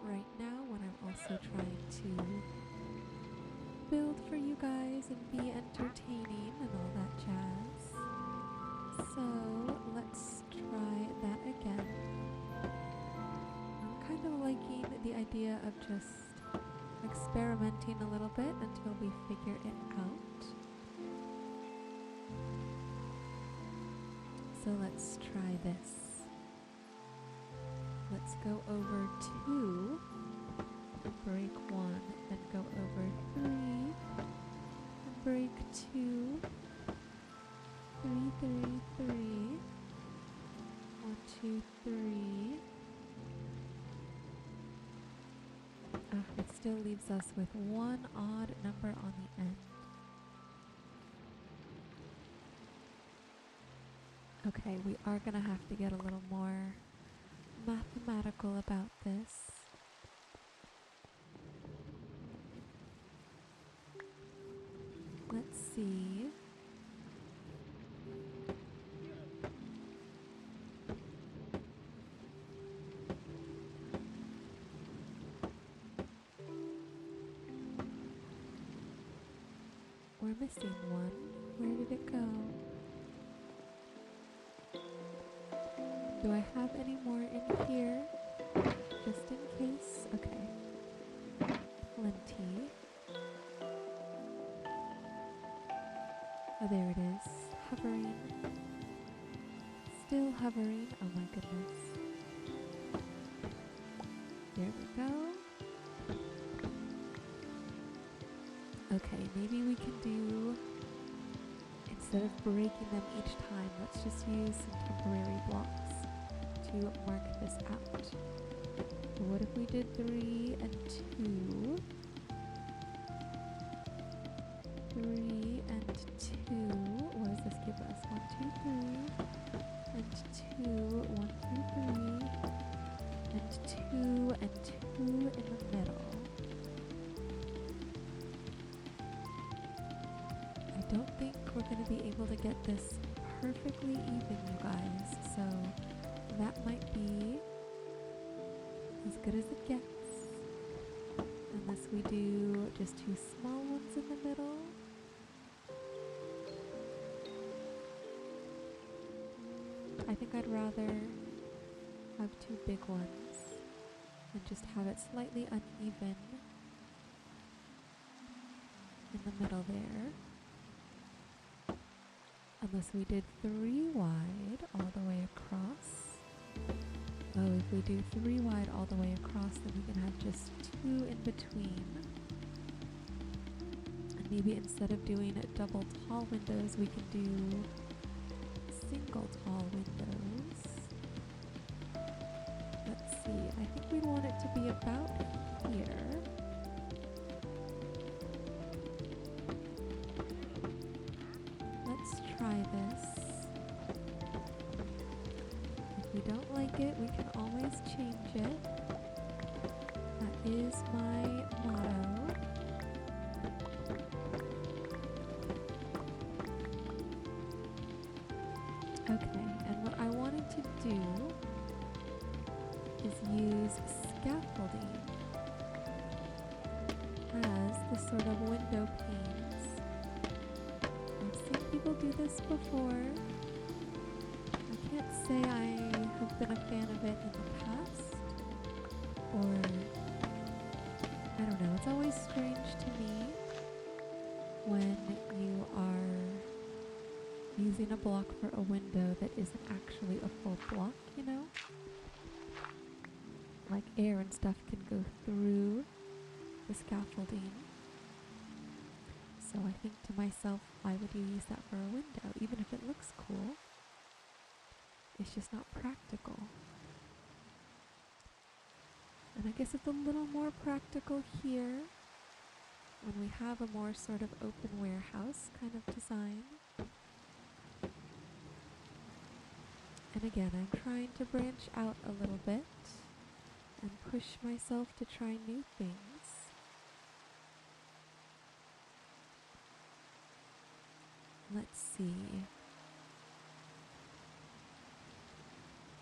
right now when I'm also trying to build for you guys and be entertaining and all that jazz. So let's try that again. I'm kind of liking the idea of just experimenting a little bit until we figure it out. So let's try this. Let's go over 2, break 1, then go over 3, and break 2, 3, 3, 3, 1, 2, 3. It still leaves us with one odd number on the end. Okay, we are gonna have to get a little more mathematical about this. Let's see. We're missing one. Where did it go? Do I have any more in here? Just in case? Okay. Plenty. Oh, there it is. Hovering. Still hovering. Oh my goodness. There we go. Okay, maybe we can do, instead of breaking them each time, let's just use some temporary blocks to mark this out. So what if we did 3 and 2? 3 and 2. What does this give us? 1, 2, 3 and 2. 1, 2, 3 and 2 and 2 in the middle. I don't think we're going to be able to get this perfectly even, you guys, so that might be as good as it gets, unless we do just 2 small ones in the middle. I think I'd rather have 2 big ones and just have it slightly uneven in the middle there. Unless we did 3 wide all the way across. Oh, if we do 3 wide all the way across, then we can have just 2 in between. And maybe instead of doing double tall windows, we can do single tall windows. Let's see, I think we want it to be about here. Try this. If we don't like it, we can always change it. That is my motto. Okay, and what I wanted to do is use scaffolding as the sort of window panes. People do this before. I can't say I have been a fan of it in the past, or I don't know, it's always strange to me when you are using a block for a window that isn't actually a full block, you know? Like air and stuff can go through the scaffolding. So I think to myself, why would you use that for a window? Even if it looks cool, it's just not practical. And I guess it's a little more practical here when we have a more sort of open warehouse kind of design. And again, I'm trying to branch out a little bit and push myself to try new things. Let's see.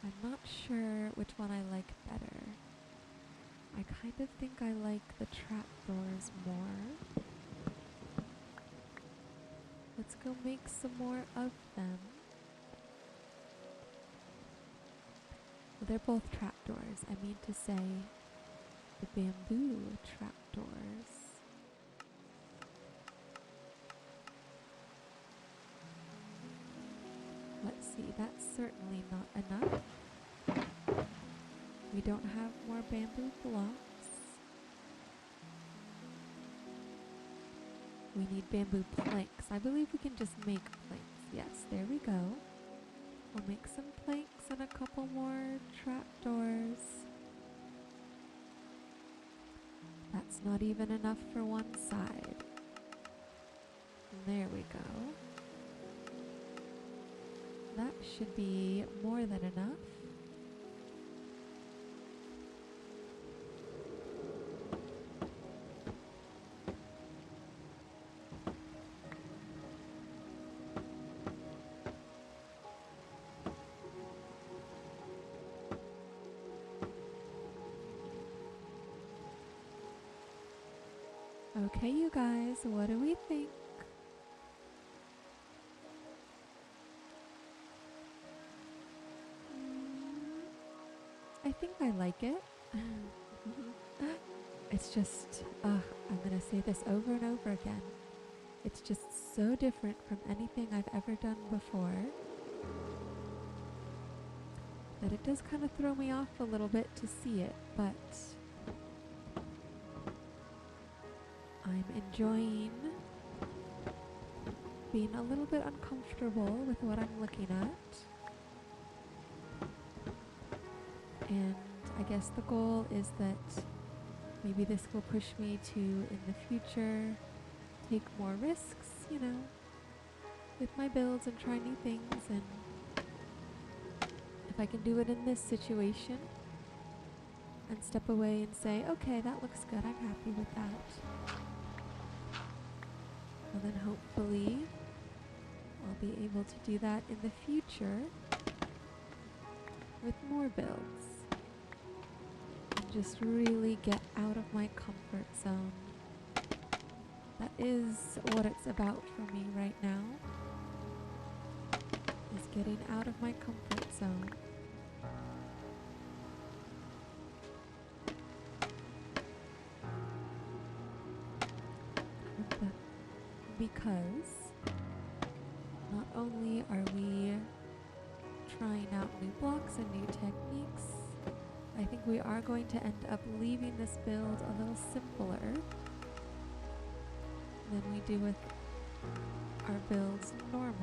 I'm not sure which one I like better. I kind of think I like the trapdoors more. let's go make some more of them. Well, they're both trapdoors. I mean to say the bamboo trapdoors. Let's see, that's certainly not enough. We don't have more bamboo blocks. We need bamboo planks. I believe we can just make planks. Yes, there we go. We'll make some planks and a couple more trapdoors. That's not even enough for one side. There we go. That should be more than enough. Okay, you guys, what do we think? I think I like it. It's just, I'm gonna say this over and over again. It's just so different from anything I've ever done before that it does kind of throw me off a little bit to see it, but I'm enjoying being a little bit uncomfortable with what I'm looking at. And I guess the goal is that maybe this will push me to, in the future, take more risks, you know, with my builds and try new things. And if I can do it in this situation and step away and say, okay, that looks good, I'm happy with that. Well, then hopefully I'll be able to do that in the future with more builds. Just really get out of my comfort zone. That is what it's about for me right now, is getting out of my comfort zone. Because not only are we trying out new blocks and new techniques, I think we are going to end up leaving this build a little simpler than we do with our builds normally.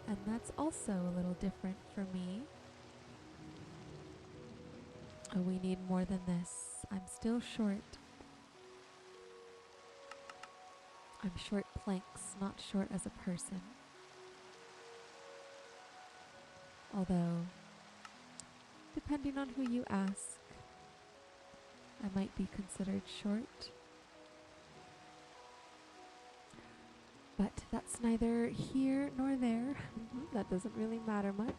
And that's also a little different for me. Oh, we need more than this. I'm still short. I'm short planks, not short as a person. Although, depending on who you ask, I might be considered short. But that's neither here nor there. That doesn't really matter much.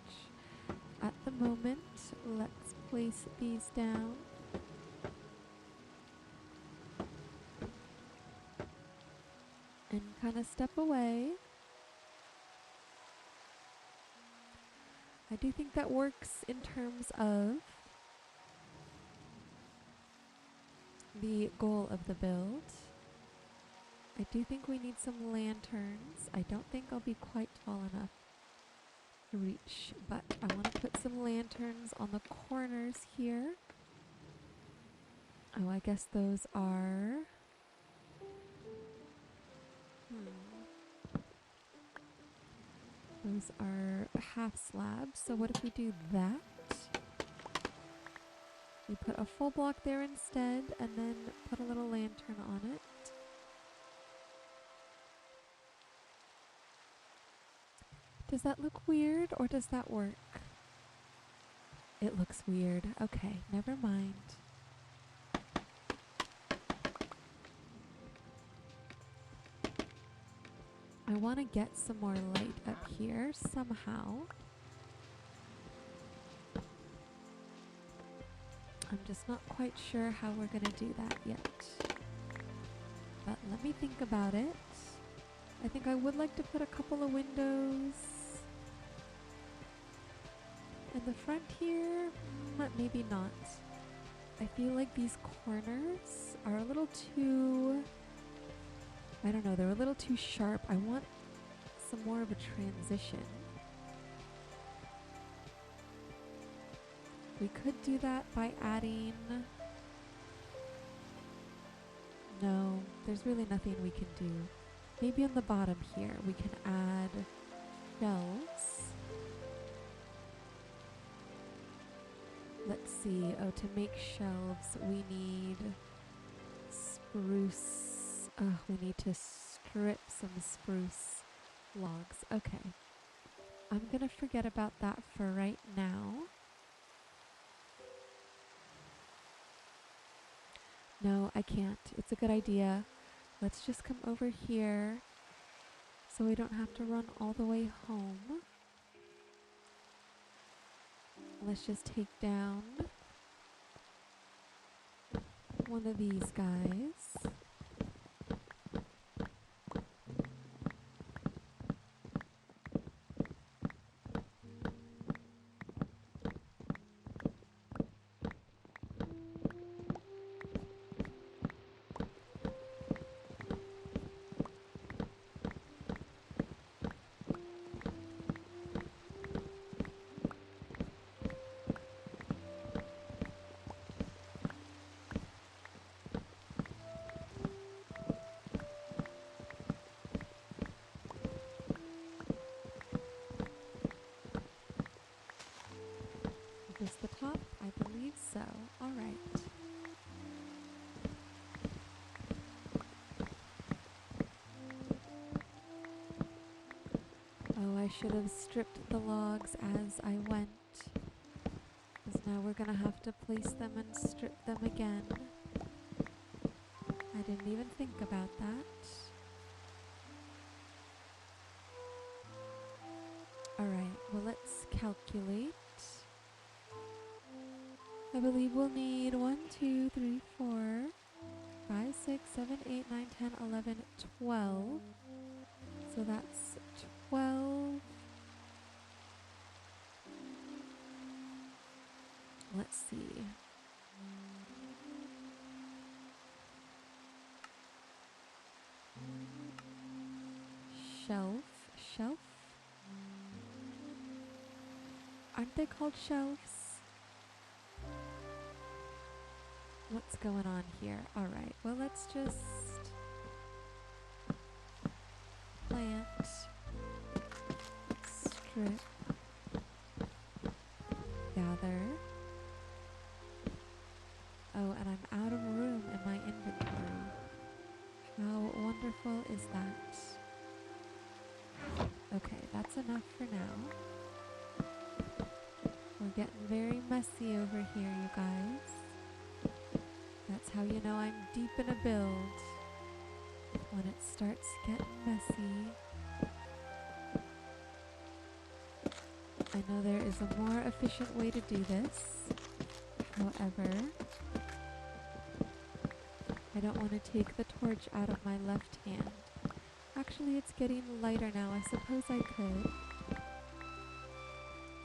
At the moment, let's place these down. And kind of step away. I do think that works in terms of the goal of the build. I do think we need some lanterns. I don't think I'll be quite tall enough to reach, but I want to put some lanterns on the corners here. Oh, I guess those are... Those are half slabs, so what if we do that? We put a full block there instead, and then put a little lantern on it. Does that look weird, or does that work? It looks weird. Okay, never mind. I want to get some more light up here somehow. I'm just not quite sure how we're gonna do that yet. But let me think about it. I think I would like to put a couple of windows in the front here, but maybe not. I feel like these corners are a little too, I don't know, they're a little too sharp. I want some more of a transition. We could do that by adding, no, there's really nothing we can do. Maybe on the bottom here we can add shelves. Let's see, oh, to make shelves we need spruce. Oh, we need to strip some spruce logs. Okay, I'm gonna forget about that for right now. No, I can't. It's a good idea. Let's just come over here so we don't have to run all the way home. Let's just take down one of these guys. Is the top? I believe so. All right. Oh, I should have stripped the logs as I went, because now we're gonna have to place them and strip them again. I didn't even think about that. All right, well, let's calculate. I believe we'll need 1, 2, 3, 4, 5, 6, 7, 8, 9, 10, 11, 12. So that's 12. Let's see. Shelf? Aren't they called shelves? What's going on here? Alright, well, let's just plant, strip, gather. Oh, and I'm out of room in my inventory. How wonderful is that? Okay, that's enough for now. We're getting very messy over here, you guys. That's how you know I'm deep in a build. When it starts getting messy. I know there is a more efficient way to do this. However, I don't want to take the torch out of my left hand. Actually, it's getting lighter now. I suppose I could.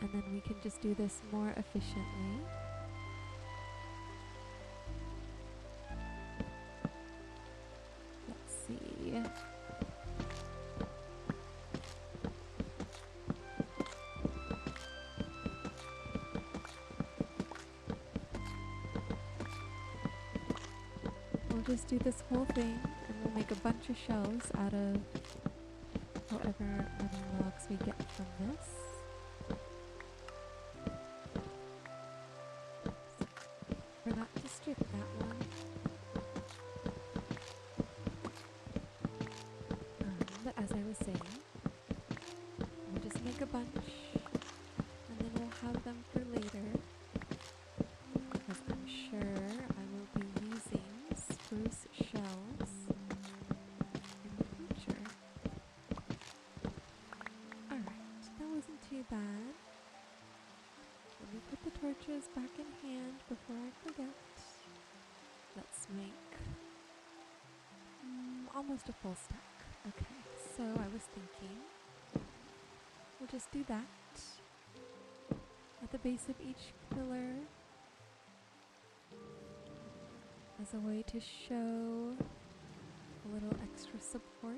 And then we can just do this more efficiently. Let's see. We'll just do this whole thing and we'll make a bunch of shelves out of however many logs we get from this. Forgot to strip that one. But as I was saying, we'll just make a bunch and then we'll have them for later. Because I'm sure I will be using spruce shelves in the future. Alright, that wasn't almost a full stack. Okay, so I was thinking we'll just do that at the base of each pillar as a way to show a little extra support.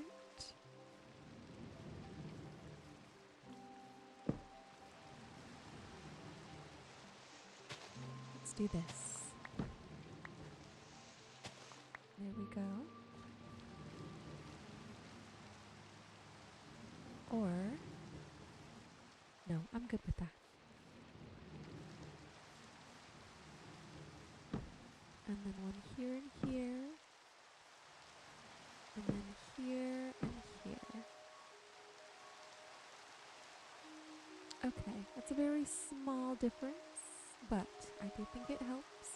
Let's do this. There we go. Or, no, I'm good with that. And then one here and here. And then here and here. Okay, that's a very small difference, but I do think it helps.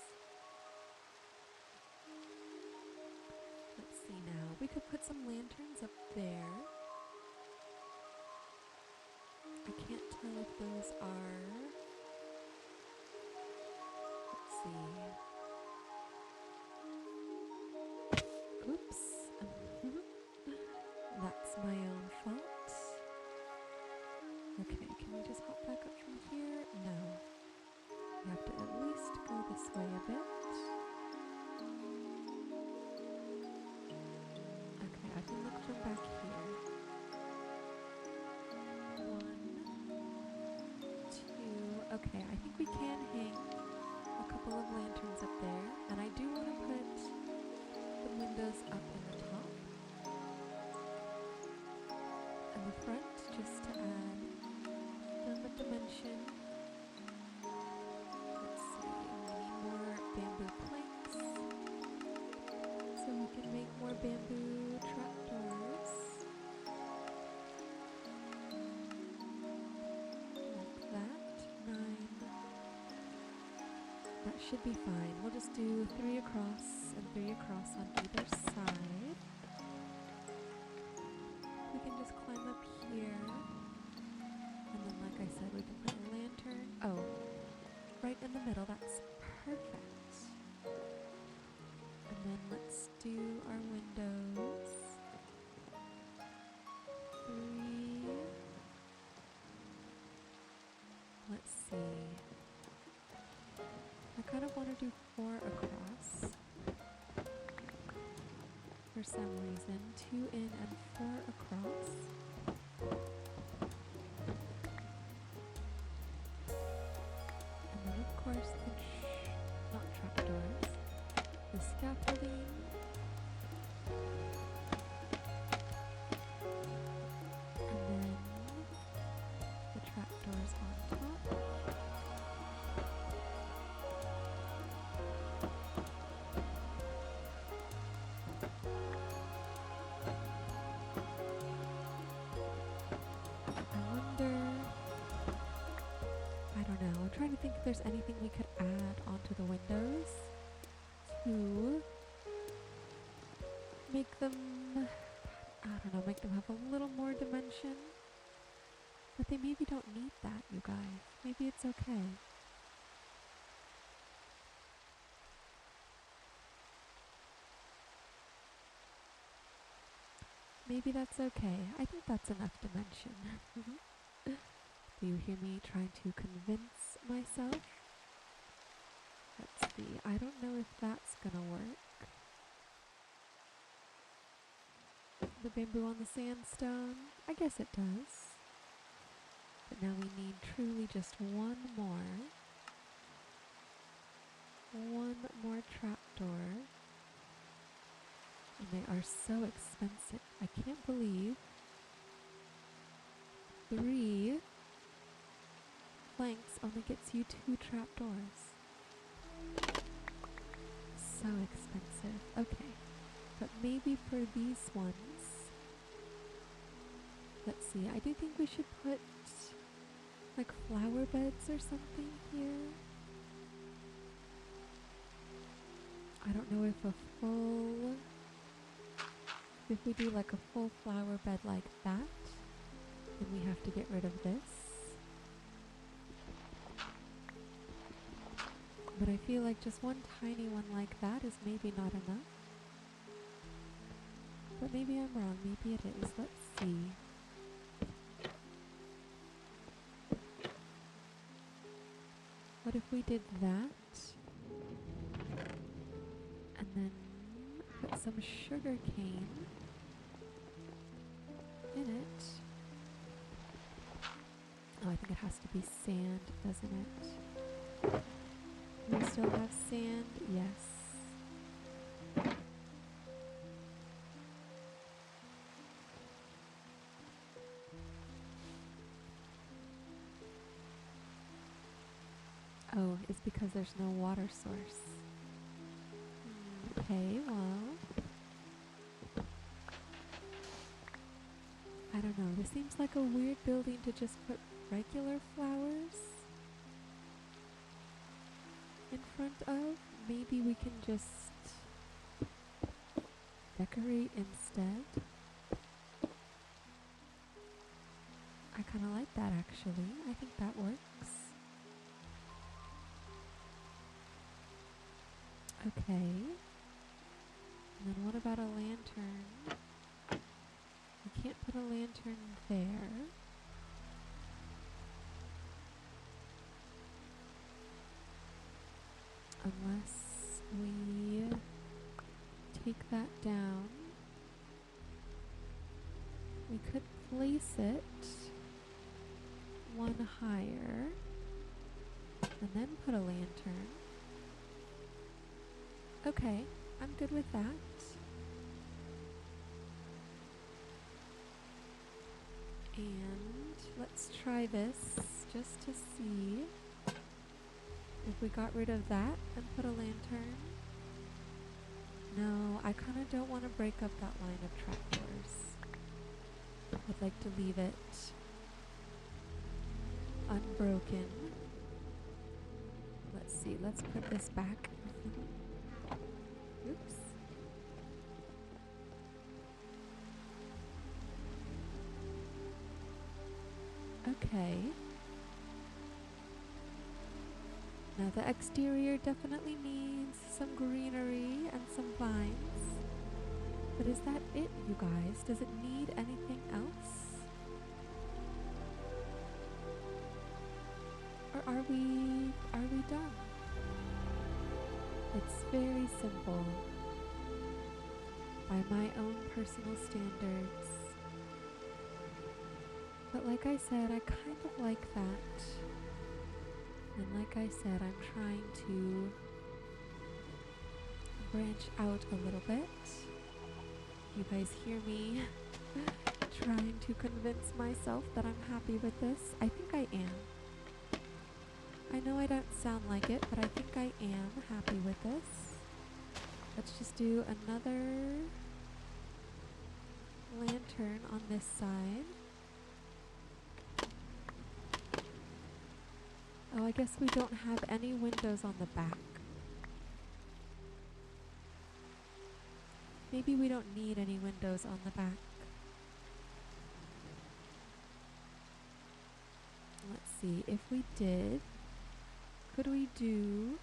Let's see now. We could put some lanterns up there. I can't tell if those are... Let's see. Oops. That's my own fault. Okay, can we just hop back up from here? No. We have to at least go this way a bit. Okay, I can look from back here. 1, 2. Okay, I think we can hang a couple of lanterns up there. And I do want to put the windows up in the top. And the front, just to add them a dimension. Let's see, we need more bamboo planks. So we can make more bamboo trapdoors. Like that. 9. That should be fine. We'll just do 3 across and 3 across on either side. We can just climb up here. And then, like I said, we can put a lantern. Oh, right in the middle. That's perfect. And then let's do our windows. 3. Let's see. I kind of want to do 4 across. For some reason, 2 in and 4 across. And then of course not trapdoors, the scaffolding. And then the trapdoors on top. I'm trying to think if there's anything we could add onto the windows to make them, I don't know, make them have a little more dimension. But they maybe don't need that, you guys. Maybe it's okay. Maybe that's okay. I think that's enough dimension. Do you hear me trying to convince myself? Let's see. I don't know if that's gonna work. The bamboo on the sandstone? I guess it does. But now we need truly just one more. One more trapdoor. And they are so expensive. I can't believe 3 planks only gets you 2 trapdoors. So expensive. Okay. But maybe for these ones, let's see, I do think we should put like flower beds or something here. I don't know if we do like a full flower bed like that, then we have to get rid of this. But I feel like just one tiny one like that is maybe not enough. But maybe I'm wrong. Maybe it is. Let's see. What if we did that? And then put some sugar cane in it. Oh, I think it has to be sand, doesn't it? Do we still have sand? Yes. Oh, it's because there's no water source. Okay, well, I don't know. This seems like a weird building to just put regular flowers in front of. Maybe we can just decorate instead. I kind of like that actually. I think that works. Okay. And then what about a lantern? We can't put a lantern there. Unless we take that down. We could place it one higher and then put a lantern. Okay, I'm good with that. And let's try this just to see if we got rid of that and put a lantern. No, I kind of don't want to break up that line of trapdoors. I'd like to leave it unbroken. Let's see, let's put this back. Oops. Okay. Now the exterior definitely needs some greenery and some vines. But is that it, you guys? Does it need anything else? Or are we done? It's very simple. By my own personal standards. But like I said, I kind of like that. And like I said, I'm trying to branch out a little bit. You guys hear me trying to convince myself that I'm happy with this? I think I am. I know I don't sound like it, but I think I am happy with this. Let's just do another lantern on this side. Oh, I guess we don't have any windows on the back. Maybe we don't need any windows on the back. Let's see, if we did, could we do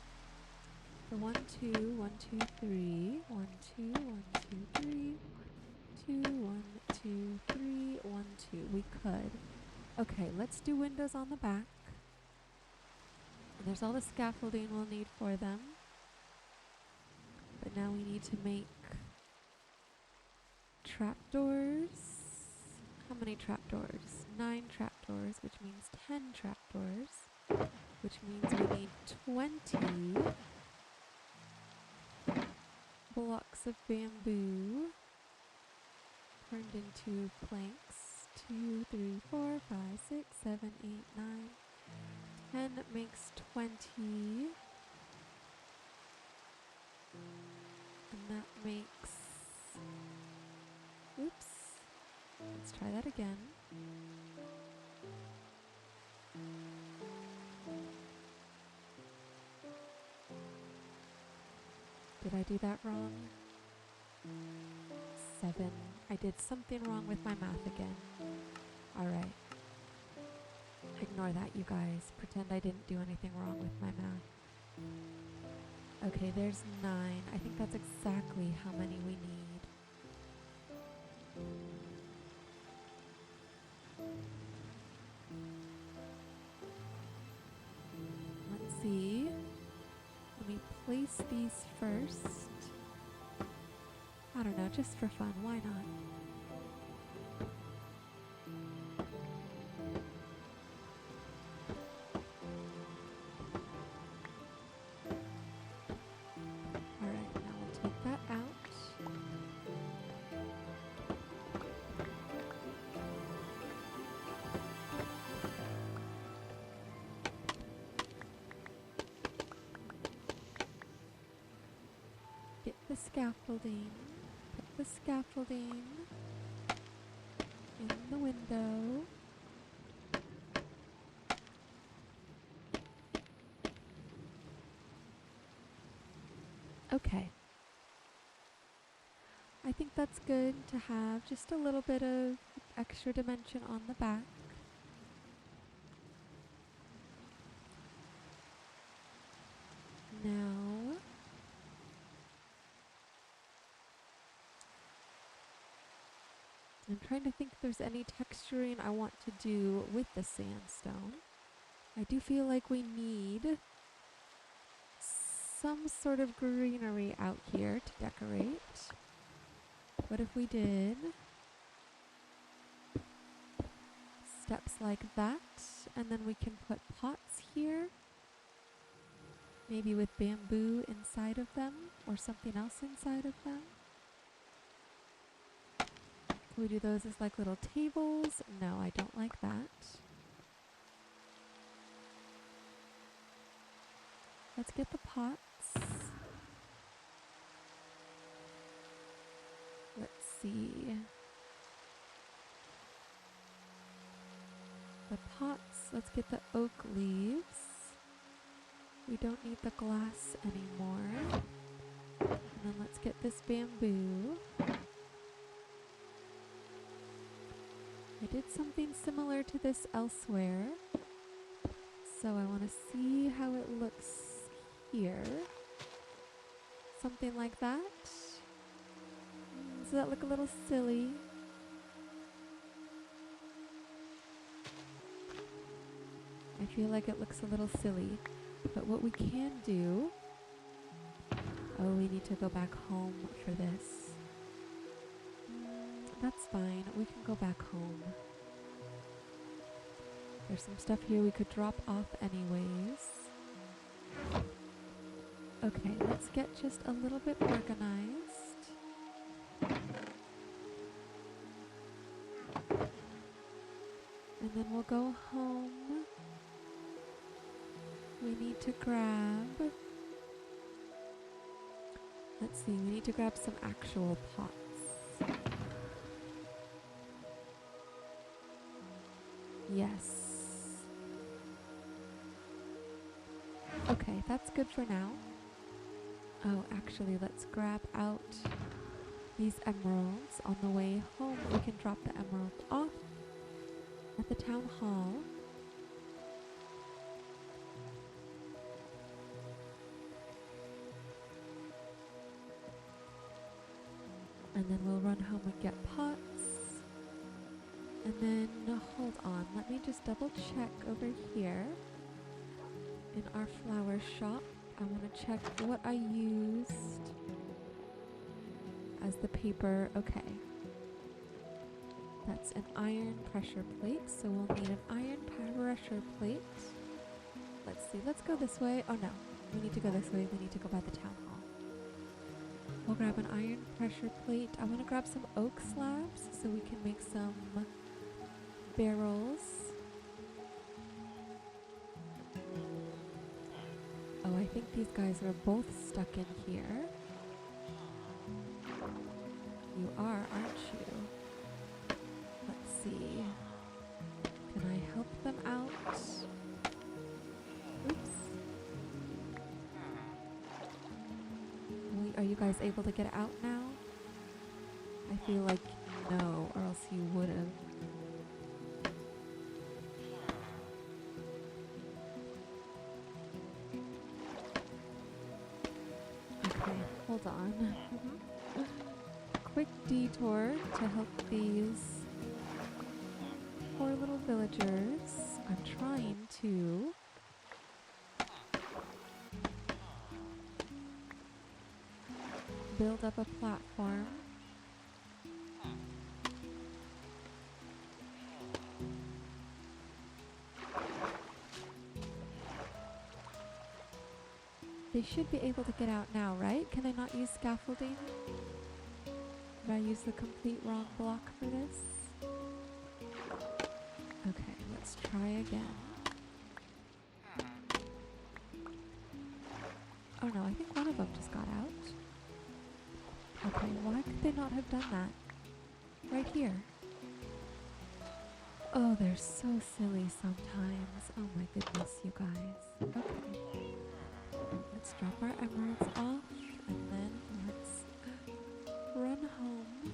the 1, 2, 1, 2, 3, 1, 2, 1, 2, 3, 1, 2, 1, 2, 3, 1, 2. We could. Okay, let's do windows on the back. And there's all the scaffolding we'll need for them. But now we need to make trapdoors. How many trapdoors? 9 trapdoors, which means 10 trapdoors. Which means we need 20 blocks of bamboo turned into planks. 2, 3, 4, 5, 6, 7, 8, 9. 10 makes 20. And that makes... Oops. Let's try that again. Did I do that wrong? 7. I did something wrong with my math again. Alright. Ignore that, you guys. Pretend I didn't do anything wrong with my math. Okay, there's 9. I think that's exactly how many we need. Let's see. Let me place these first. I don't know, just for fun, why not? Alright, now we'll take that out. Get the scaffolding. Put the scaffolding in the window. Okay. I think that's good to have just a little bit of extra dimension on the back. Now, I'm trying to think if there's any texturing I want to do with the sandstone. I do feel like we need some sort of greenery out here to decorate. What if we did steps like that, and then we can put pots here, maybe with bamboo inside of them, or something else inside of them? Can we do those as like little tables? No, I don't like that. Let's get the pots. Let's see. The pots, let's get the oak leaves. We don't need the glass anymore. And then let's get this bamboo. I did something similar to this elsewhere, so I want to see how it looks here. Something like that. Does that look a little silly? I feel like it looks a little silly, but what we can do... Oh, we need to go back home for this. That's fine, we can go back home. There's some stuff here we could drop off anyways. Okay, let's get just a little bit organized. And then we'll go home. We need to grab... Let's see, we need to grab some actual pots. Yes. Okay, that's good for now. Oh, actually, let's grab out these emeralds. On the way home, we can drop the emeralds off at the town hall. And then we'll run home and get pots. And then, hold on, let me just double check over here in our flower shop. I want to check what I used as the paper. Okay. That's an iron pressure plate, so we'll need an iron pressure plate. Let's see, let's go this way. Oh no, we need to go this way. We need to go by the town hall. We'll grab an iron pressure plate. I want to grab some oak slabs so we can make some barrels. Oh, I think these guys are both stuck in here. You are, aren't you? Let's see. Can I help them out? Oops. Are you guys able to get out now? I feel like no, or else you would have. Okay, hold on. quick detour to help these poor little villagers. I'm trying to build up a platform. They should be able to get out now, right? Can I not use scaffolding? Did I use the complete wrong block for this? Okay, let's try again. Oh no, I think one of them just got out. Okay, why could they not have done that? Right here. Oh, they're so silly sometimes. Oh my goodness, you guys. Okay. Let's drop our emeralds off and then let's run home.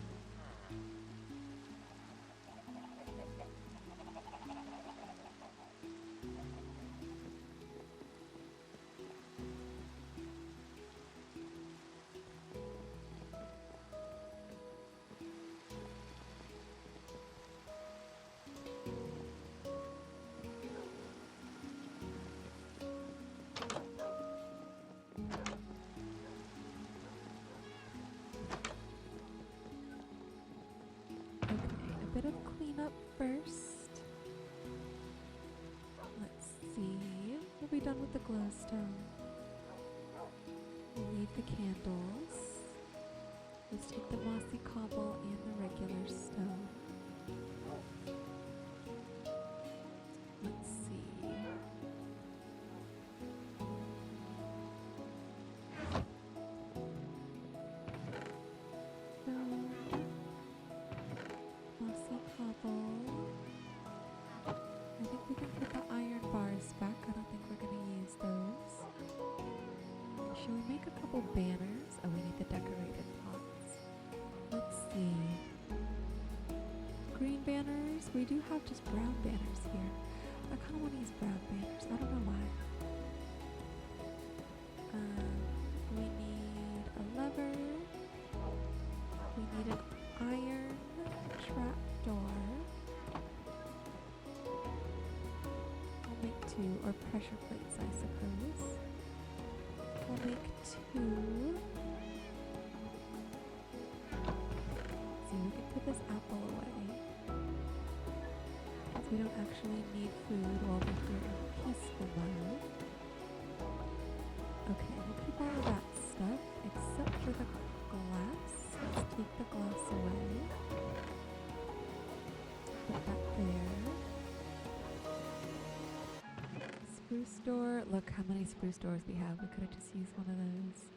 Bit of cleanup first. Let's see. We'll be done with the glowstone. We'll leave the candles. Let's take the mossy cobble and the regular stone. Let's see. I think we can put the iron bars back. I don't think we're going to use those. Shall we make a couple banners? Oh, we need the decorated pots. Let's see. Green banners. We do have just brown banners here. I kind of want to use brown banners. I don't know why. We need a lever. We need an iron trapdoor. We'll make 2, or pressure plates, I suppose. We'll make 2. See, we can put this apple away. So we don't actually need food while we're here in peaceful mode. Okay, we'll keep all of that stuff except for the glass. Let's take the glass away. Put that there. Spruce door. Look how many spruce doors we have. We could have just used one of those.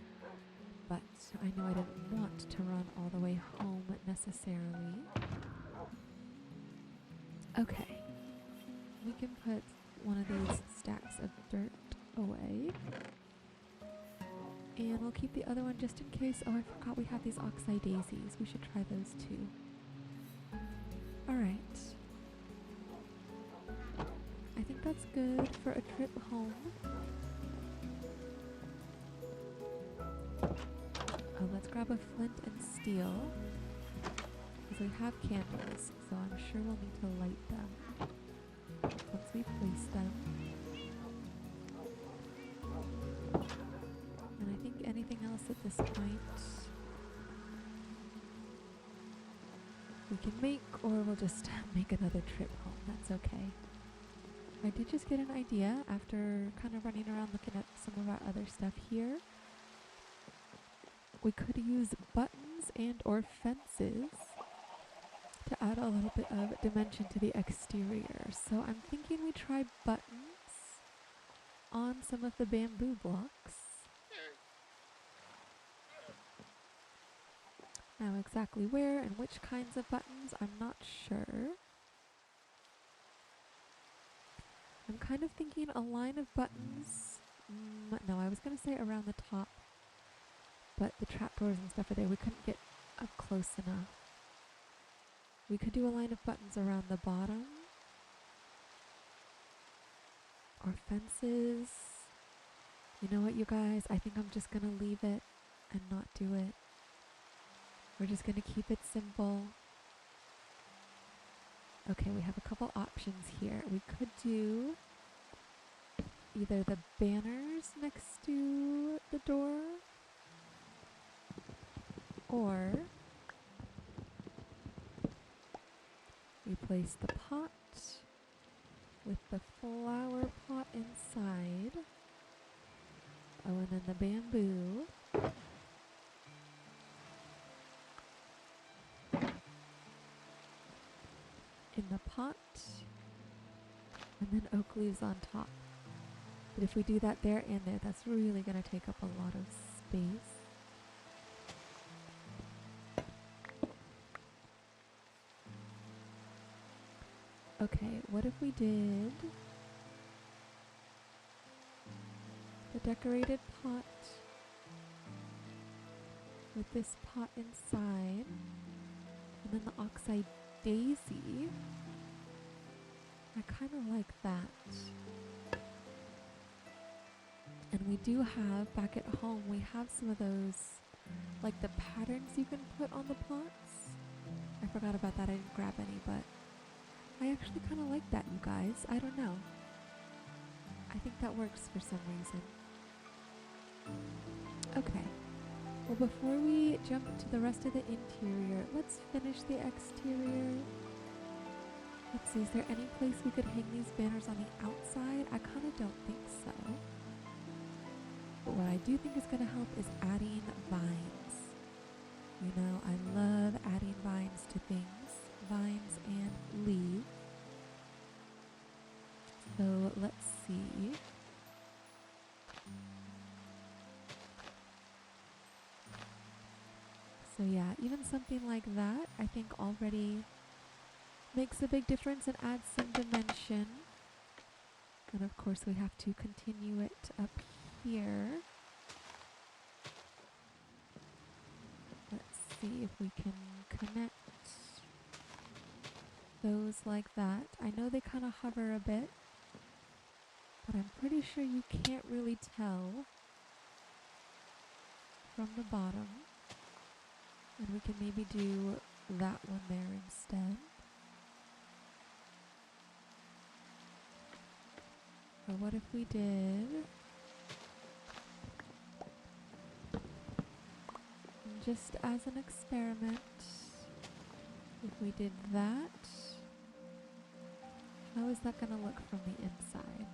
But I know I didn't want to run all the way home necessarily. Okay. We can put one of these stacks of dirt away. And we'll keep the other one just in case. Oh, I forgot we have these oxeye daisies. We should try those too. Alright. I think that's good for a trip home. Oh, let's grab a flint and steel. Because we have candles, so I'm sure we'll need to light them once we place them. And I think anything else at this point we can make, or we'll just make another trip home. That's okay. I did just get an idea after kind of running around looking at some of our other stuff here. We could use buttons and or fences to add a little bit of dimension to the exterior. So I'm thinking we try buttons on some of the bamboo blocks. Now exactly where and which kinds of buttons, I'm not sure. I'm kind of thinking a line of buttons. No, I was going to say around the top. But the trapdoors and stuff are there. We couldn't get up close enough. We could do a line of buttons around the bottom. Or fences. You know what, you guys? I think I'm just going to leave it and not do it. We're just going to keep it simple. Okay, we have a couple options here. We could do either the banners next to the door, or we place the pot with the flower pot inside. Oh, and then the bamboo. In the pot, and then oak leaves on top. But if we do that there and there, that's really going to take up a lot of space. Okay, what if we did the decorated pot with this pot inside, and then the oxide daisy? I kind of like that. And we do have, back at home, we have some of those, like the patterns you can put on the pots. I forgot about that, I didn't grab any, but I actually kind of like that, you guys. I don't know. I think that works for some reason. Okay. Well, before we jump to the rest of the interior, let's finish the exterior. Let's see, is there any place we could hang these banners on the outside? I kind of don't think so. But what I do think is going to help is adding vines. You know, I love adding vines to things. Vines and leaves. So let's see. So yeah, even something like that, I think already makes a big difference and adds some dimension. And of course we have to continue it up here. Let's see if we can connect those like that. I know they kind of hover a bit, but I'm pretty sure you can't really tell from the bottom. And we can maybe do that one there instead. Or what if we did just as an experiment, if we did that, how is that going to look from the inside?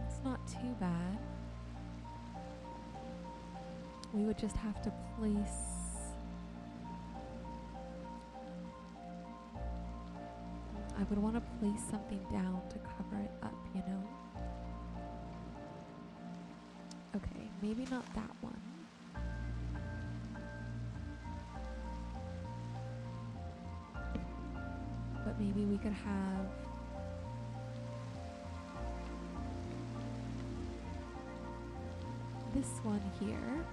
It's not too bad. We would just have to place I would want to place something down to cover it up, you know? Okay, maybe not that one. But maybe we could have this one here,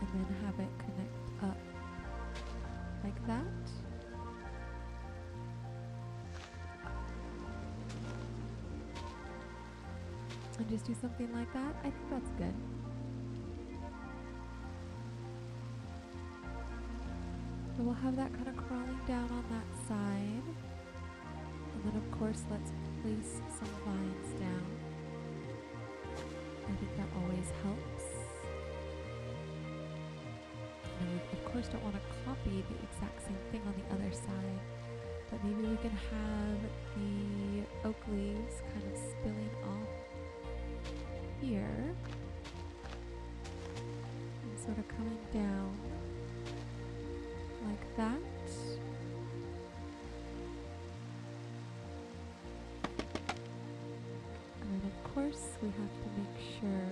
and then have it connect up like that. And just do something like that. I think that's good. So we'll have that kind of crawling down on that side. And then of course let's place some vines down. I think that always helps. And we of course don't want to copy the exact same thing on the other side. But maybe we can have the oak leaves kind of spilling off here and sort of coming down like that. And then of course we have to make sure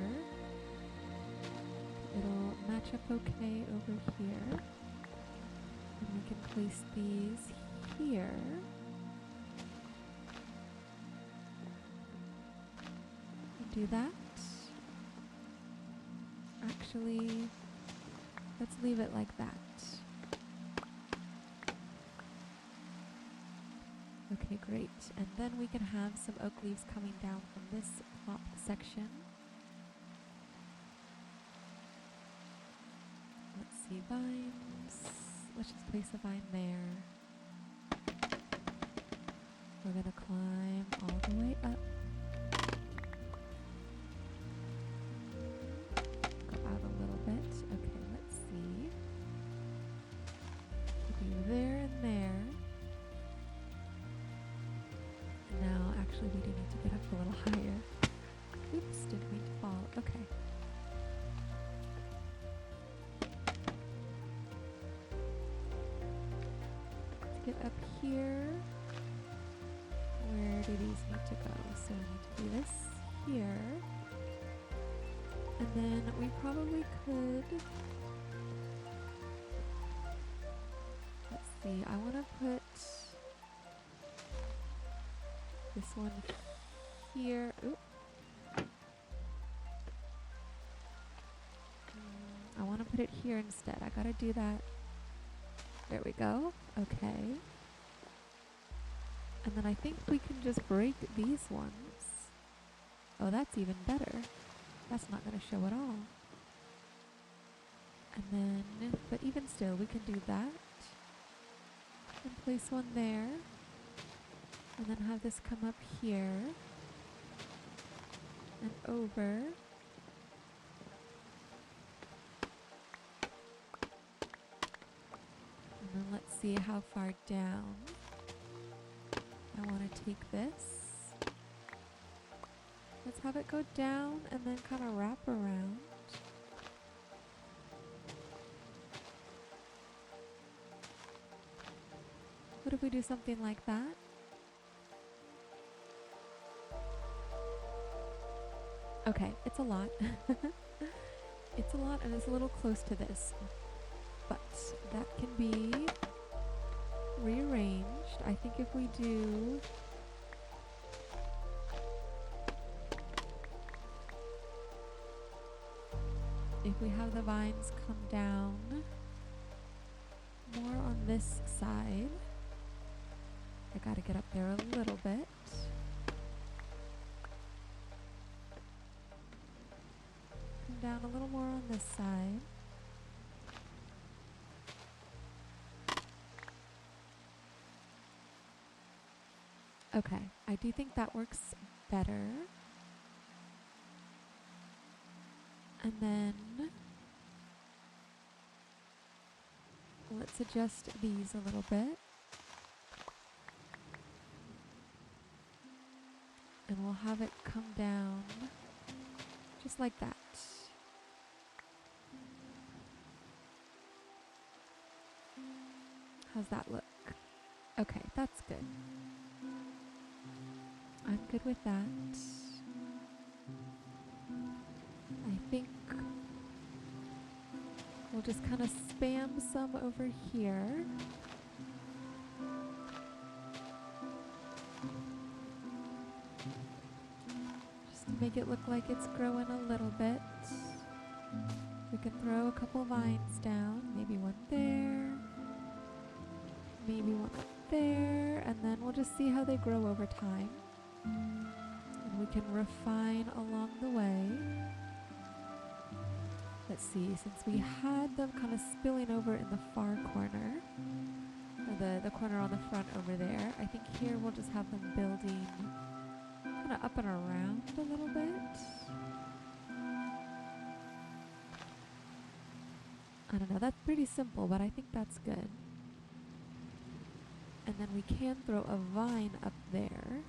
it'll match up okay over here. And we can place these here. And do that. Actually, let's leave it like that. Okay, great. And then we can have some oak leaves coming down from this top section. baby vines. Let's just place a vine there. We're gonna climb all the way up. Go out a little bit. Okay, let's see. We'll do there and there. Now, actually, we do need to get up a little higher. Oops, didn't mean to fall. Okay. Let's get up here. Where do these need to go? So we need to do this here. And then we probably could... Let's see, I want to put this one here. Oop. I want to put it here instead. I gotta do that. There we go. Okay. And then I think we can just break these ones. Oh, that's even better. That's not going to show at all. And then, but even still, we can do that. And place one there. And then have this come up here. And over. And then let's see how far down I want to take this. Let's have it go down and then kind of wrap around. What if we do something like that? Okay, it's a lot. It's a lot and it's a little close to this. But that can be rearranged. I think if we do... If we have the vines come down more on this side, I gotta get up there a little bit. Come down a little more on this side. Okay, I do think that works better. And then let's adjust these a little bit. And we'll have it come down just like that. How's that look? Okay, that's good. I'm good with that. I think we'll just kind of spam some over here. Just to make it look like it's growing a little bit. We can throw a couple vines down, maybe one there, maybe one up there, and then we'll just see how they grow over time. And we can refine along the way. Let's see, since we had them kind of spilling over in the far corner, or the corner on the front over there, I think here we'll just have them building kind of up and around a little bit. I don't know, that's pretty simple, but I think that's good. And then we can throw a vine up there.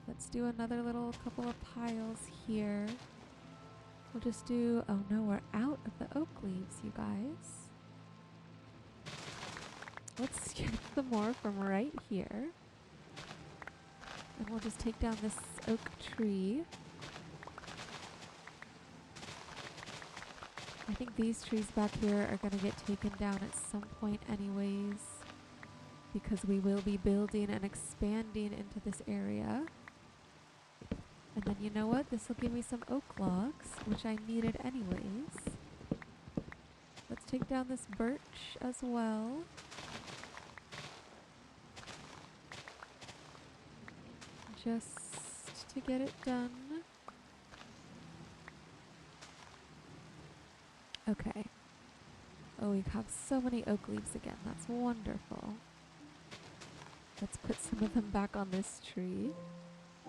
Let's do another little couple of piles here. We'll just do, oh no, we're out of the oak leaves, you guys. Let's get some more from right here. And we'll just take down this oak tree. I think these trees back here are going to get taken down at some point anyways, because we will be building and expanding into this area. And then you know what? This will give me some oak logs, which I needed anyways. Let's take down this birch as well. Just to get it done. Okay. Oh, we have so many oak leaves again. That's wonderful. Let's put some of them back on this tree.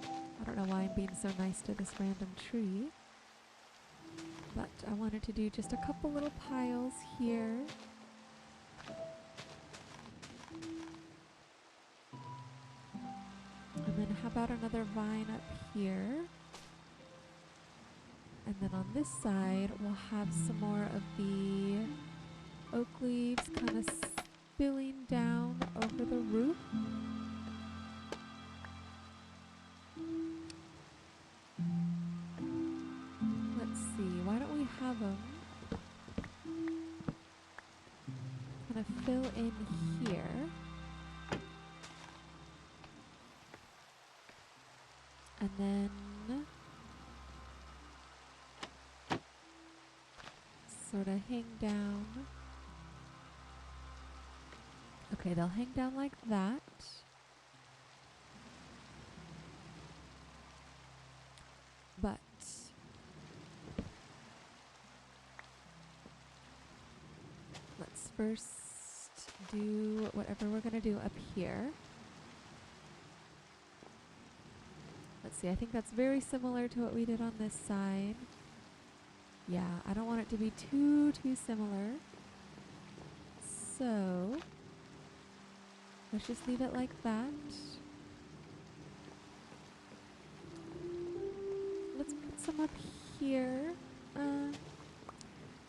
I don't know why I'm being so nice to this random tree. But I wanted to do just a couple little piles here. And then how about another vine up here? And then on this side, we'll have some more of the oak leaves kind of spilling down over the roof. Let's see, why don't we have them kind of fill in here. And then sort of hang down. Okay, they'll hang down like that. But let's first do whatever we're gonna do up here. Let's see, I think that's very similar to what we did on this side. Yeah, I don't want it to be too similar. So let's just leave it like that. Let's put some up here.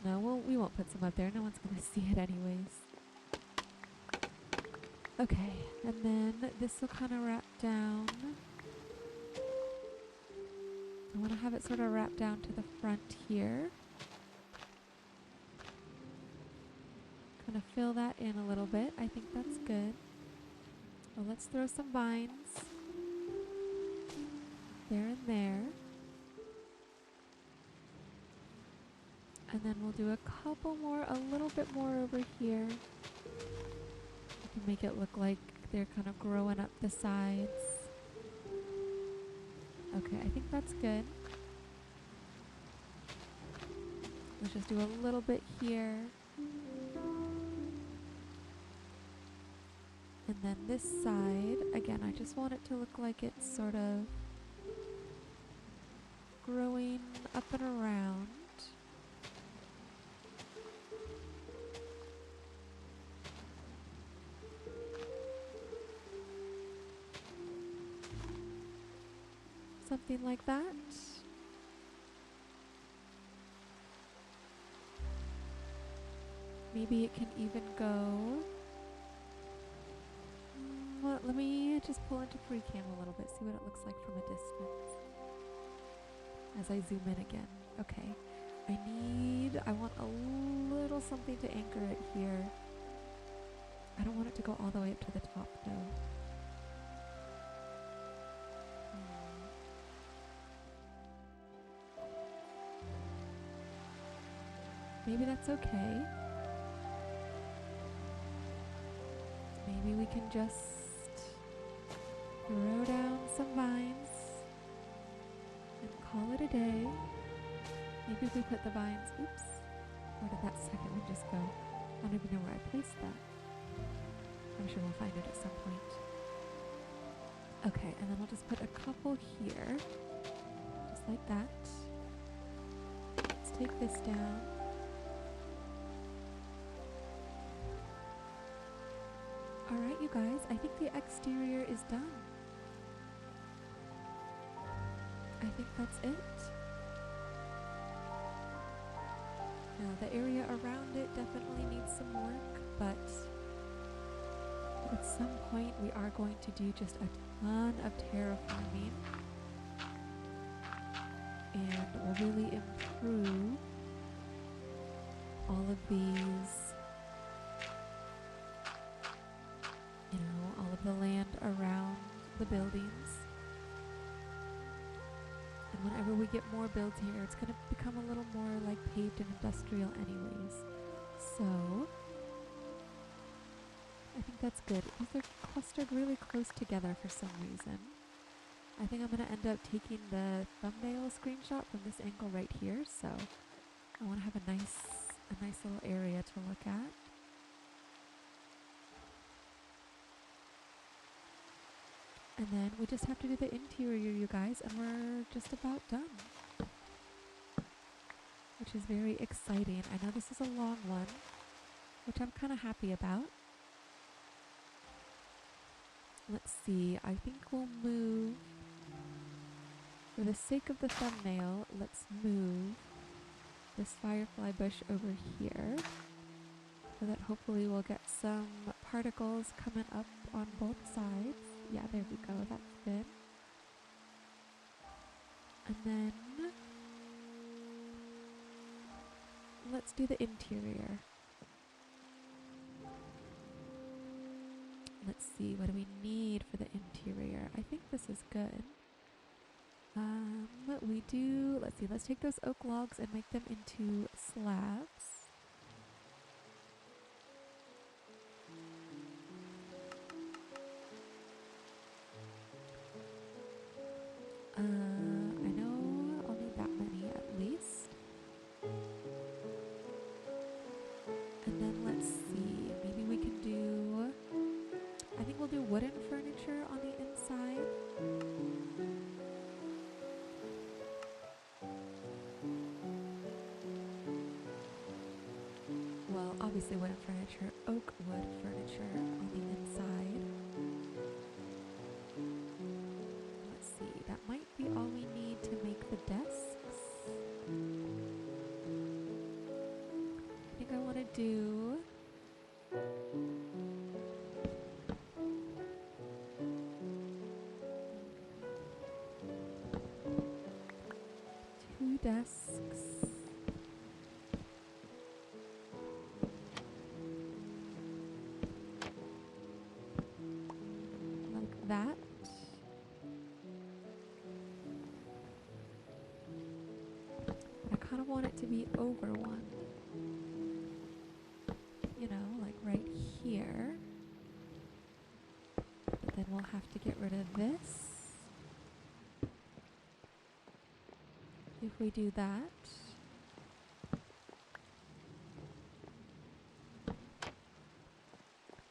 No, we won't put some up there. No one's gonna see it anyways. Okay, and then this will kind of wrap down. I want to have it sort of wrap down to the front here. Kind of fill that in a little bit. I think that's good. Well, let's throw some vines there and there. And then we'll do a couple more, a little bit more over here. We can make it look like they're kind of growing up the sides. Okay, I think that's good. Let's just do a little bit here. And then this side, again, I just want it to look like it's sort of growing up and around. Something like that. Maybe it can even go. Well, let me just pull into pre-cam a little bit, see what it looks like from a distance. As I zoom in again. Okay. I want a little something to anchor it here. I don't want it to go all the way up to the top though. Maybe that's okay. Maybe we can just throw down some vines and call it a day. Maybe if we put the vines, oops, where did that second one just go? I don't even know where I placed that. I'm sure we'll find it at some point. Okay, and then I'll just put a couple here, just like that. Let's take this down. Alright, you guys, I think the exterior is done. I think that's it. Now, the area around it definitely needs some work, but at some point we are going to do just a ton of terraforming. And we'll really improve all of these, you know, all of the land around the buildings. And whenever we get more builds here, it's going to become a little more like paved and industrial anyways. So I think that's good. These are clustered really close together for some reason. I think I'm going to end up taking the thumbnail screenshot from this angle right here. So I want to have a nice a nice little area to look at. And then we just have to do the interior, you guys, and we're just about done. Which is very exciting. I know this is a long one, which I'm kind of happy about. Let's see, I think we'll move, for the sake of the thumbnail, let's move this firefly bush over here, so that hopefully we'll get some particles coming up on both sides. Yeah, there we go, that's good. And then let's do the interior. Let's see, what do we need for the interior? I think this is good. We do, let's see, let's take those oak logs and make them into slabs. I know I'll need that many at least. And then let's see, maybe we can do, I think we'll do wooden furniture on the inside. Well, obviously wooden furniture, oak wood furniture on the inside. Let's see, that might be all we need to make the desks. I think I want to do two desks. Like that. But I kind of want it to be over one. You know, like right here. But then we'll have to get rid of this. If we do that.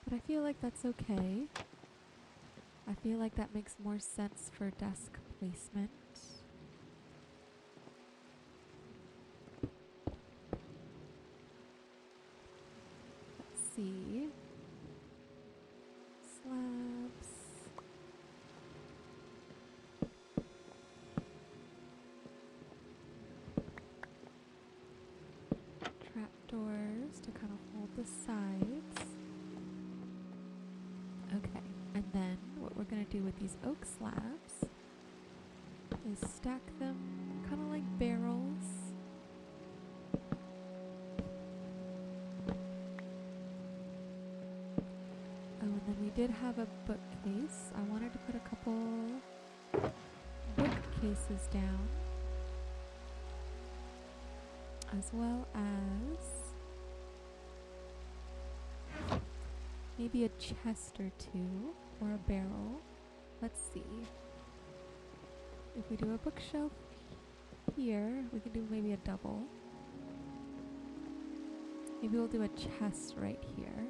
But I feel like that's okay. I feel like that makes more sense for desk placement. Let's see. Slabs. Trapdoors to kind of hold the sides. Okay, and then what we're going to do with these oak slabs is stack them kind of like barrels. Oh, and then we did have a bookcase. I wanted to put a couple bookcases down, as well as maybe a chest or two, or a barrel. Let's see. If we do a bookshelf here, we can do maybe a double. Maybe we'll do a chest right here.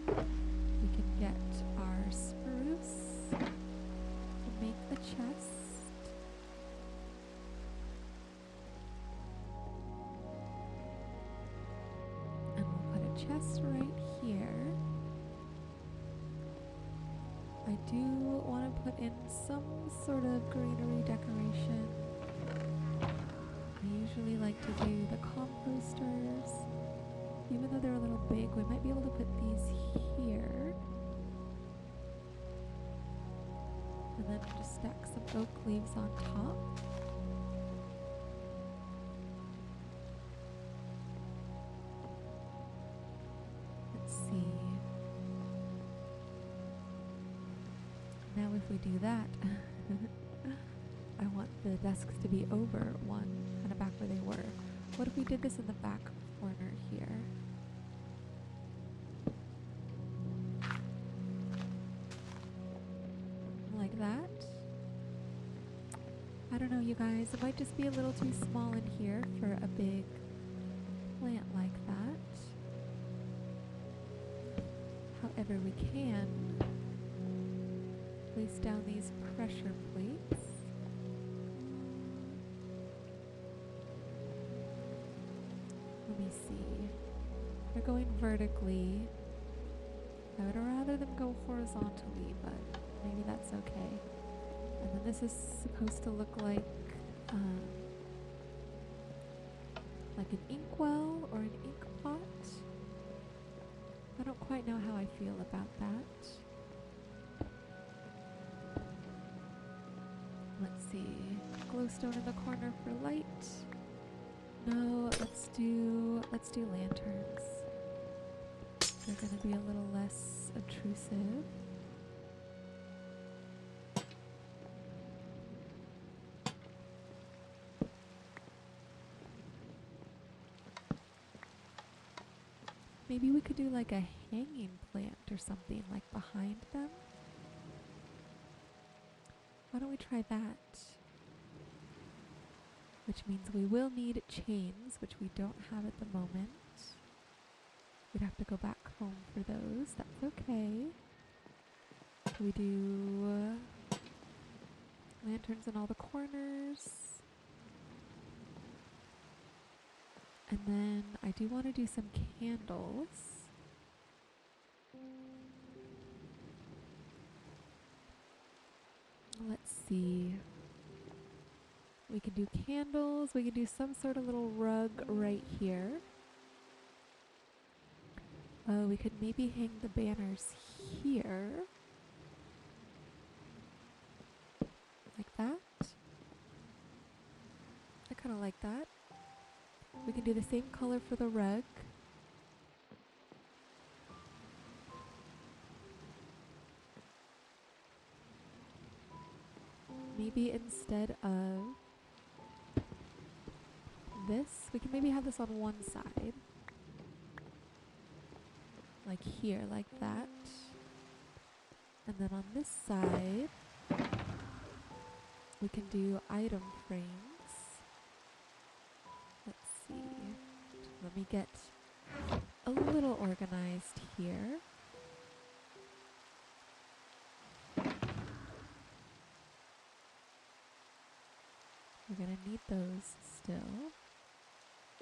We can get our spruce to make a chest. And we'll put a chest right here. I do want to put in some sort of greenery decoration. I usually like to do the composters. Even though they're a little big, we might be able to put these here. And then just stack some oak leaves on top. Let's see. Now if we do that, I want the desks to be over one, kind of back where they were. What if we did this in the back corner here? Like that. I don't know, you guys. It might just be a little too small in here for a big plant like that. However, we can place down these pressure plates. Let me see. They're going vertically. I would rather them go horizontally, but maybe that's okay. And then this is supposed to look like an inkwell or an ink pot. I don't quite know how I feel about that. Let's see. Glowstone in the corner for light. No, let's do lanterns. They're gonna be a little less obtrusive. Maybe we could do like a hanging plant or something like behind them. Why don't we try that? Which means we will need chains, which we don't have at the moment. We'd have to go back home for those. That's okay. We do lanterns in all the corners. And then I do want to do some candles. Let's see. We can do candles. We can do some sort of little rug right here. We could maybe hang the banners here. Like that. I kind of like that. We can do the same color for the rug. Maybe instead of this, we can maybe have this on one side. Like here, like that. And then on this side, we can do item frames. Let's see. Let me get a little organized here. We're gonna need those still.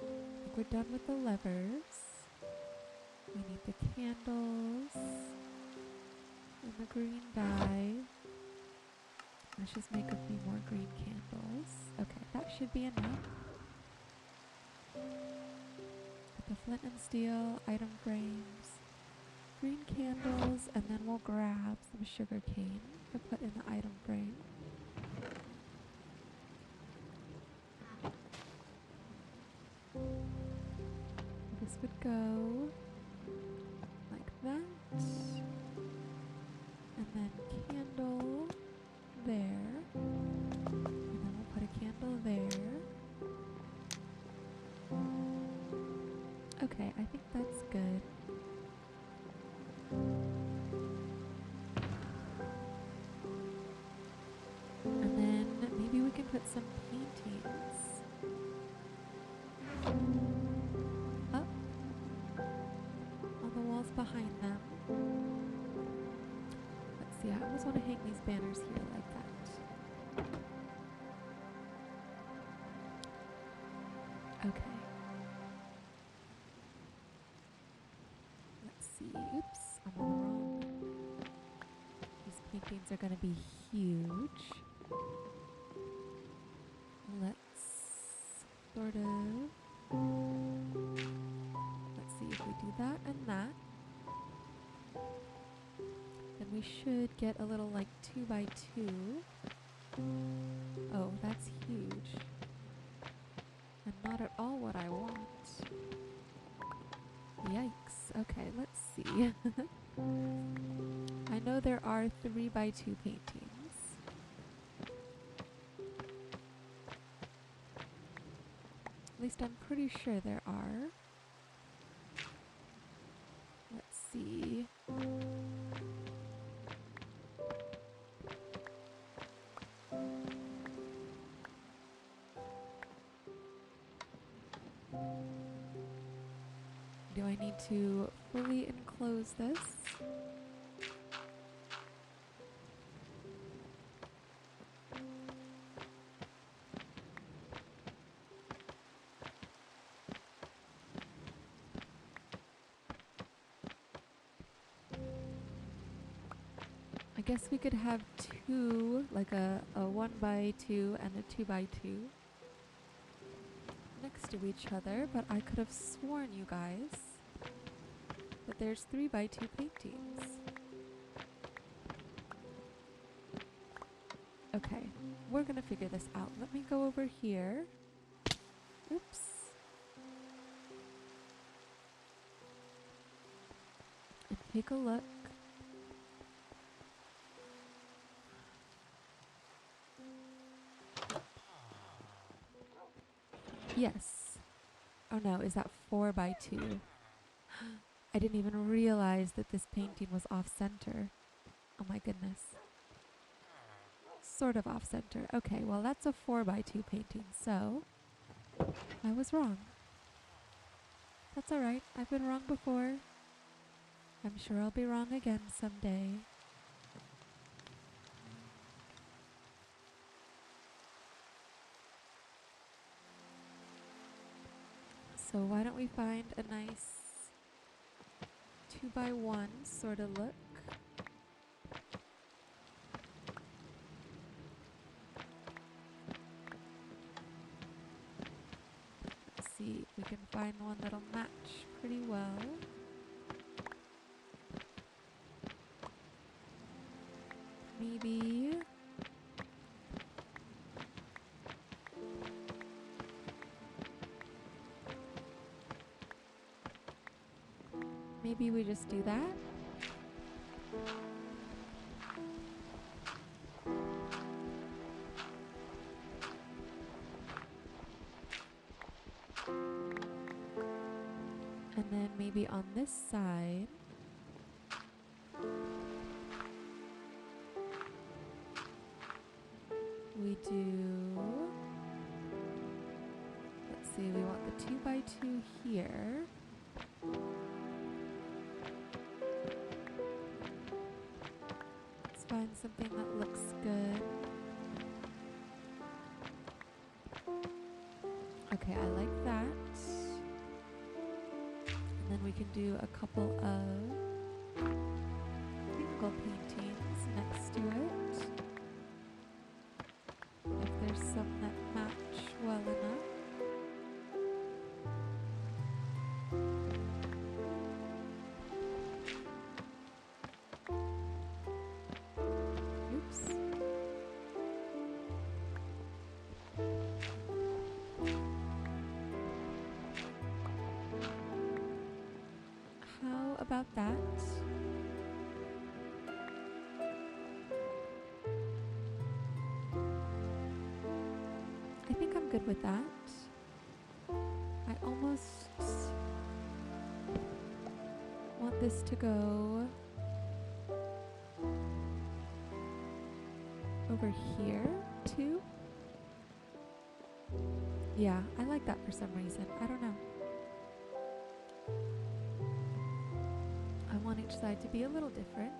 I think we're done with the levers. We need the candles and the green dye. Let's just make a few more green candles. Okay, that should be enough. Put the flint and steel, item frames, green candles, and then we'll grab some sugar cane to put in the item frame. This would go like that, and then candle there, and then we'll put a candle there. Okay, I think that's good. And then maybe we can put some paintings up on the walls behind them. Let's see, I almost want to hang these banners here like that. Okay. Let's see. Oops, I'm on the wrong. These paintings are going to be huge. Let's sort of... Let's see if we do that and that. Then we should get a little like 2x2. Oh, that's huge. And not at all what I want. Yikes. Okay, let's see. I know there are 3x2 paintings. At least I'm pretty sure there are. Let's see. need to fully enclose this. I guess we could have two, like a 1x2 and a 2x2 next to each other, but I could have sworn, you guys, that there's 3x2 paintings. Okay, we're gonna figure this out. Let me go over here. Oops. And take a look. Yes. Oh no, is that 4x2? I didn't even realize that this painting was off-center. Oh my goodness. Sort of off-center. Okay, well that's a 4x2 painting, so I was wrong. That's alright, I've been wrong before. I'm sure I'll be wrong again someday. So why don't we find a nice 2x1 sort of look. Let's see if we can find one that'll match pretty well. Maybe we just do that. And then maybe on this side, we do, let's see, we want the 2x2 here. Let's find something that looks good. Okay, I like that. And then we can do a couple of single paintings next to it. If there's some that match well enough. Oops. How about that? I think I'm good with that. I almost want this to go over here too. Yeah, I like that for some reason. I don't know. I want each side to be a little different.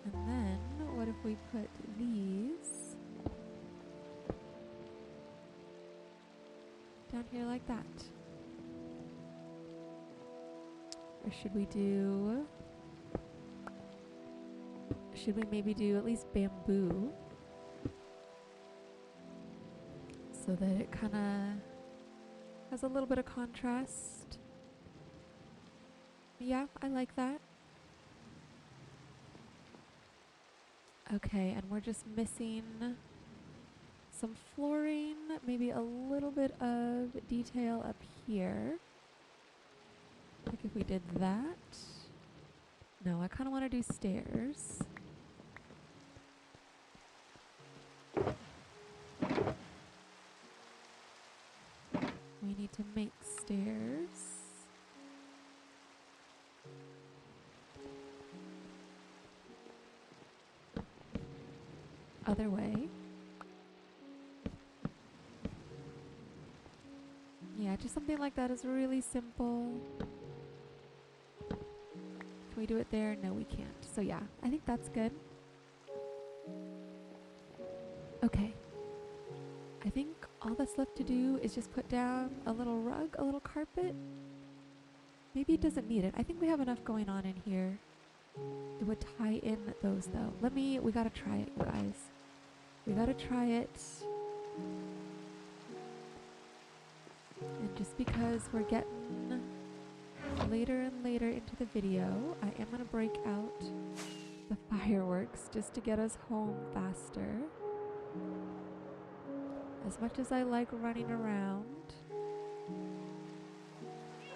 And then what if we put these down here like that? Or should we maybe do at least bamboo? So that it kind of has a little bit of contrast. Yeah, I like that. Okay, and we're just missing some flooring, maybe a little bit of detail up here. Like if we did that. No, I kind of want to do stairs. We need to make stairs. Other way. Yeah, just something like that is really simple. Can we do it there? No, we can't. So yeah, I think that's good. Okay. I think all that's left to do is just put down a little rug, a little carpet. Maybe it doesn't need it. I think we have enough going on in here. It would tie in those though. We gotta try it, you guys. We gotta try it. And just because we're getting later and later into the video, I am gonna break out the fireworks just to get us home faster. As much as I like running around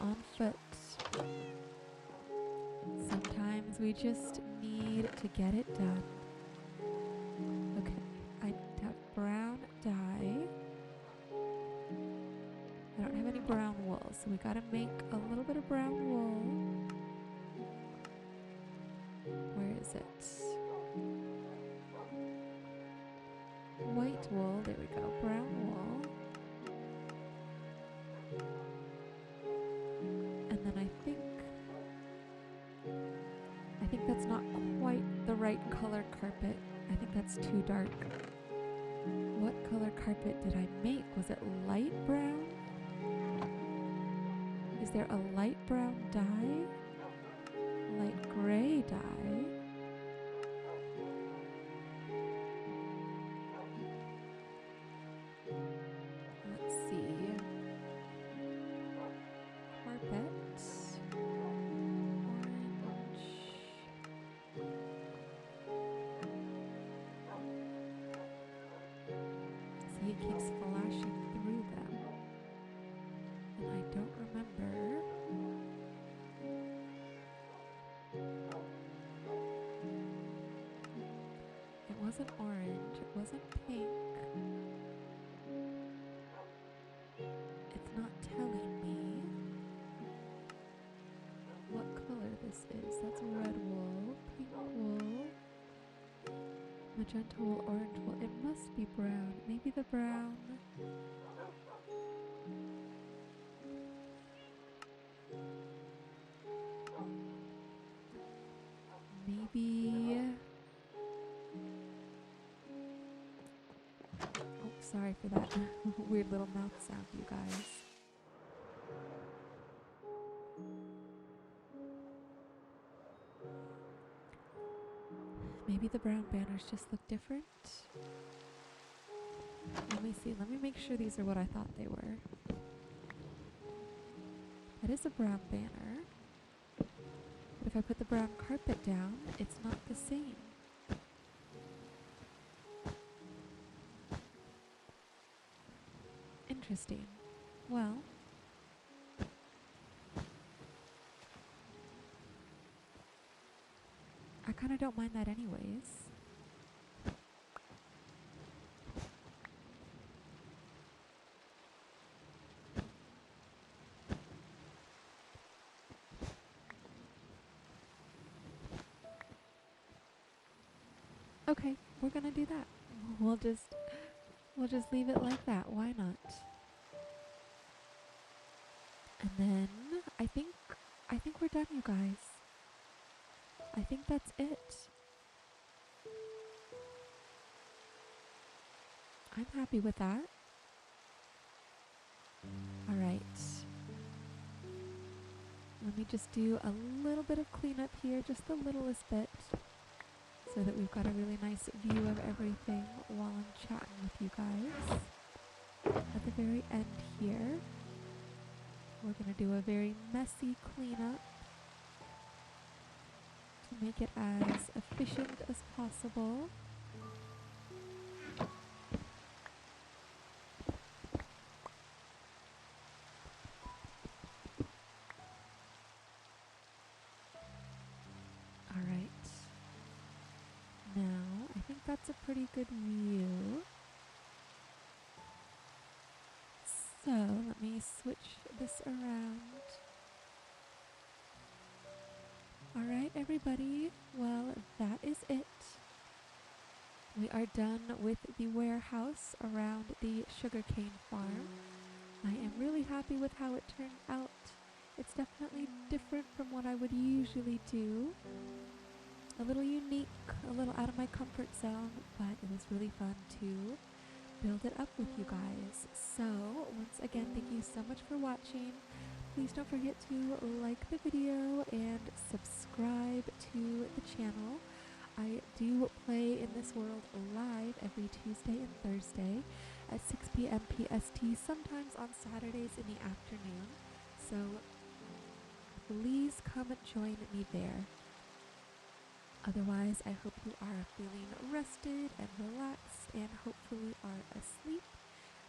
on foot, sometimes we just need to get it done. Okay, I have brown dye. I don't have any brown wool, so we gotta make a little bit of brown wool. Where is it? White wool, there we go, brown wool. And then I think that's not quite the right color carpet. I think that's too dark. What color carpet did I make? Was it light brown? Is there a light brown dye? Light gray dye? Let's see. Carpet. Orange. See, it keeps flashing through them. And I don't remember. It wasn't orange, it wasn't pink. It's not telling me what color this is. That's red wool, pink wool, magenta wool, orange wool. It must be brown. Maybe the brown. Maybe. Oh, sorry for that weird little mouth sound, you guys. Maybe the brown banners just look different. Let me see. Let me make sure these are what I thought they were. That is a brown banner. But if I put the brown carpet down, it's not the same. Interesting. Well, I kind of don't mind that anyways. Okay, we're gonna do that. We'll just leave it like that. Why not? And then I think we're done, you guys. I think that's it. I'm happy with that. All right. Let me just do a little bit of cleanup here, just the littlest bit, so that we've got a really nice view of everything while I'm chatting with you guys. At the very end here, we're going to do a very messy cleanup to make it as efficient as possible. All right. Now, I think that's a pretty good view. So, let me switch this around. Alright, everybody. Well, that is it. We are done with the warehouse around the sugarcane farm. I am really happy with how it turned out. It's definitely different from what I would usually do. A little unique, a little out of my comfort zone, but it was really fun to build it up with you guys. So, once again, thank you so much for watching. Please don't forget to like the video and subscribe to the channel. I do play in this world live every Tuesday and Thursday at 6 p.m. PST, sometimes on Saturdays in the afternoon. So please come join me there. Otherwise, I hope you are feeling rested and relaxed and hopefully are asleep.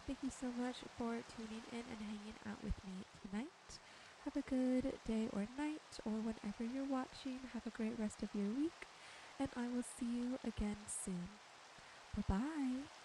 Thank you so much for tuning in and hanging out with me tonight. Have a good day or night, or whenever you're watching, have a great rest of your week, and I will see you again soon. Bye-bye.